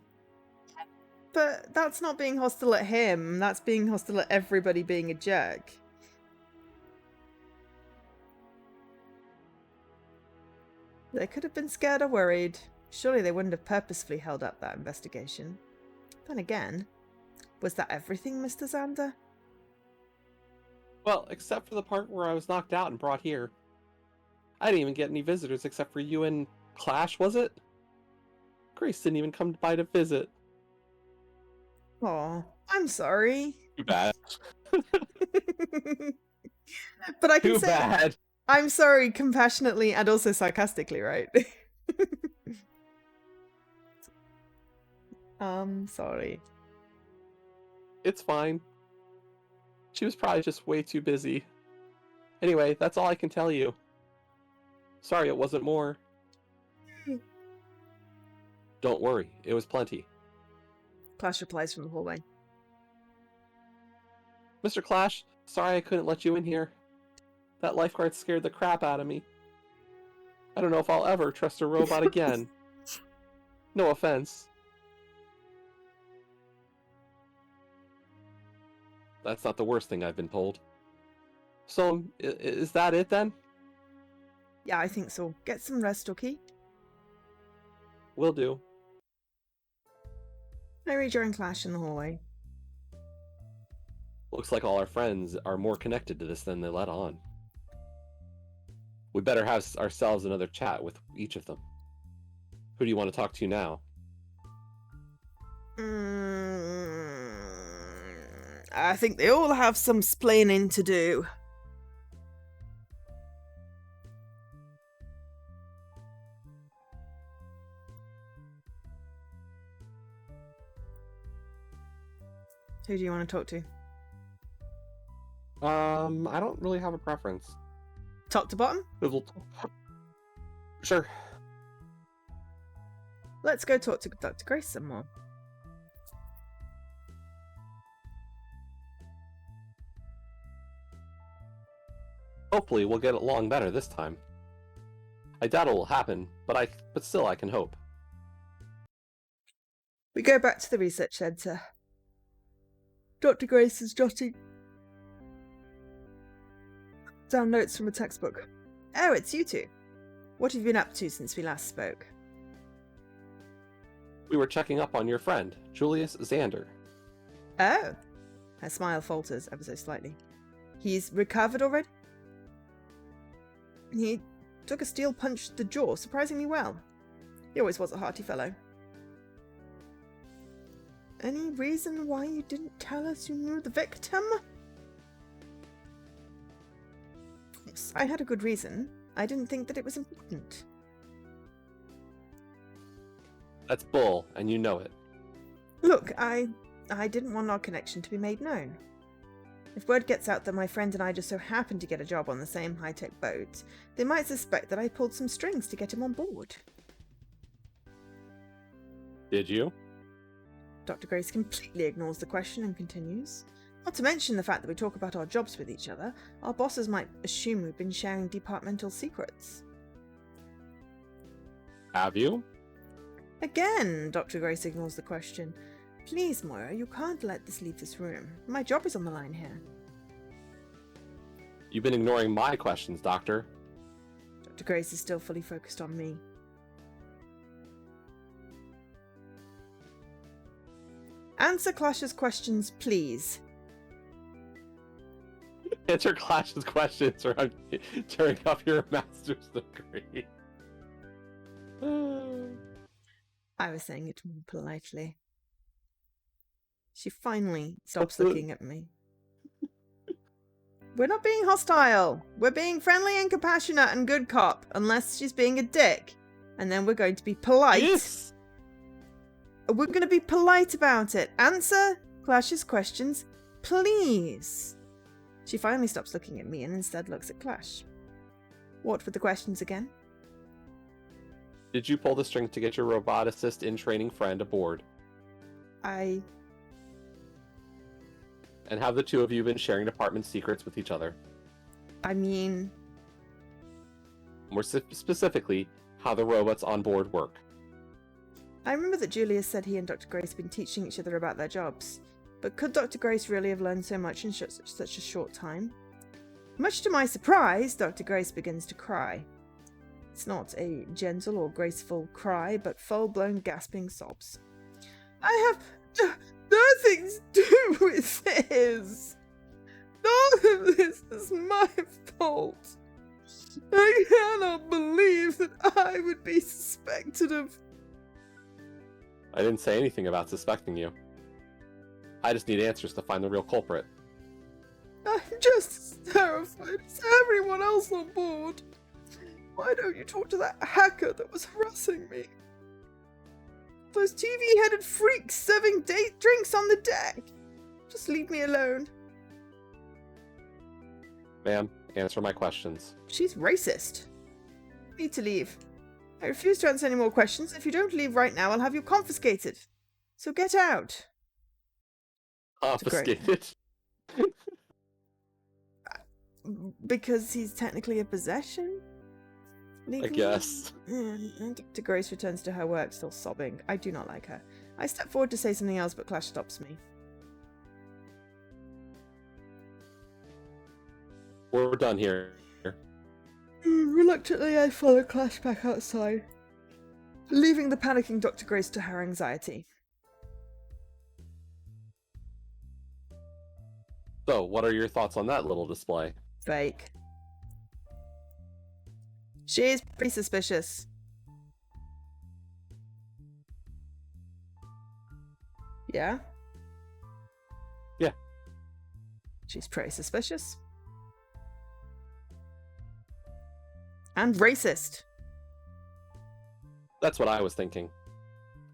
But that's not being hostile at him. That's being hostile at everybody being a jerk. They could have been scared or worried. Surely they wouldn't have purposefully held up that investigation. Then again, was that everything, Mr. Xander? Well, except for the part where I was knocked out and brought here. I didn't even get any visitors except for you and Clash, was it? Grace didn't even come by to visit. Aw, I'm sorry. Too bad. But I can Too say bad. I'm sorry compassionately and also sarcastically, right? Sorry. It's fine. She was probably just way too busy. Anyway, that's all I can tell you. Sorry it wasn't more. Don't worry, it was plenty. Clash replies from the hallway. Mr. Clash, sorry I couldn't let you in here. That lifeguard scared the crap out of me. I don't know if I'll ever trust a robot again. No offense. That's not the worst thing I've been told. So, is that it then? Yeah, I think so. Get some rest, okay? Will do. I rejoin Clash in the hallway. Looks like all our friends are more connected to this than they let on. We better have ourselves another chat with each of them. Who do you want to talk to now? I think they all have some splaining to do. Who do you want to talk to? I don't really have a preference. Top to bottom? Sure. Let's go talk to Dr. Grace some more. Hopefully we'll get along better this time. I doubt it will happen, but still I can hope. We go back to the research centre. Dr. Grace is jotting down notes from a textbook. Oh, it's you two. What have you been up to since we last spoke? We were checking up on your friend, Julius Xander. Oh. Her smile falters ever so slightly. He's recovered already? He took a steel punch to the jaw surprisingly well. He always was a hearty fellow. Any reason why you didn't tell us you knew the victim? Of course, I had a good reason. I didn't think that it was important. That's bull, and you know it. Look, I didn't want our connection to be made known. If word gets out that my friend and I just so happened to get a job on the same high-tech boat, they might suspect that I pulled some strings to get him on board. Did you? Dr. Grace completely ignores the question and continues. Not to mention the fact that we talk about our jobs with each other, our bosses might assume we've been sharing departmental secrets. Have you? Again, Dr. Grace ignores the question. Please, Moira, you can't let this leave this room. My job is on the line here. You've been ignoring my questions, Doctor. Dr. Grace is still fully focused on me. Answer Clash's questions, please. Answer Clash's questions or I'm tearing up your master's degree. I was saying it more politely. She finally stops looking at me. We're not being hostile. We're being friendly and compassionate and good cop, unless she's being a dick. And then we're going to be polite. Yes. We're going to be polite about it. Answer Clash's questions, please. She finally stops looking at me and instead looks at Clash. What were the questions again? Did you pull the string to get your roboticist in training friend aboard? I... And have the two of you been sharing department secrets with each other? I mean... More specifically, how the robots on board work. I remember that Julius said he and Dr. Grace had been teaching each other about their jobs. But could Dr. Grace really have learned so much in such a short time? Much to my surprise, Dr. Grace begins to cry. It's not a gentle or graceful cry, but full-blown gasping sobs. I have nothing to do with this. None of this is my fault. I cannot believe that I would be suspected of... I didn't say anything about suspecting you. I just need answers to find the real culprit. I'm just as terrified as everyone else on board. Why don't you talk to that hacker that was harassing me? Those TV-headed freaks serving drinks on the deck. Just leave me alone. Ma'am, answer my questions. She's racist. I need to leave. I refuse to answer any more questions. If you don't leave right now, I'll have you confiscated. So get out. Confiscated? Because he's technically a possession? Legally? I guess. And Dr. Grace returns to her work, still sobbing. I do not like her. I step forward to say something else, but Clash stops me. We're done here. Reluctantly, I follow Clash back outside, leaving the panicking Dr. Grace to her anxiety. So, what are your thoughts on that little display? Fake. She's pretty suspicious. Yeah? Yeah. She's pretty suspicious. And racist. That's what I was thinking.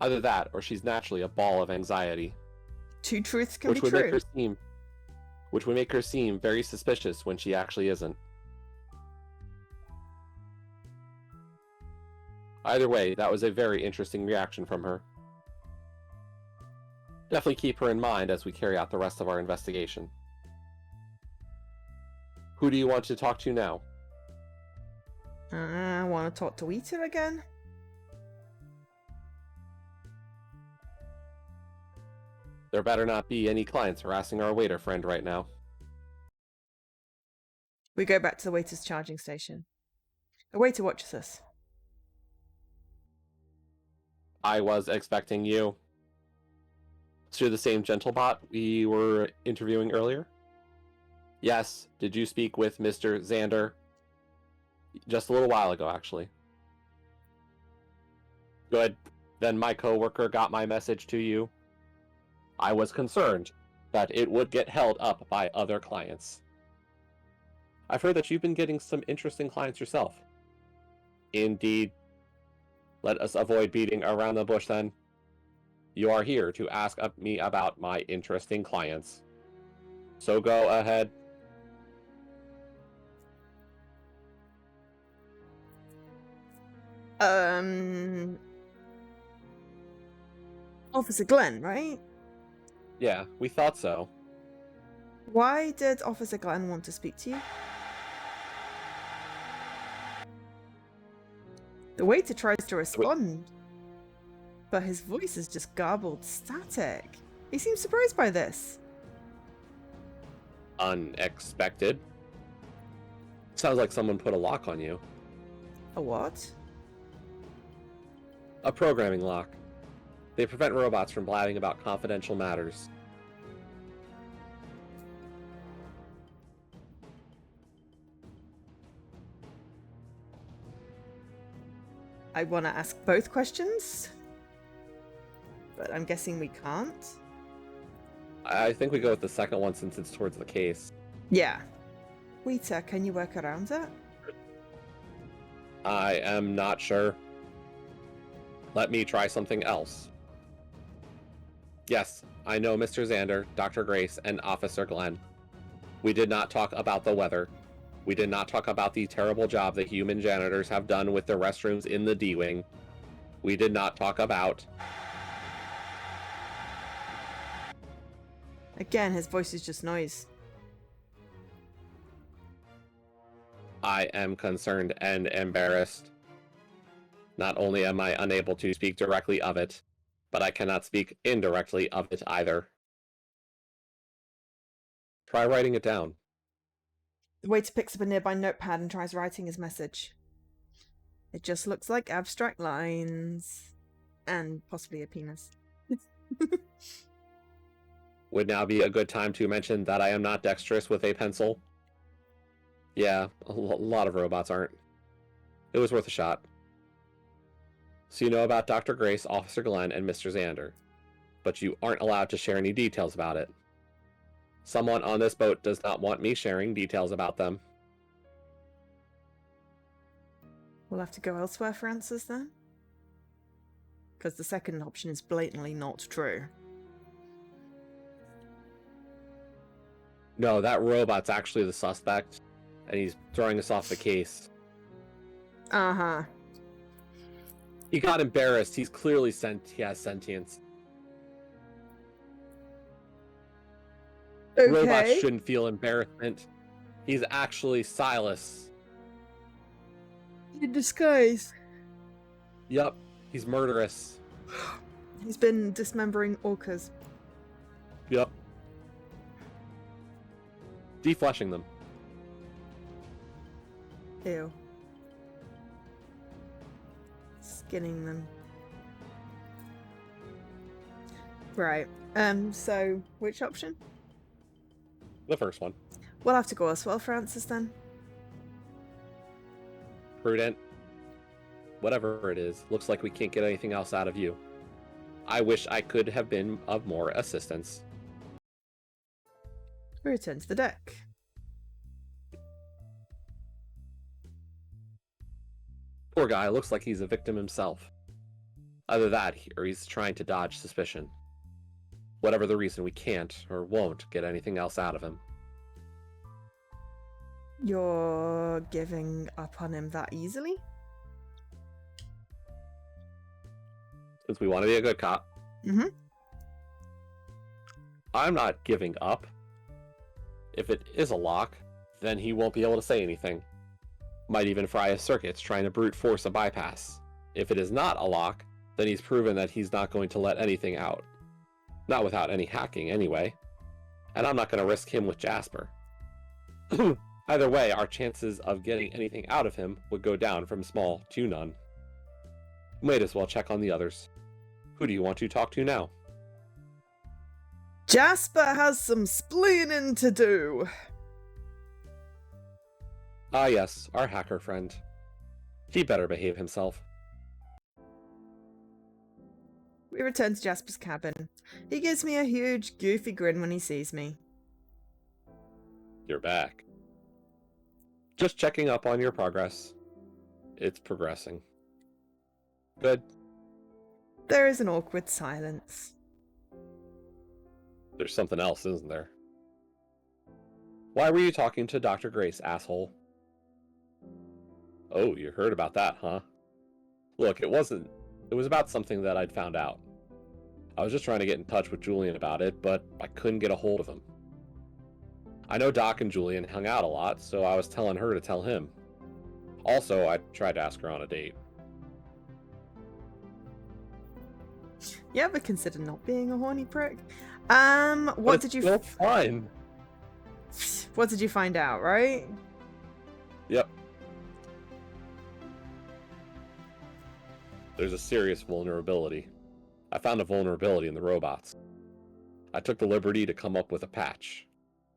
Either that, or she's naturally a ball of anxiety. Two truths can be which would make true. her seem very suspicious when she actually isn't. Either way, that was a very interesting reaction from her. Definitely keep her in mind as we carry out the rest of our investigation. Who do you want to talk to now? I want to talk to Weta again. There better not be any clients harassing our waiter friend right now. We go back to the waiter's charging station. The waiter watches us. I was expecting you. To the same gentlebot we were interviewing earlier? Yes. Did you speak with Mr. Xander? Just a little while ago, actually. Good. Then my coworker got my message to you. I was concerned that it would get held up by other clients. I've heard that you've been getting some interesting clients yourself. Indeed. Let us avoid beating around the bush then. You are here to ask me about my interesting clients. So go ahead. Officer Glenn, right? Yeah, we thought so. Why did Officer Glenn want to speak to you? The waiter tries to respond, but his voice is just garbled static. He seems surprised by this. Unexpected. Sounds like someone put a lock on you. A what? A programming lock. They prevent robots from blabbing about confidential matters. I want to ask both questions, but I'm guessing we can't. I think we go with the second one since it's towards the case. Yeah. Weta, can you work around that? I am not sure. Let me try something else. Yes, I know Mr. Xander, Dr. Grace, and Officer Glenn. We did not talk about the weather. We did not talk about the terrible job the human janitors have done with the restrooms in the D-Wing. We did not talk about... Again, his voice is just noise. I am concerned and embarrassed. Not only am I unable to speak directly of it, but I cannot speak indirectly of it either. Try writing it down. The waiter picks up a nearby notepad and tries writing his message. It just looks like abstract lines. And possibly a penis. Would now be a good time to mention that I am not dexterous with a pencil. Yeah, a lot of robots aren't. It was worth a shot. So you know about Dr. Grace, Officer Glenn, and Mr. Xander. But you aren't allowed to share any details about it. Someone on this boat does not want me sharing details about them. We'll have to go elsewhere for answers then? Because the second option is blatantly not true. No, that robot's actually the suspect, and he's throwing us off the case. Uh-huh. He got embarrassed. He's clearly he has sentience. Okay. Robots shouldn't feel embarrassment. He's actually Silas. In disguise. Yup, he's murderous. He's been dismembering orcas. Yup. Defleshing them. Ew. Skinning them. Right. So which option? The first one. We'll have to go elsewhere for answers then. Prudent. Whatever it is, looks like we can't get anything else out of you. I wish I could have been of more assistance. We return to the deck. Poor guy, looks like he's a victim himself. Either that, or he's trying to dodge suspicion. Whatever the reason, we can't or won't get anything else out of him. You're giving up on him that easily? Since we want to be a good cop, Mm-hmm. I'm not giving up. If it is a lock, then he won't be able to say anything. Might even fry his circuits trying to brute force a bypass. If it is not a lock, then he's proven that he's not going to let anything out. Not without any hacking, anyway. And I'm not going to risk him with Jasper. Either way, our chances of getting anything out of him would go down from small to none. Might as well check on the others. Who do you want to talk to now? Jasper has some spleening to do. Ah yes, our hacker friend. He better behave himself. We return to Jasper's cabin. He gives me a huge, goofy grin when he sees me. You're back. Just checking up on your progress. It's progressing. Good. There is an awkward silence. There's something else, isn't there? Why were you talking to Dr. Grace, asshole? Oh, you heard about that, huh? Look, it was about something that I'd found out. I was just trying to get in touch with Julian about it, but I couldn't get a hold of him. I know Doc and Julian hung out a lot, so I was telling her to tell him. Also, I tried to ask her on a date. You ever consider not being a horny prick? But What it's did you still fun. What did you find out, right? Yep. There's a serious vulnerability. I found a vulnerability in the robots. I took the liberty to come up with a patch.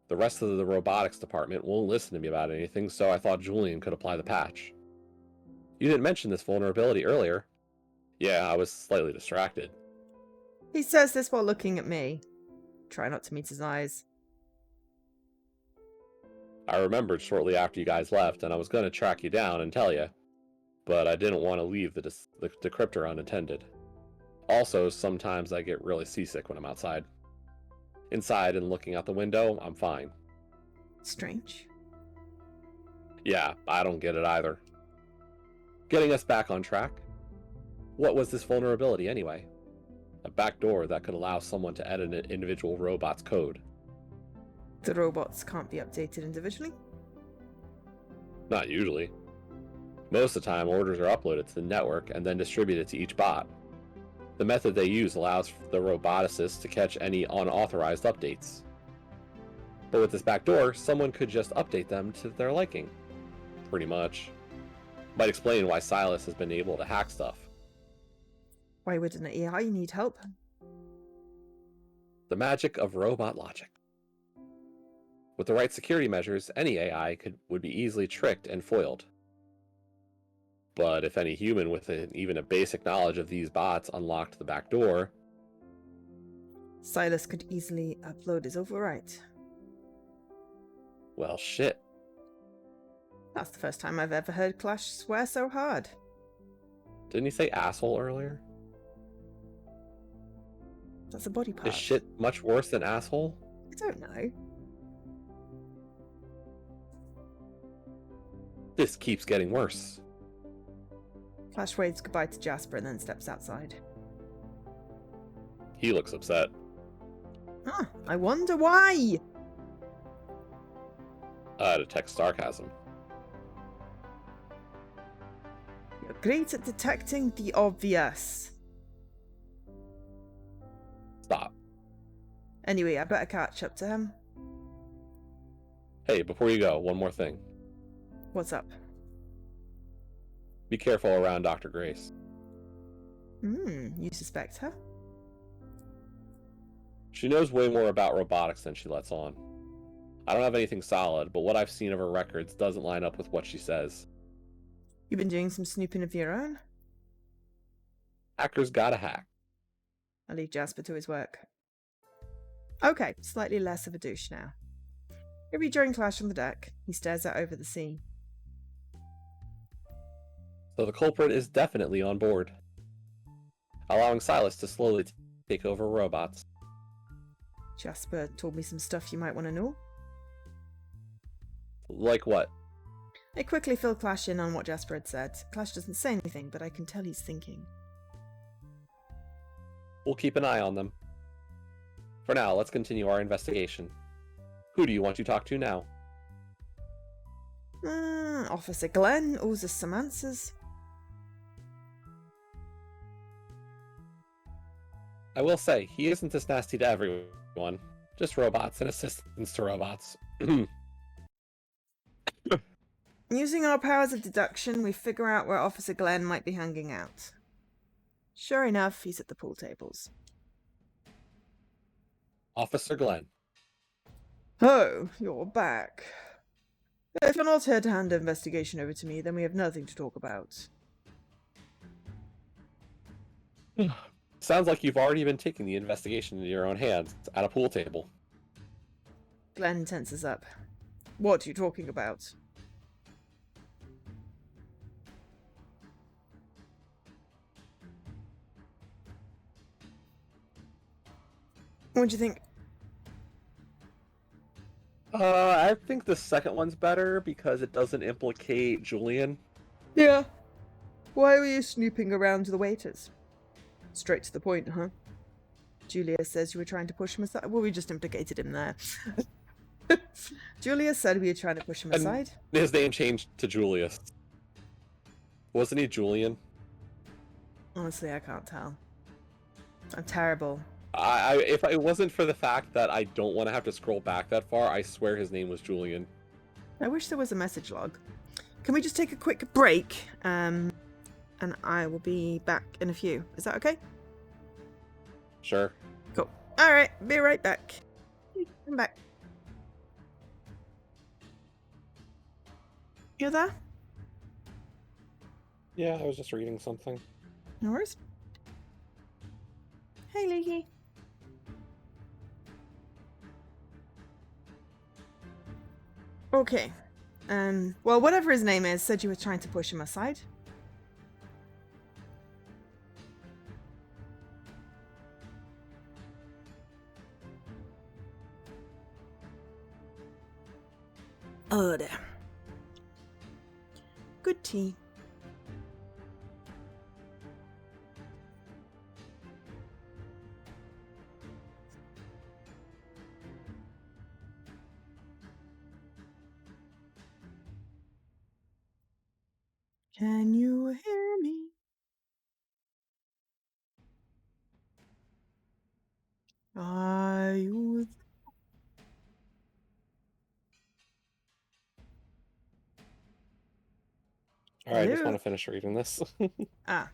The rest of the robotics department won't listen to me about anything, so I thought Julian could apply the patch. You didn't mention this vulnerability earlier. Yeah, I was slightly distracted. He says this while looking at me. Try not to meet his eyes. I remembered shortly after you guys left, and I was going to track you down and tell you, but I didn't want to leave the decryptor unattended. Also, sometimes I get really seasick when I'm outside. Inside and looking out the window, I'm fine. Strange. Yeah, I don't get it either. Getting us back on track. What was this vulnerability anyway? A backdoor that could allow someone to edit an individual robot's code. The robots can't be updated individually? Not usually. Most of the time, orders are uploaded to the network and then distributed to each bot. The method they use allows the roboticists to catch any unauthorized updates. But with this backdoor, someone could just update them to their liking. Pretty much. Might explain why Silas has been able to hack stuff. Why would an AI need help? The magic of robot logic. With the right security measures, any AI would be easily tricked and foiled. But if any human with even a basic knowledge of these bots unlocked the back door... Silas could easily upload his overwrite. Well, shit. That's the first time I've ever heard Clash swear so hard. Didn't he say asshole earlier? That's a body part. Is shit much worse than asshole? I don't know. This keeps getting worse. Clash waves goodbye to Jasper and then steps outside. He looks upset. Huh, I wonder why! I detect sarcasm. You're great at detecting the obvious. Stop. Anyway, I better catch up to him. Hey, before you go, one more thing. What's up? Be careful around Dr. Grace. You suspect her? She knows way more about robotics than she lets on. I don't have anything solid, but what I've seen of her records doesn't line up with what she says. You've been doing some snooping of your own? Hackers gotta hack. I leave Jasper to his work. Okay, slightly less of a douche now. Every during Clash on the deck, he stares out over the sea. So the culprit is definitely on board, allowing Silas to slowly take over robots. Jasper told me some stuff you might want to know. Like what? I quickly filled Clash in on what Jasper had said. Clash doesn't say anything, but I can tell he's thinking. We'll keep an eye on them. For now, let's continue our investigation. Who do you want to talk to now? Officer Glenn owes us some answers. I will say, he isn't this nasty to everyone. Just robots and assistants to robots. Using our powers of deduction, we figure out where Officer Glenn might be hanging out. Sure enough, he's at the pool tables. Officer Glenn. Oh, you're back. If you're not here to hand the investigation over to me, then we have nothing to talk about. Sounds like you've already been taking the investigation into your own hands at a pool table. Glenn tenses up. What are you talking about? What do you think? I think the second one's better because it doesn't implicate Julian. Yeah. Why were you snooping around the waiters? Straight to the point, huh? Julia says you were trying to push him aside. Well, we just implicated him there. Julia said we were trying to push him aside. His name changed to Julius. Wasn't he Julian? Honestly, I can't tell. I'm terrible. If it wasn't for the fact that I don't want to have to scroll back that far, I swear his name was Julian. I wish there was a message log. Can we just take a quick break? And I will be back in a few. Is that okay? Sure. Cool. Alright, be right back. I'm back. You there? Yeah, I was just reading something. No worries. Hey, Leaky. Okay. Well, whatever his name is, said you were trying to push him aside. Oh, there. Good tea. Can you hear me? I was... Alright, I just Hello? want to finish reading this. Ah.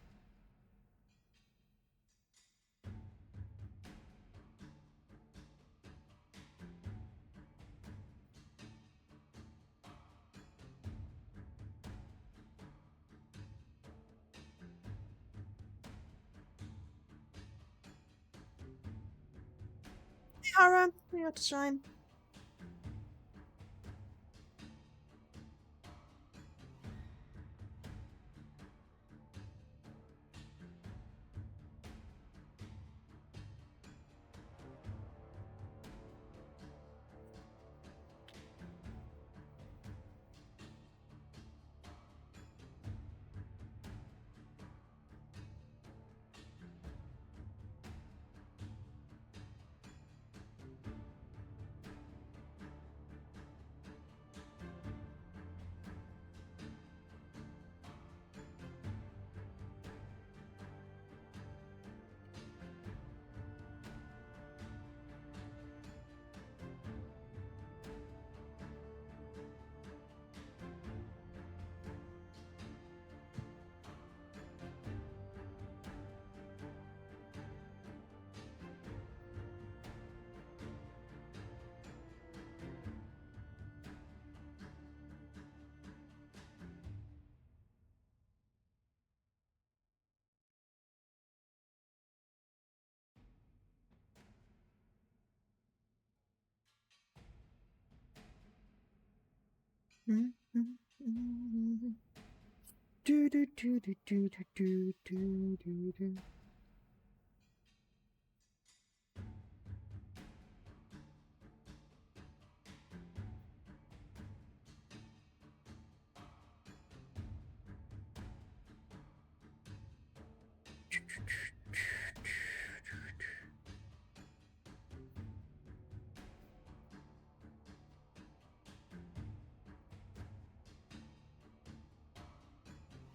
Hey, Hara. We have to shine. Do do do do do do do do do.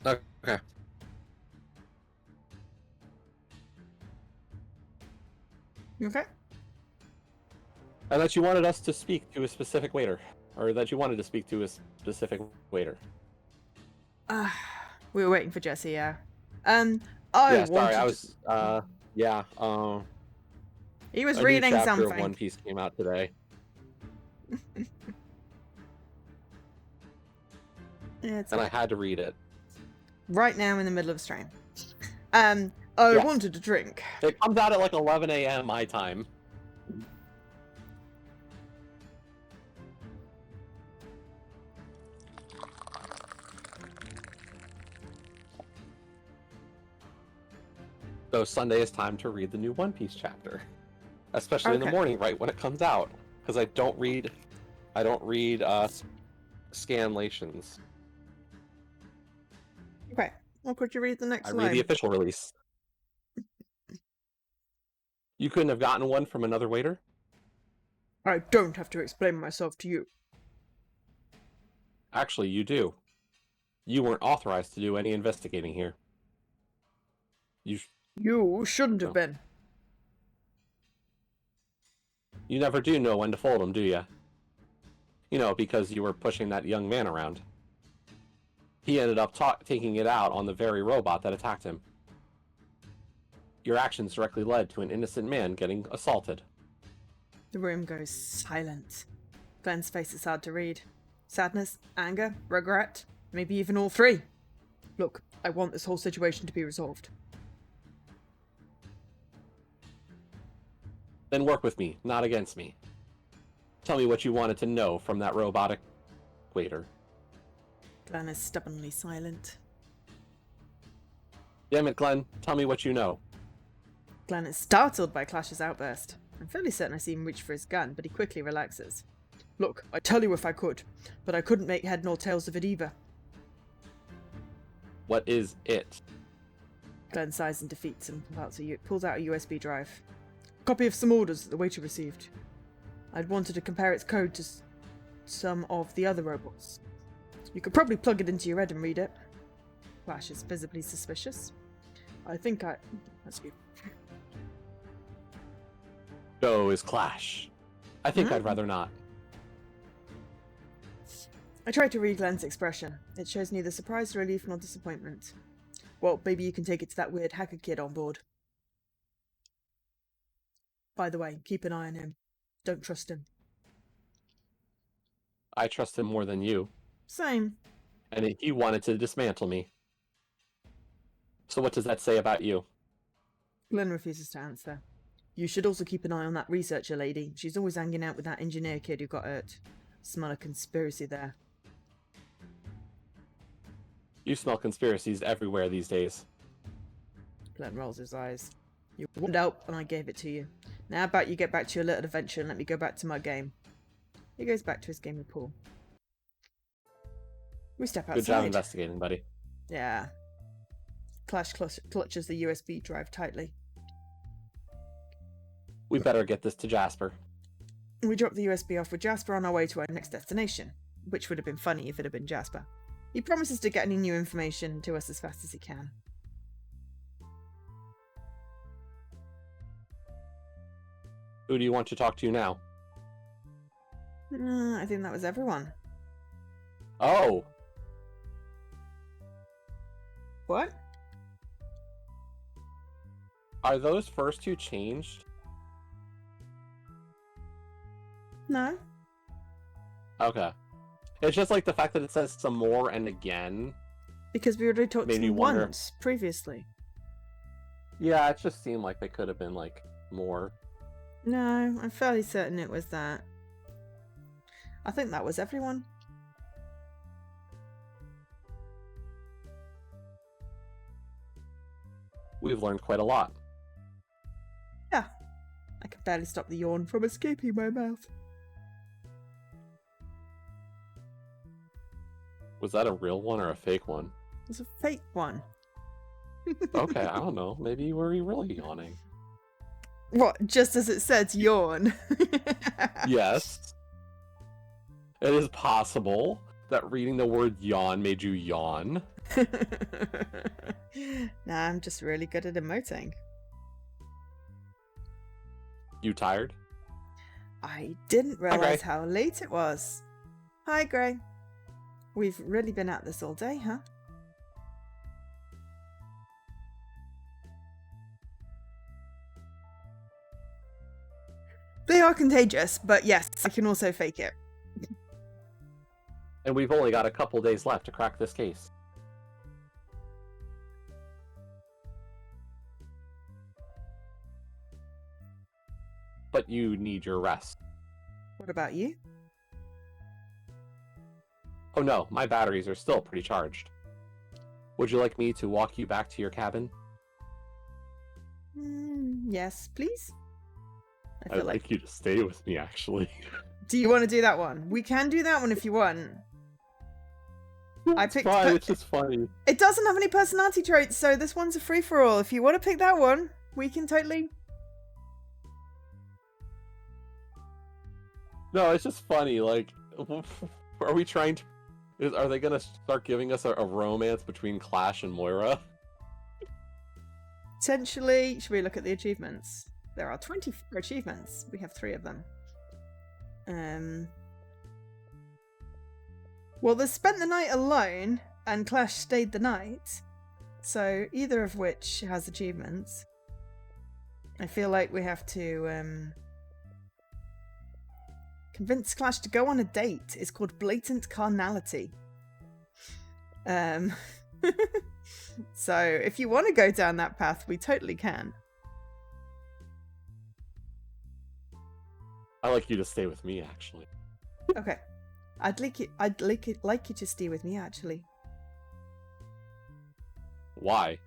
Okay. Okay. And that you wanted us to speak to a specific waiter, or that you wanted to speak to a specific waiter. We were waiting for Jesse, yeah. I Yeah, sorry, I wanted to... was, yeah, He was a new reading chapter of something. One Piece came out today. Yeah, it's And I had to read it. right now in the middle of stream. I Yes. wanted a drink. It comes out at like 11 a.m. my time. So Sunday is time to read the new One Piece chapter, especially in the Okay. morning, right when it comes out, because I don't read scanlations. Okay. Well, could you read the next I line? read the official release. You couldn't have gotten one from another waiter? I don't have to explain myself to you. Actually, you do. You weren't authorized to do any investigating here. You shouldn't have No. been. You never do know when to fold them, do you? You know, because you were pushing that young man around. He ended up taking it out on the very robot that attacked him. Your actions directly led to an innocent man getting assaulted. The room goes silent. Glenn's face is hard to read. Sadness, anger, regret, maybe even all three. Look, I want this whole situation to be resolved. Then work with me, not against me. Tell me what you wanted to know from that robotic waiter. Glenn is stubbornly silent. Damn it, Glenn. Tell me what you know. Glenn is startled by Clash's outburst. I'm fairly certain I see him reach for his gun, but he quickly relaxes. Look, I'd tell you if I could, but I couldn't make head nor tails of it either. What is it? Glenn sighs in defeat and pulls out a USB drive. A copy of some orders that the waiter received. I'd wanted to compare its code to some of the other robots. You could probably plug it into your head and read it. Clash is visibly suspicious. That's you. Go is Clash. I think I'd rather not. I tried to read Glenn's expression. It shows neither surprise, relief, nor disappointment. Well, maybe you can take it to that weird hacker kid on board. By the way, keep an eye on him. Don't trust him. I trust him more than you. Same. And he wanted to dismantle me. So what does that say about you? Glenn refuses to answer. You should also keep an eye on that researcher lady. She's always hanging out with that engineer kid who got hurt. Smell a conspiracy there. You smell conspiracies everywhere these days. Glenn rolls his eyes. You wanted help, and I gave it to you. Now how about you get back to your little adventure and let me go back to my game. He goes back to his game of pool. We step outside. Good job investigating, buddy. Yeah. Clash clutches the USB drive tightly. We better get this to Jasper. We drop the USB off with Jasper on our way to our next destination, which would have been funny if it had been Jasper. He promises to get any new information to us as fast as he can. Who do you want to talk to now? I think that was everyone. Oh! What? Are those first two changed? No. Okay. It's just like the fact that it says some more and again. Because we already talked to Made me them wonder. once previously. Yeah, it just seemed like they could have been like more. No, I'm fairly certain it was that. I think that was everyone. We've learned quite a lot. Yeah. I can barely stop the yawn from escaping my mouth. Was that a real one or a fake one? It's a fake one. Okay, I don't know. Maybe you were really yawning. What? Just as it says yawn. Yes. It is possible that reading the word yawn made you yawn? Nah, I'm just really good at emoting. You tired? I didn't Gray. realize how late it was. Hi, Gray. We've really been at this all day, huh? They are contagious, but yes, I can also fake it. And we've only got a couple days left to crack this case. But you need your rest. What about you? Oh no, my batteries are still pretty charged. Would you like me to walk you back to your cabin? Yes, please. I'd like you to stay with me, actually. Do you want to do that one? We can do that one if you want. It's fine, it's just funny. It doesn't have any personality traits, so this one's a free-for-all. If you want to pick that one, we can totally... No, it's just funny, like, are we trying to... Are they gonna start giving us a romance between Clash and Moira? Potentially, should we look at the achievements? There are 24 achievements. We have 3 of them. Well, they spent the night alone, and Clash stayed the night. So, either of which has achievements. I feel like we have to, convince Clash to go on a date. It's called blatant carnality. So, if you want to go down that path, we totally can. I'd like you to stay with me, actually. Okay. I'd like you to stay with me, actually. Why?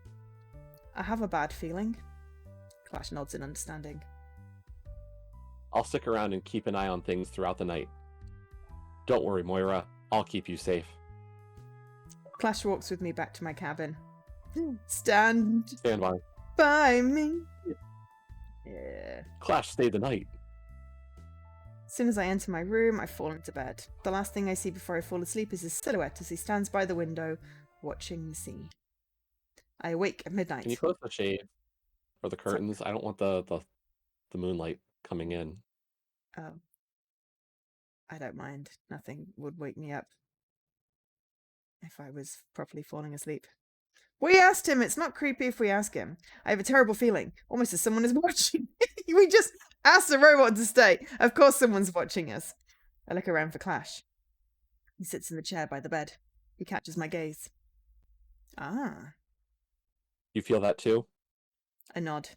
I have a bad feeling. Clash nods in understanding. I'll stick around and keep an eye on things throughout the night. Don't worry, Moira. I'll keep you safe. Clash walks with me back to my cabin. Stand by me. Yeah. Clash stayed the night. As soon as I enter my room, I fall into bed. The last thing I see before I fall asleep is his silhouette as he stands by the window, watching the sea. I awake at midnight. Can you close the shade or the curtains? I don't want the moonlight coming in. Oh. I don't mind. Nothing would wake me up if I was properly falling asleep. We asked him. It's not creepy if we ask him. I have a terrible feeling, almost as someone is watching. We just asked the robot to stay. Of course someone's watching us. I look around for Clash. He sits in the chair by the bed. He catches my gaze. Ah. You feel that too? I nod.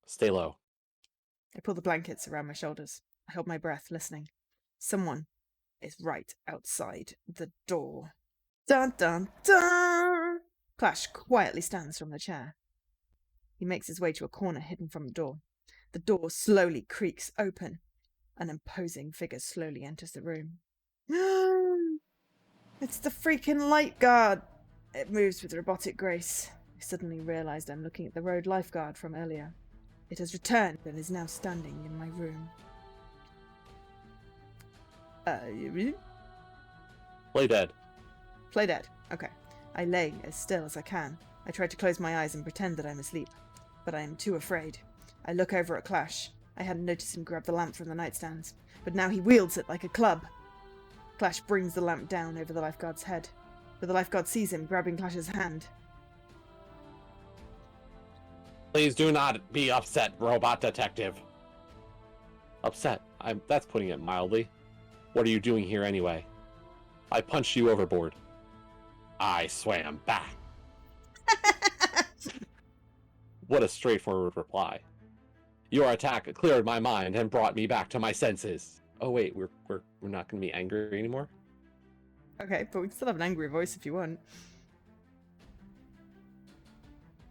Stay low. I pull the blankets around my shoulders. I hold my breath, listening. Someone is right outside the door. Dun dun dun! Clash quietly stands from the chair. He makes his way to a corner hidden from the door. The door slowly creaks open. An imposing figure slowly enters the room. It's the freaking light guard! It moves with robotic grace. I suddenly realized I'm looking at the road lifeguard from earlier. It has returned and is now standing in my room. Play dead. Play dead. Okay. I lay as still as I can. I try to close my eyes and pretend that I'm asleep, but I am too afraid. I look over at Clash. I hadn't noticed him grab the lamp from the nightstand, but now he wields it like a club. Clash brings the lamp down over the lifeguard's head, but the lifeguard sees him grabbing Clash's hand. Please do not be upset, robot detective. Upset? That's putting it mildly. What are you doing here anyway? I punched you overboard. I swam back. What a straightforward reply. Your attack cleared my mind and brought me back to my senses. Oh wait, we're not going to be angry anymore? Okay, but we can still have an angry voice if you want.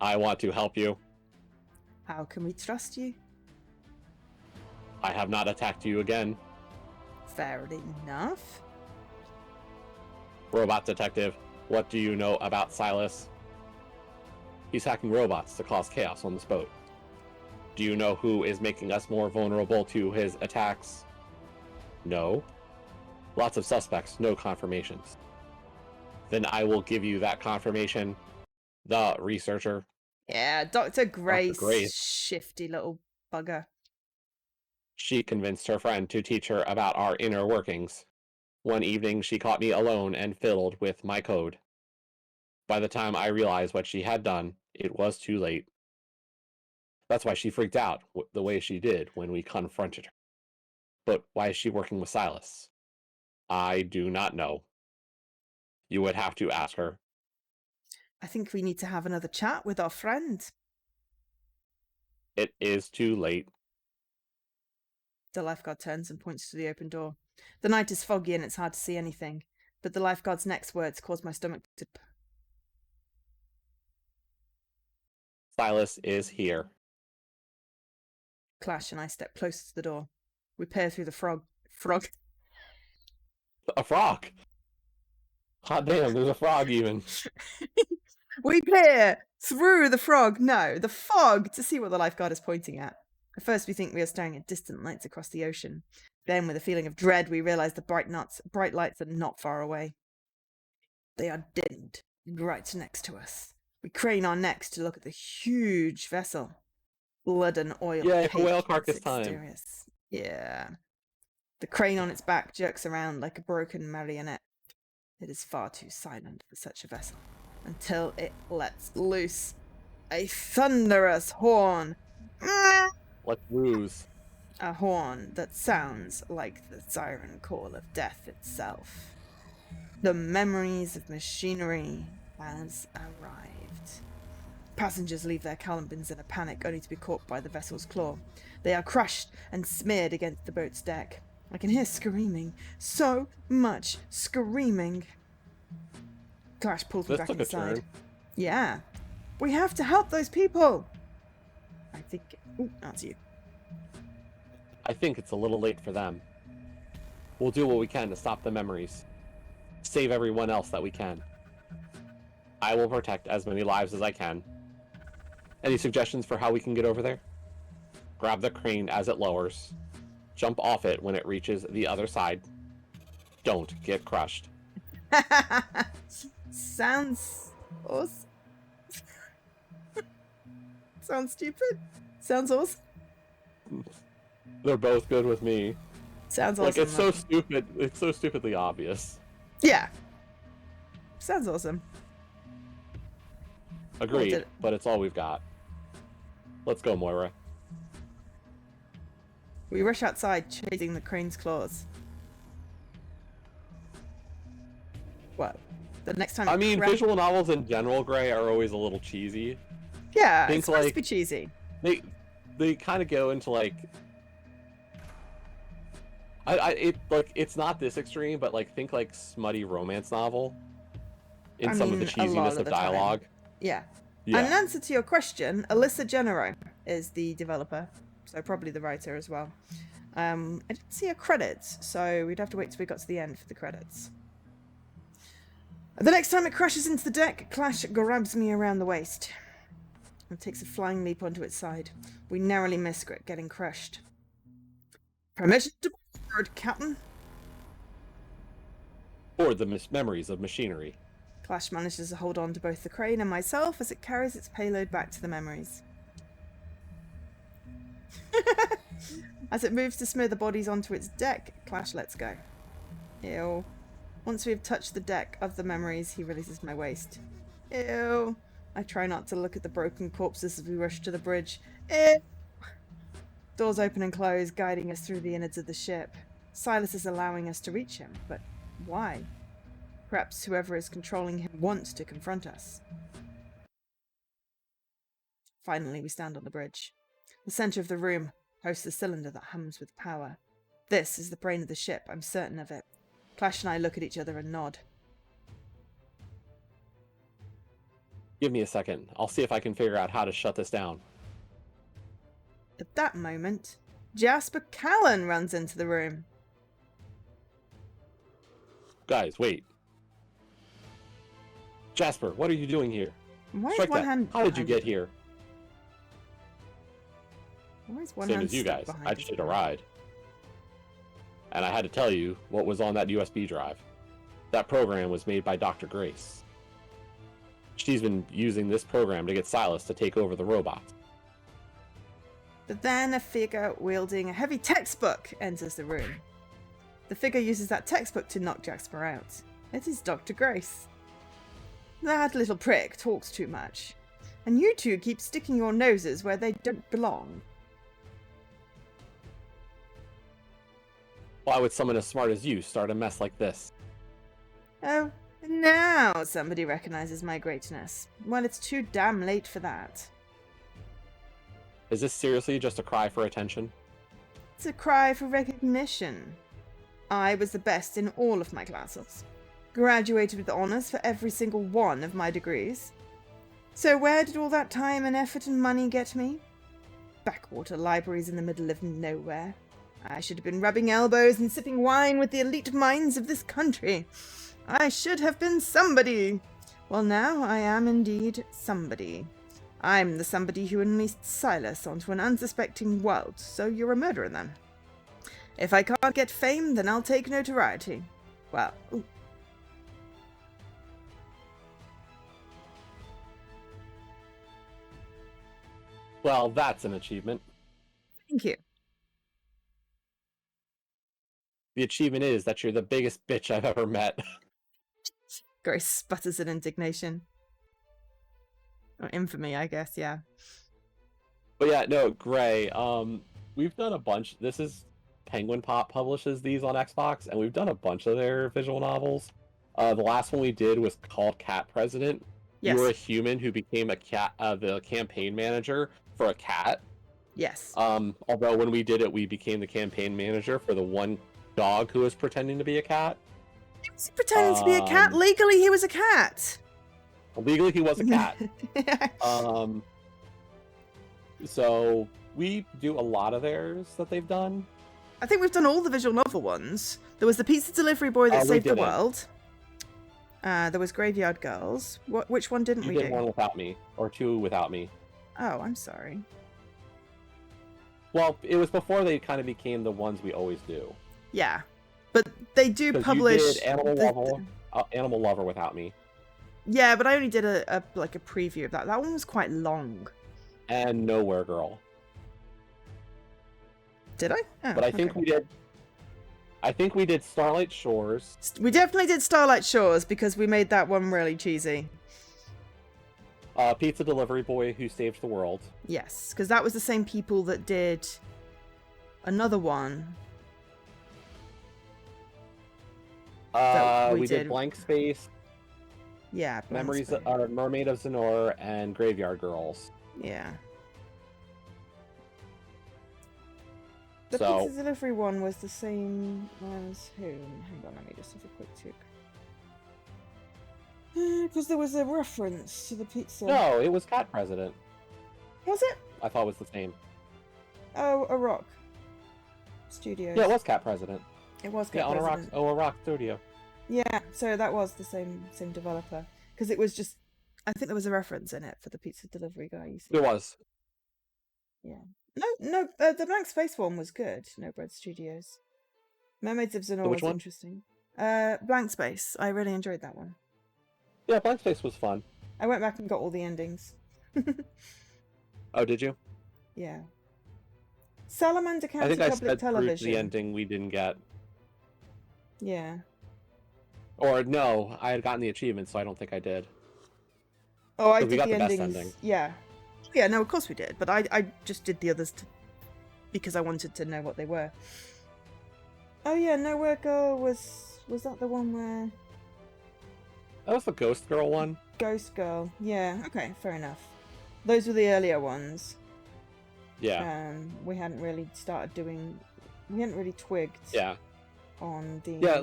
I want to help you. How can we trust you? I have not attacked you again. Fair enough. Robot detective, what do you know about Silas? He's hacking robots to cause chaos on this boat. Do you know who is making us more vulnerable to his attacks? No. Lots of suspects, no confirmations. Then I will give you that confirmation. The researcher, Yeah, Dr. Dr. Grace, Grace, shifty little bugger. she convinced her friend to teach her about our inner workings. One evening, she caught me alone and fiddled with my code. By the time I realized what she had done, it was too late. That's why she freaked out the way she did when we confronted her. But why is she working with Silas? I do not know. You would have to ask her. I think we need to have another chat with our friend. It is too late. The lifeguard turns and points to the open door. The night is foggy and it's hard to see anything, but the lifeguard's next words cause my stomach to... Silas is here. Clash and I step closer to the door. We peer through the frog. A frog! Hot damn, there's a frog even. We peer through the frog. No, the fog to see what the lifeguard is pointing at. At first, we think we are staring at distant lights across the ocean. Then, with a feeling of dread, we realize the bright lights are not far away. They are dimmed right next to us. We crane our necks to look at the huge vessel. Blood and oil. Yeah, cake whale its carcass time. exteriors. Yeah. The crane on its back jerks around like a broken marionette. It is far too silent for such a vessel, until it lets loose a thunderous horn. Let's lose. A horn that sounds like the siren call of death itself. The memories of machinery has arrived. Passengers leave their cabins in a panic, only to be caught by the vessel's claw. They are crushed and smeared against the boat's deck. I can hear screaming. So much screaming. Clash pulls me This back took a inside. turn. Yeah. We have to help those people. I think... Ooh, that's you. I think it's a little late for them. We'll do what we can to stop the memories. Save everyone else that we can. I will protect as many lives as I can. Any suggestions for how we can get over there? Grab the crane as it lowers. Jump off it when it reaches the other side. Don't get crushed. Sounds awesome. Sounds stupid. Sounds awesome. They're both good with me. Sounds Like, awesome. it's so stupid. It's so stupidly obvious. Yeah. Sounds awesome. Agreed, but it's all we've got. Let's go, Moira. We rush outside, chasing the crane's claws. What? The next time... I mean, visual novels in general, Gray, are always a little cheesy. Yeah, Think it's supposed like- to be cheesy. They kind of go into, like... it's not this extreme, but, like, think, like, smutty romance novel. In some of the a lot cheesiness of of the time. dialogue. Yeah. Yeah. And in answer to your question, Alyssa Gennaro is the developer, so probably the writer as well. I didn't see her credits, so we'd have to wait till we got to the end for the credits. The next time it crashes into the deck, Clash grabs me around the waist and takes a flying leap onto its side. We narrowly miss getting crushed. Permission to board, Captain. Or the memories of machinery. Clash manages to hold on to both the crane and myself as it carries its payload back to the memories. As it moves to smear the bodies onto its deck, Clash lets go. Ew. Once we have touched the deck of the memories, he releases my waist. Ew. I try not to look at the broken corpses as we rush to the bridge. Ew. Doors open and close, guiding us through the innards of the ship. Silas is allowing us to reach him, but why? Perhaps whoever is controlling him wants to confront us. Finally, we stand on the bridge. The center of the room hosts a cylinder that hums with power. This is the brain of the ship, I'm certain of it. Clash and I look at each other and nod. Give me a second. I'll see if I can figure out how to shut this down. At that moment, Jasper Callan runs into the room. Guys, wait. Jasper, what are you doing here? Why is Strike one that. hand How did you behind get here? Why is one Same hand as you stuck guys. behind I his just did a back? ride. And I had to tell you what was on that USB drive. That program was made by Dr. Grace. She's been using this program to get Silas to take over the robots. But then a figure wielding a heavy textbook enters the room. The figure uses that textbook to knock Jasper out. It is Dr. Grace. That little prick talks too much. And you two keep sticking your noses where they don't belong. Why would someone as smart as you start a mess like this? Oh, now somebody recognizes my greatness. Well, it's too damn late for that. Is this seriously just a cry for attention? It's a cry for recognition. I was the best in all of my classes. Graduated with honours for every single one of my degrees. So where did all that time and effort and money get me? Backwater libraries in the middle of nowhere. I should have been rubbing elbows and sipping wine with the elite minds of this country. I should have been somebody. Well, now I am indeed somebody. I'm the somebody who unleashed Silas onto an unsuspecting world, so you're a murderer then. If I can't get fame, then I'll take notoriety. Well, ooh. Well, that's an achievement. Thank you. The achievement is that you're the biggest bitch I've ever met. Grace sputters in indignation. Or infamy, I guess, yeah. But yeah, no, Gray, we've done a bunch. This is Penguin Pop publishes these on Xbox, and we've done a bunch of their visual novels. The last one we did was called Cat President. Yes. You were a human who became a cat, the campaign manager for a cat. Yes. Although when we did it, we became the campaign manager for the one dog who was pretending to be a cat. He was pretending to be a cat. Legally, he was a cat. Legally, he was a cat. So we do a lot of theirs that they've done. I think we've done all the visual novel ones. There was the Pizza Delivery Boy that saved the didn't. world. There was Graveyard Girls. Which one didn't You we did do? one without me, or two without me. Oh, I'm sorry. Well, it was before they kind of became the ones we always do. Yeah, but they do 'Cause publish. You did Animal Lover without me. Yeah, but I only did a preview of that. That one was quite long. And Nowhere Girl. Did I? Oh, But I think okay. we did. I think we did Starlight Shores. We definitely did Starlight Shores because we made that one really cheesy. Pizza Delivery Boy Who Saved the World. Yes, because that was the same people that did another one. We did Blank Space, Yeah. Memories Space. of Mermaid of Zenor, and Graveyard Girls. Yeah. The So- Pizza Delivery one was the same as whom? Hang on, let me just have a quick check. Because there was a reference to the pizza. No, it was Cat President. Was it? I thought it was the same. Oh, a Rock Studios. Yeah, it was Cat President. It was. Yeah, Cat on a rock. President. Oh, a Rock Studio. Yeah, so that was the same developer. Because it was just, I think there was a reference in it for the pizza delivery guy. You see. It was. Yeah. No, the Blank Space one was good. No Bread Studios. Mermaids of Zenor Which was one? interesting. Blank Space. I really enjoyed that one. Yeah, Blank Space was fun. I went back and got all the endings. Oh, did you? Yeah. Salamander I County think I Public sped through Television. the ending we didn't get. Yeah. Or no, I had gotten the achievement, so I don't think I did. Oh, I But we did got the the best endings. ending. Yeah. Yeah, no, of course we did. But I just did the others because I wanted to know what they were. Oh yeah, Nowhere Girl was that the one where That was the Ghost Girl one. Ghost Girl? Yeah, okay, fair enough. Those were the earlier ones. Yeah. We hadn't really started doing. We hadn't really twigged. Yeah. On the. Yeah,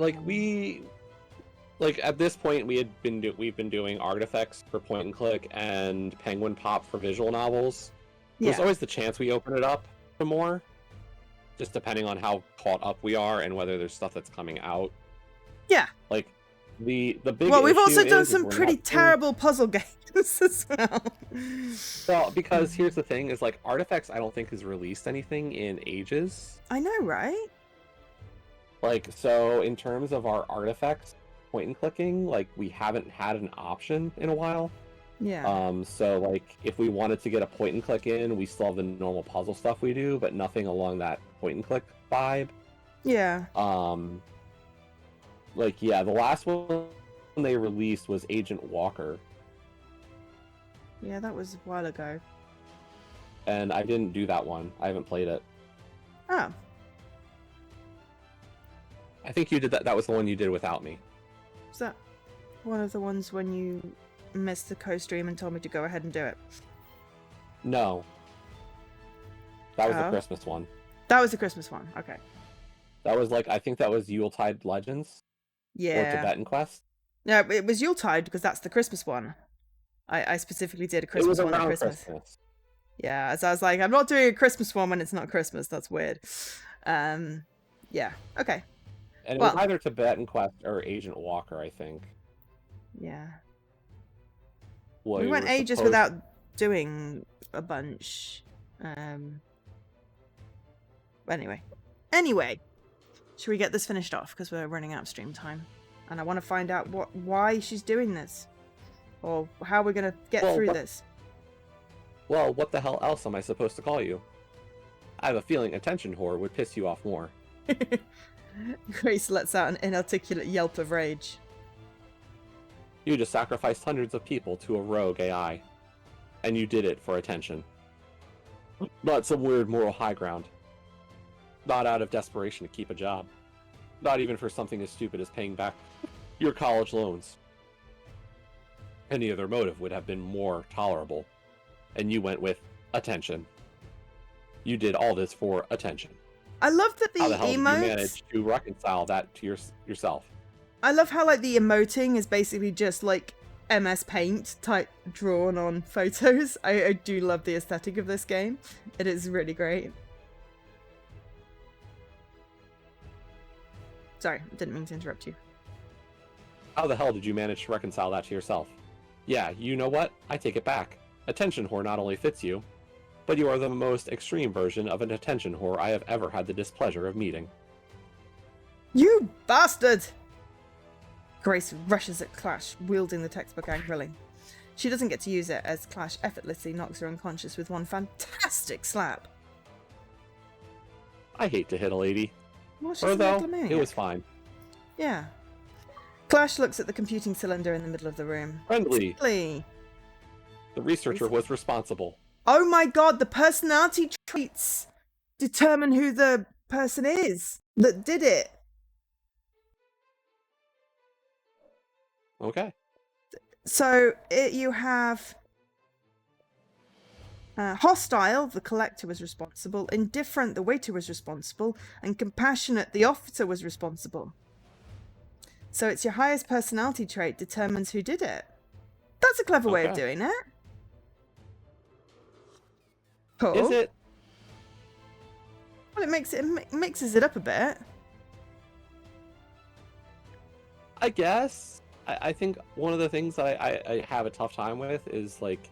like at this point we've been doing artifacts for point and click and Penguin Pop for visual novels. There's Yeah. always the chance we open it up to more, just depending on how caught up we are and whether there's stuff that's coming out. Yeah. Like the big. Well, we've also issue done is some we're pretty not doing- terrible puzzle games as well. Well, because here's the thing: is like Artifacts, I don't think has released anything in ages. I know, right? Like, so in terms of our artifacts, point and clicking, like, we haven't had an option in a while. Yeah. So like, if we wanted to get a point and click in, we still have the normal puzzle stuff we do, but nothing along that point and click vibe. Yeah. Like, yeah, the last one they released was Agent Walker, Yeah, that was a while ago. and I didn't do that one. I haven't played it. Oh. I think you did that. That was the one you did without me. Was that one of the ones when you missed the co-stream and told me to go ahead and do it? No. That was the Oh. Christmas one. That was the Christmas one. Okay. That was like, I think that was Yuletide Legends or Yeah. Tibetan Quest. No, it was Yuletide because that's the Christmas one. I specifically did a Christmas one at Christmas. Yeah, so I was like, I'm not doing a Christmas one when it's not Christmas. That's weird. Yeah. Okay. And it was either Tibetan Quest or Agent Walker, I think. Yeah. Well, We went ages without doing a bunch. Anyway, should we get this finished off because we're running out of stream time, and I want to find out why she's doing this, or how we're gonna get through this. Well, what the hell else am I supposed to call you? I have a feeling attention whore would piss you off more. Grace lets out an inarticulate yelp of rage. You just sacrificed hundreds of people to a rogue AI. And you did it for attention. Not some weird moral high ground. Not out of desperation to keep a job. Not even for something as stupid as paying back your college loans. Any other motive would have been more tolerable. And you went with attention. You did all this for attention. I love that the How the hell did you emotes... manage to reconcile that to yourself? I love how like the emoting is basically just like MS Paint type drawn on photos. I do love the aesthetic of this game. It is really great. Sorry, I didn't mean to interrupt you. How the hell did you manage to reconcile that to yourself? Yeah, you know what? I take it back. Attention whore not only fits you, but you are the most extreme version of an attention whore I have ever had the displeasure of meeting. You bastard! Grace rushes at Clash, wielding the textbook angrily. She doesn't get to use it as Clash effortlessly knocks her unconscious with one fantastic slap. I hate to hit a lady. Well, she's Or a though, megalomaniac. it was fine. Yeah. Clash looks at the computing cylinder in the middle of the room. Friendly. Friendly. The researcher was responsible. Oh my god, the personality traits determine who the person is that did it. Okay. So you have hostile, the collector was responsible, indifferent, the waiter was responsible, and compassionate, the officer was responsible. So it's your highest personality trait determines who did it. That's a clever way of doing it. Cool. Is it? Well, it mixes it up a bit. I guess. I think one of the things that I have a tough time with is like,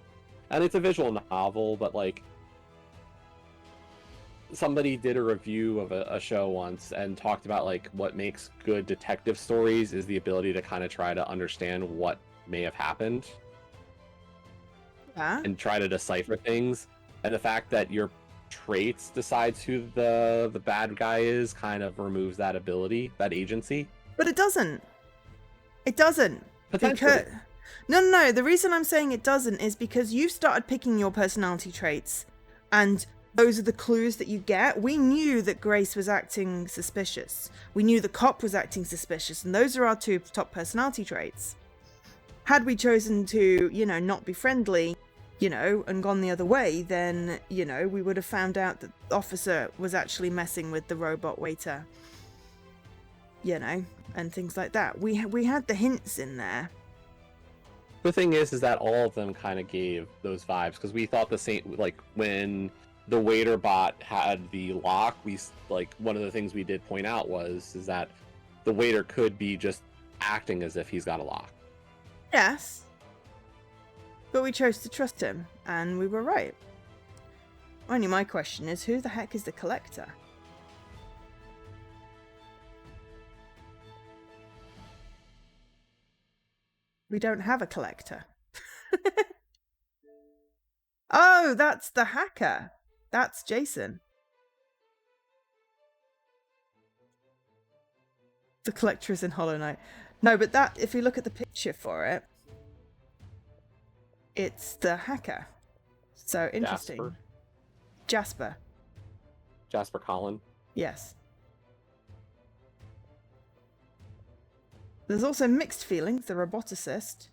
and it's a visual novel, but like, somebody did a review of a show once and talked about like what makes good detective stories is the ability to kind of try to understand what may have happened. Yeah. And try to decipher things. And the fact that your traits decides who the bad guy is kind of removes that ability, that agency. But it doesn't. It doesn't. Potentially. No. The reason I'm saying it doesn't is because you started picking your personality traits, and those are the clues that you get. We knew that Grace was acting suspicious. We knew the cop was acting suspicious, and those are our two top personality traits. Had we chosen to, not be friendly, and gone the other way, then, we would have found out that the officer was actually messing with the robot waiter. And things like that. We had the hints in there. The thing is that all of them kind of gave those vibes, because we thought the same, like, when the waiter bot had the lock, one of the things we did point out is that the waiter could be just acting as if he's got a lock. Yes. But we chose to trust him, and we were right. Only my question is, who the heck is the collector? We don't have a collector. Oh, that's the hacker. That's Jason. The collector is in Hollow Knight. No, but that, if you look at the picture for it, it's the hacker. So interesting. Jasper. Jasper Collin. Yes. There's also mixed feelings. The roboticist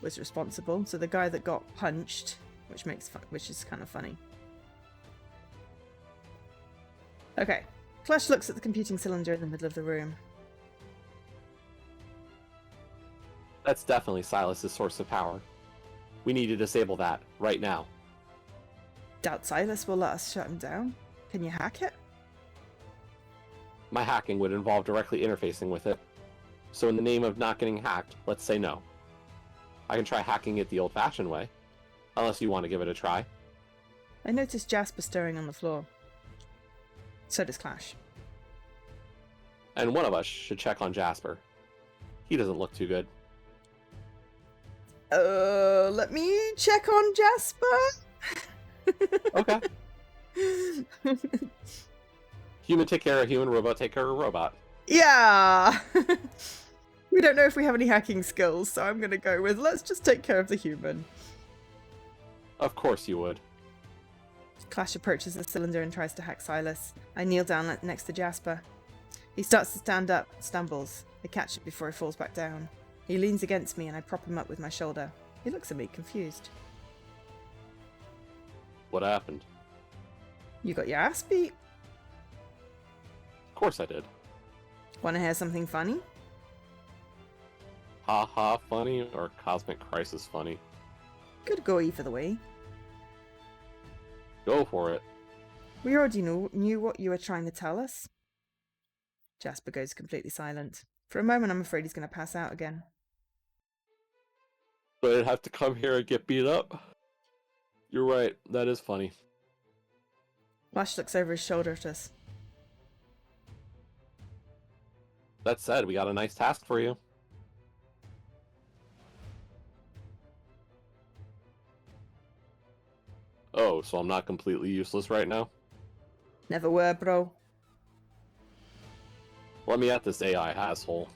was responsible, so the guy that got punched, which is kind of funny. Okay. Clash looks at the computing cylinder in the middle of the room. That's definitely Silas's source of power. We need to disable that right now. Doubt Silas will let us shut him down. Can you hack it? My hacking would involve directly interfacing with it. So in the name of not getting hacked, let's say no. I can try hacking it the old-fashioned way, unless you want to give it a try. I noticed Jasper stirring on the floor. So does Clash. And one of us should check on Jasper. He doesn't look too good. Let me check on Jasper. Okay. Human take care of human, robot take care of robot. Yeah! We don't know if we have any hacking skills, so I'm gonna go with let's just take care of the human. Of course you would. Clash approaches the cylinder and tries to hack Silas. I kneel down next to Jasper. He starts to stand up, stumbles. I catch it before he falls back down. He leans against me and I prop him up with my shoulder. He looks at me, confused. What happened? You got your ass beat? Of course I did. Wanna hear something funny? Ha ha funny or cosmic crisis funny? Could go either way. Go for it. We already knew what you were trying to tell us. Jasper goes completely silent. For a moment, I'm afraid he's going to pass out again. But I'd have to come here and get beat up. You're right, that is funny. Lash looks over his shoulder at us. That said, we got a nice task for you. Oh, so I'm not completely useless right now? Never were, bro. Let me at this AI asshole.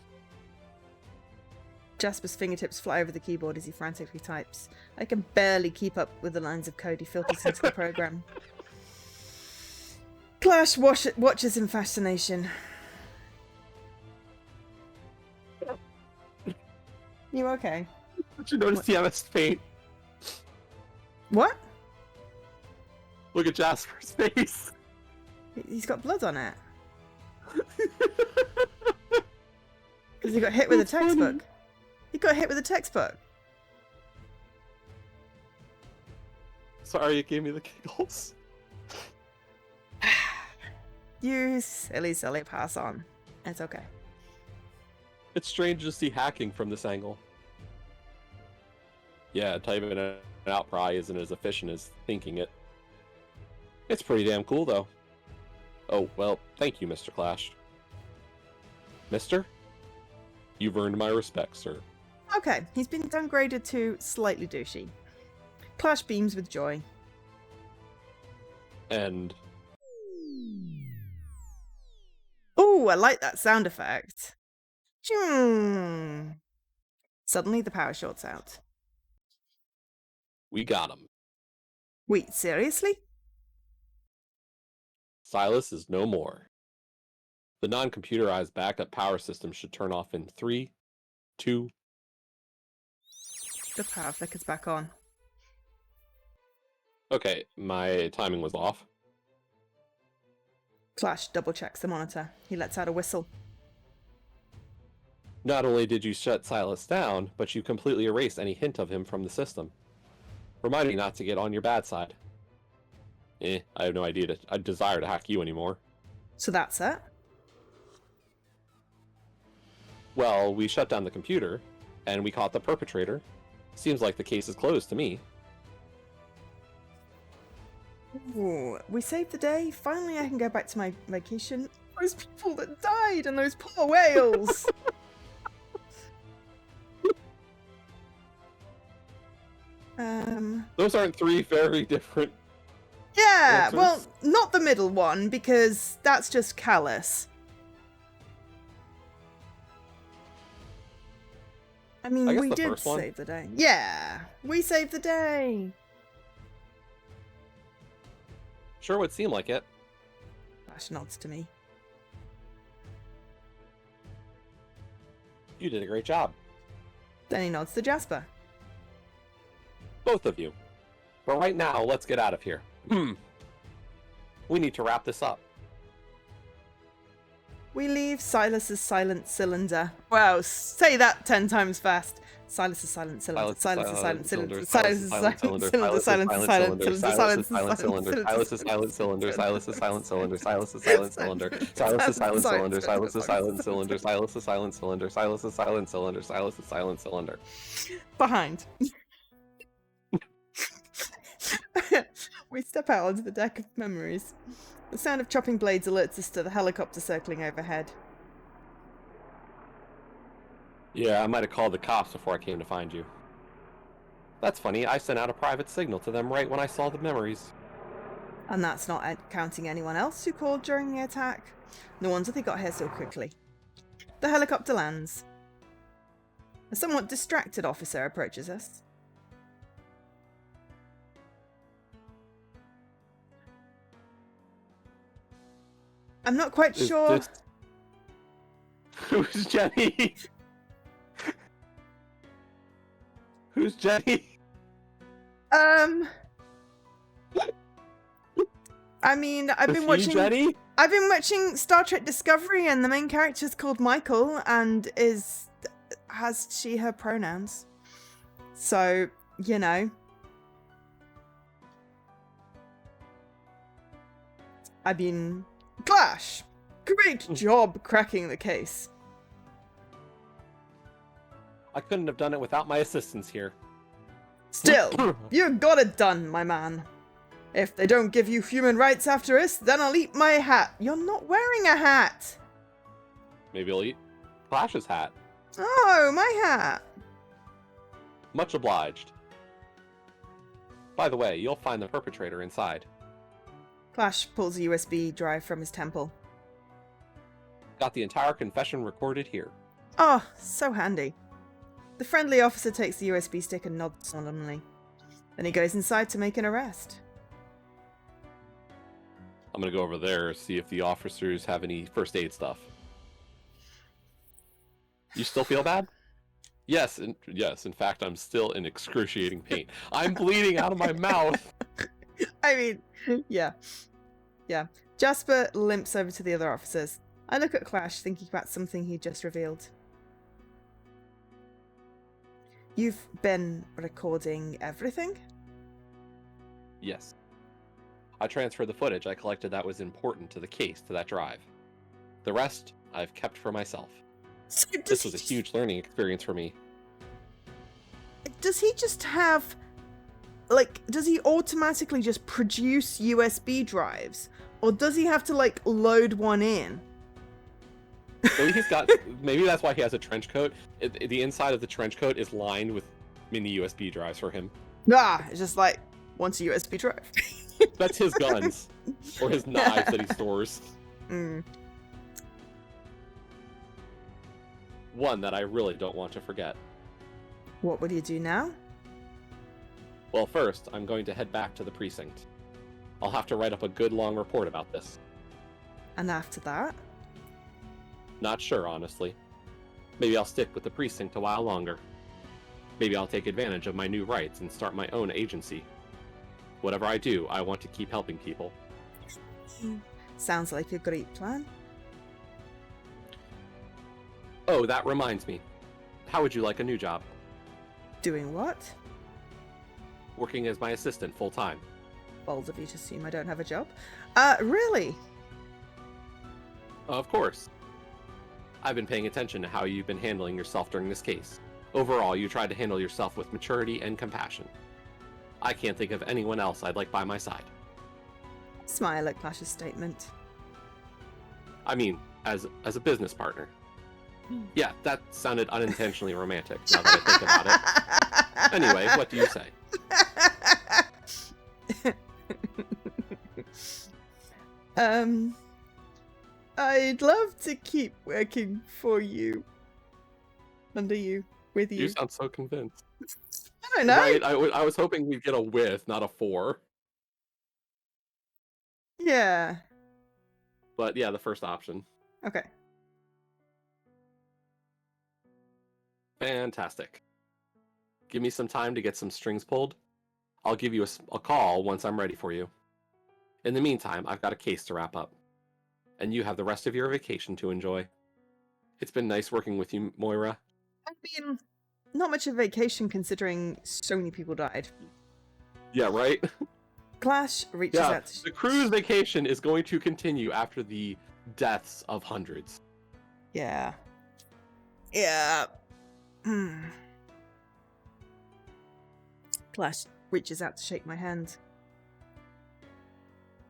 Jasper's fingertips fly over the keyboard as he frantically types. I can barely keep up with the lines of code he filters into the program. Clash watches in fascination. You okay? Did you notice the MS Paint? What? Look at Jasper's face. He's got blood on it. Because he got hit with a textbook. He got hit with a textbook. Sorry, it gave me the giggles. You silly, pass on. It's okay. It's strange to see hacking from this angle. Yeah, typing it out probably isn't as efficient as thinking it. It's pretty damn cool, though. Oh, well, thank you, Mr. Clash. Mister? You've earned my respect, sir. Okay, he's been downgraded to slightly douchey. Clash beams with joy. And... Oh, I like that sound effect. Suddenly the power shorts out. we got him. Wait, seriously? Silas is no more. The non-computerized backup power system should turn off in 3, 2... The power flickers back on. Okay, my timing was off. Clash double checks the monitor. He lets out a whistle. Not only did you shut Silas down, but you completely erased any hint of him from the system. Remind me not to get on your bad side. I have no desire to hack you anymore. So that's it? Well, we shut down the computer, and we caught the perpetrator. Seems like the case is closed to me. Ooh, we saved the day. Finally I can go back to my vacation. Those people that died and those poor whales. Those aren't three very different Yeah, answers. well, not the middle one, because that's just callous. I mean, I guess we the did first one. save the day. Yeah, we saved the day. Sure would seem like it. Flash nods to me. You did a great job. Then he nods to Jasper. Both of you. But right now, let's get out of here. We need to wrap this up. We leave Silas's silent cylinder. Wow, say that 10 times fast. Silas's silent cylinder. Silas's silent cylinder. Silas's silent cylinder. Silas's silent cylinder. Silas's silent cylinder. Silas's silent cylinder. Silas's silent cylinder. Silas's silent cylinder. Silas's silent cylinder. Silas's silent cylinder. Silas's silent cylinder. Silas's silent cylinder. Silas's silent cylinder. Behind. We step out onto the deck of memories. The sound of chopping blades alerts us to the helicopter circling overhead. Yeah, I might have called the cops before I came to find you. That's funny, I sent out a private signal to them right when I saw the memories. And that's not counting anyone else who called during the attack. No wonder they got here so quickly. The helicopter lands. A somewhat distracted officer approaches us. I'm not quite sure. Who's Jenny? Who's Jenny? I mean, I've been watching Jenny? I've been watching Star Trek Discovery, and the main character's called Michael and has she her pronouns. So, you know. I mean, Clash! Great job cracking the case. I couldn't have done it without my assistance here. Still, you got it done, my man. If they don't give you human rights after us, then I'll eat my hat. You're not wearing a hat. Maybe I'll eat Clash's hat. Oh, my hat. Much obliged. By the way, you'll find the perpetrator inside. Clash pulls a USB drive from his temple. Got the entire confession recorded here. Oh, so handy. The friendly officer takes the USB stick and nods solemnly. Then he goes inside to make an arrest. I'm gonna go over there, see if the officers have any first aid stuff. You still feel bad? Yes, in fact, I'm still in excruciating pain. I'm bleeding out of my mouth! I mean, yeah. Jasper limps over to the other officers. I look at Clash, thinking about something he just revealed. You've been recording everything? Yes. I transferred the footage I collected that was important to the case to that drive. The rest, I've kept for myself. So This was a huge learning experience for me. Does he just have... Like, does he automatically just produce USB drives? Or does he have to, like, load one in? Maybe that's why he has a trench coat. The inside of the trench coat is lined with mini USB drives for him. It's just like, wants a USB drive. That's his guns. Or his knives that he stores. One that I really don't want to forget. What will you do now? Well, first, I'm going to head back to the precinct. I'll have to write up a good long report about this. And after that? Not sure, honestly. Maybe I'll stick with the precinct a while longer. Maybe I'll take advantage of my new rights and start my own agency. Whatever I do, I want to keep helping people. Sounds like a great plan. Oh, that reminds me. How would you like a new job? Doing what? Working as my assistant full-time. Bold of you to assume I don't have a job. Really? Of course. I've been paying attention to how you've been handling yourself during this case. Overall, you tried to handle yourself with maturity and compassion. I can't think of anyone else I'd like by my side. Smile at Clash's statement. I mean, as a business partner. Yeah, that sounded unintentionally romantic, now that I think about it. Anyway, what do you say? I'd love to keep working for you. Under you. With You you. sound so convinced. I don't know. Right? I was hoping we'd get a with, not a for. Yeah. But yeah, the first option. Okay. Fantastic. Give me some time to get some strings pulled. I'll give you a call once I'm ready for you. In the meantime, I've got a case to wrap up. And you have the rest of your vacation to enjoy. It's been nice working with you, Moira. I mean, not much of a vacation considering so many people died. Yeah, right? Clash reaches out to... the cruise vacation is going to continue after the deaths of hundreds. Yeah. Yeah. Clash reaches out to shake my hand.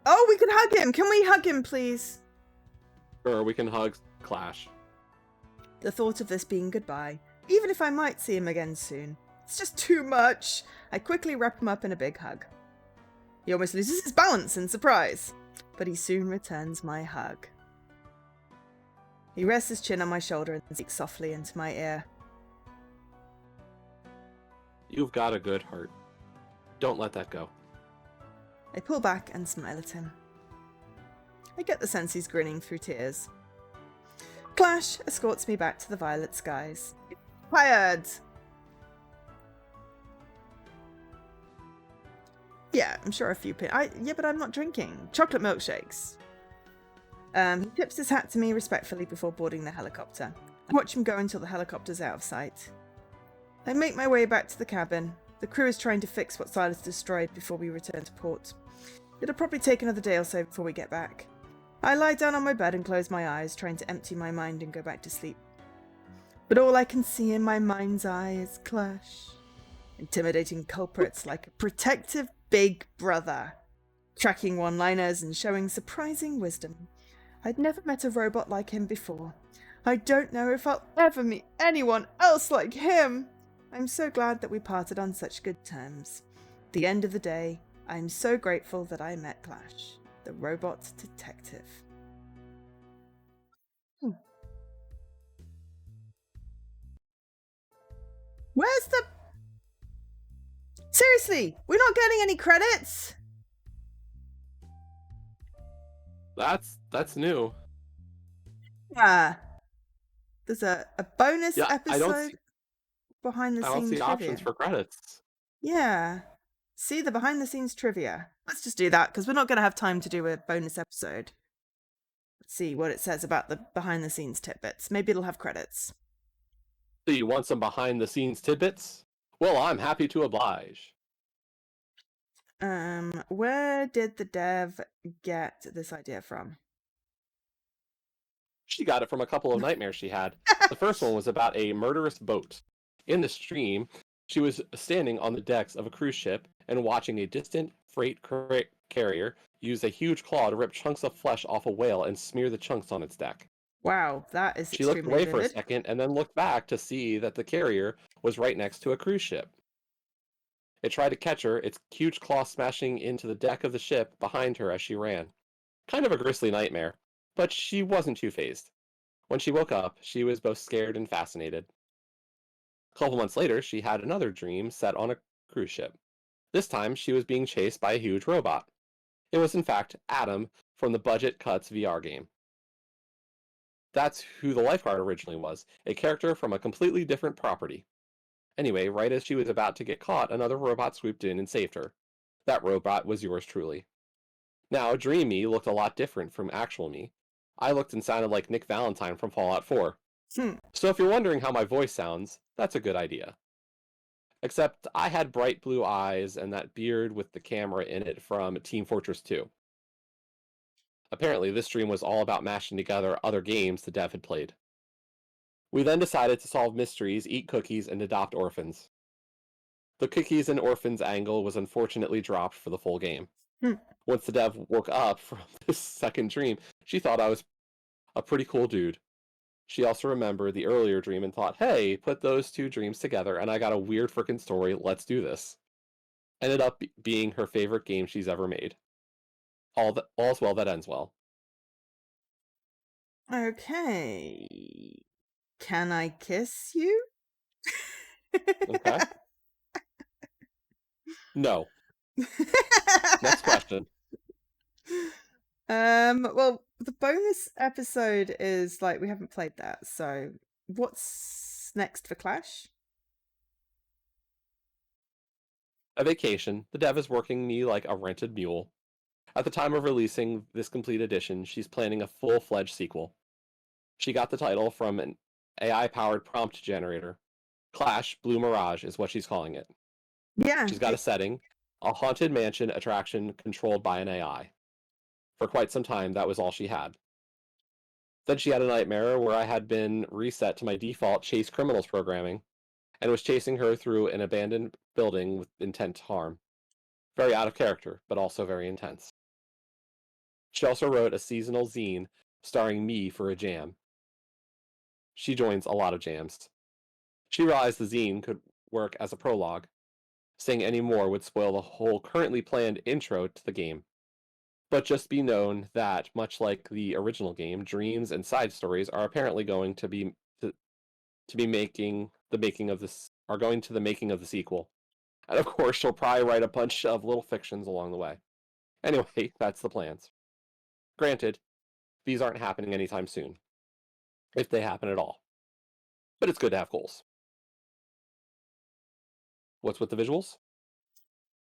Oh, we can hug him! Can we hug him, please? Sure, we can hug Clash. The thought of this being goodbye, even if I might see him again soon, it's just too much. I quickly wrap him up in a big hug. He almost loses his balance in surprise, but he soon returns my hug. He rests his chin on my shoulder and speaks softly into my ear. You've got a good heart. Don't let that go. I pull back and smile at him. I get the sense he's grinning through tears. Clash escorts me back to the violet skies. Tired! Yeah, I'm sure a few yeah, but I'm not drinking. Chocolate milkshakes. He tips his hat to me respectfully before boarding the helicopter. I watch him go until the helicopter's out of sight. I make my way back to the cabin. The crew is trying to fix what Silas destroyed before we return to port. It'll probably take another day or so before we get back. I lie down on my bed and close my eyes, trying to empty my mind and go back to sleep. But all I can see in my mind's eye is Clash, intimidating culprits like a protective big brother, cracking one-liners and showing surprising wisdom. I'd never met a robot like him before. I don't know if I'll ever meet anyone else like him. I'm so glad that we parted on such good terms. At the end of the day, I'm so grateful that I met Clash, the robot detective. Where's the... Seriously, we're not getting any credits? That's new. Yeah. There's a bonus episode behind the I don't scenes see trivia. options for credits. Yeah. See the behind the scenes trivia. Let's just do that because we're not going to have time to do a bonus episode. Let's see what it says about the behind the scenes tidbits. Maybe it'll have credits. So you want some behind the scenes tidbits? Well, I'm happy to oblige. Where did the dev get this idea from? She got it from a couple of nightmares she had. The first one was about a murderous boat. In the stream, she was standing on the decks of a cruise ship and watching a distant freight carrier use a huge claw to rip chunks of flesh off a whale and smear the chunks on its deck. Wow, that is She looked extremely away for a vivid. second and then looked back to see that the carrier was right next to a cruise ship. It tried to catch her, its huge claw smashing into the deck of the ship behind her as she ran. Kind of a grisly nightmare, but she wasn't too fazed. When she woke up, she was both scared and fascinated. A couple months later, she had another dream set on a cruise ship. This time, she was being chased by a huge robot. It was in fact Adam from the Budget Cuts VR game. That's who the lifeguard originally was, a character from a completely different property. Anyway, right as she was about to get caught, another robot swooped in and saved her. That robot was yours truly. Now, Dream Me looked a lot different from actual me. I looked and sounded like Nick Valentine from Fallout 4. So if you're wondering how my voice sounds, that's a good idea. Except I had bright blue eyes and that beard with the camera in it from Team Fortress 2. Apparently, this stream was all about mashing together other games the dev had played. We then decided to solve mysteries, eat cookies, and adopt orphans. The cookies and orphans angle was unfortunately dropped for the full game. Once the dev woke up from this second dream, she thought I was a pretty cool dude. She also remembered the earlier dream and thought, hey, put those two dreams together and I got a weird frickin' story, let's do this. Ended up being her favorite game she's ever made. All's well that ends well. Okay. Can I kiss you? Okay. No. Next question. Well, the bonus episode is like we haven't played that, so what's next for Clash? A vacation. The dev is working me like a rented mule. At the time of releasing this complete edition, she's planning a full-fledged sequel. She got the title from an AI-powered prompt generator. Clash Blue Mirage is what she's calling it. Yeah, She's got a setting, a haunted mansion attraction controlled by an AI. For quite some time, that was all she had. Then she had a nightmare where I had been reset to my default chase criminals programming and was chasing her through an abandoned building with intent to harm. Very out of character, but also very intense. She also wrote a seasonal zine starring me for a jam. She joins a lot of jams. She realized the zine could work as a prologue. Saying any more would spoil the whole currently planned intro to the game. But just be known that, much like the original game, dreams and side stories are apparently going to be making the making of this are going to the making of the sequel. And of course, she'll probably write a bunch of little fictions along the way. Anyway, that's the plans. Granted, these aren't happening anytime soon, if they happen at all. But it's good to have goals. What's with the visuals?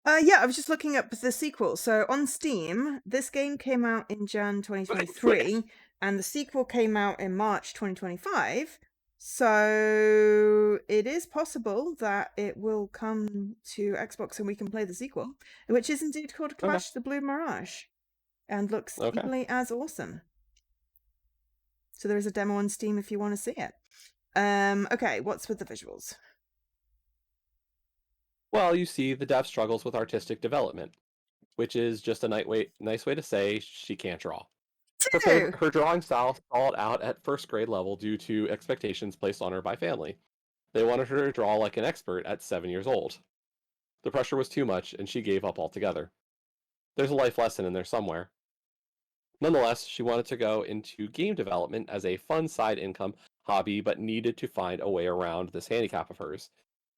yeah, I was just looking up the sequel. So on Steam, this game came out in Jan 2023, and the sequel came out in March 2025. So it is possible that it will come to Xbox and we can play the sequel, which is indeed called Clash the Blue Mirage, and looks equally as awesome. So there is a demo on Steam if you want to see it. Okay, what's with the visuals? Well, you see, the dev struggles with artistic development, which is just a nice way to say she can't draw. Her drawing style stalled out at first grade level due to expectations placed on her by family. They wanted her to draw like an expert at 7 years old. The pressure was too much, and she gave up altogether. There's a life lesson in there somewhere. Nonetheless, she wanted to go into game development as a fun side income hobby, but needed to find a way around this handicap of hers.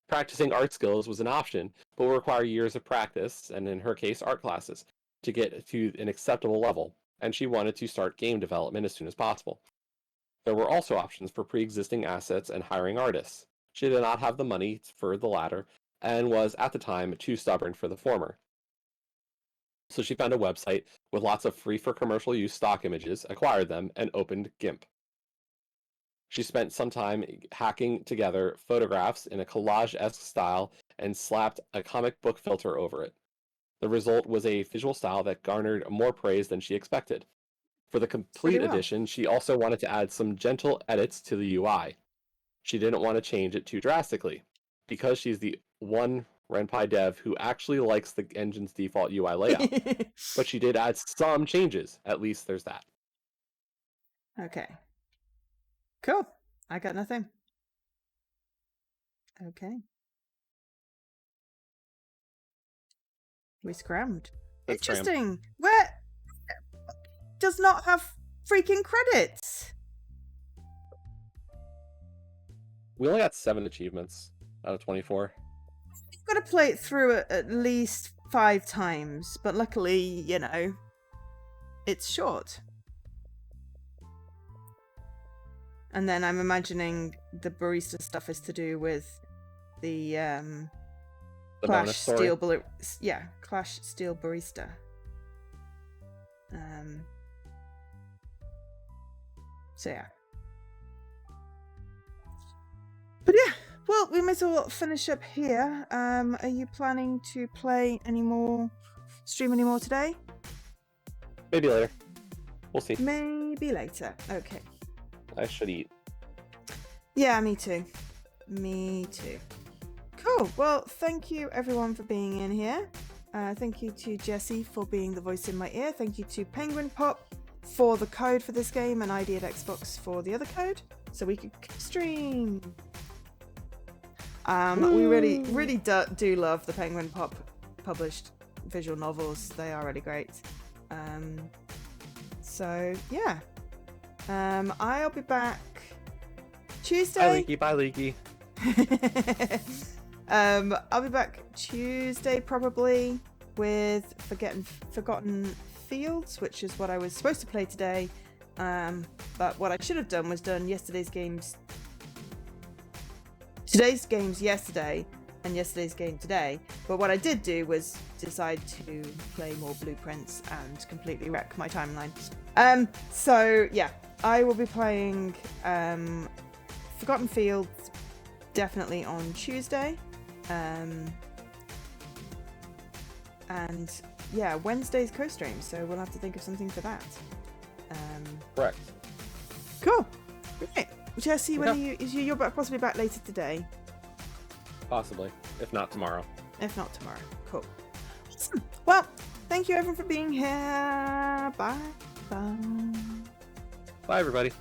Practicing art skills was an option, but would require years of practice, and in her case, art classes, to get to an acceptable level, and she wanted to start game development as soon as possible. There were also options for pre-existing assets and hiring artists. She did not have the money for the latter, and was, at the time, too stubborn for the former. So she found a website with lots of free for commercial use stock images, acquired them, and opened GIMP. She spent some time hacking together photographs in a collage-esque style and slapped a comic book filter over it. The result was a visual style that garnered more praise than she expected. For the complete edition, she also wanted to add some gentle edits to the UI. She didn't want to change it too drastically, because she's the one Ren'Py dev who actually likes the engine's default UI layout. But she did add some changes. At least there's that. Okay. Cool. I got nothing. Okay. We scrammed. Interesting. Where does not have freaking credits? We only got 7 achievements out of 24. You've got to play it through at least 5 times, but luckily, you know, it's short. And then I'm imagining the barista stuff is to do with the Clash Steel Clash Steel Barista. So yeah. But yeah, well, we might as well finish up here. Are you planning to play stream any more today? Maybe later. We'll see. Maybe later. Okay. I should eat. Yeah, me too. Me too. Cool. Well, thank you everyone for being in here. Thank you to Jesse for being the voice in my ear. Thank you to Penguin Pop for the code for this game and ID at Xbox for the other code, so we could stream. We really do love the Penguin Pop published visual novels. They are really great. So yeah, I'll be back Tuesday. Bye, Leaky. I'll be back Tuesday probably with Forgotten Fields, which is what I was supposed to play today. But what I should have done was done today's games yesterday and yesterday's game today. But what I did do was decide to play more Blueprints and completely wreck my timeline. So yeah, I will be playing Forgotten Fields definitely on Tuesday. And yeah, Wednesday's co-stream, so we'll have to think of something for that. Correct. Cool. Right. Jesse, when you're possibly back later today? Possibly, if not tomorrow. If not tomorrow. Cool. Awesome. Well, thank you everyone for being here. Bye. Bye. Bye, everybody.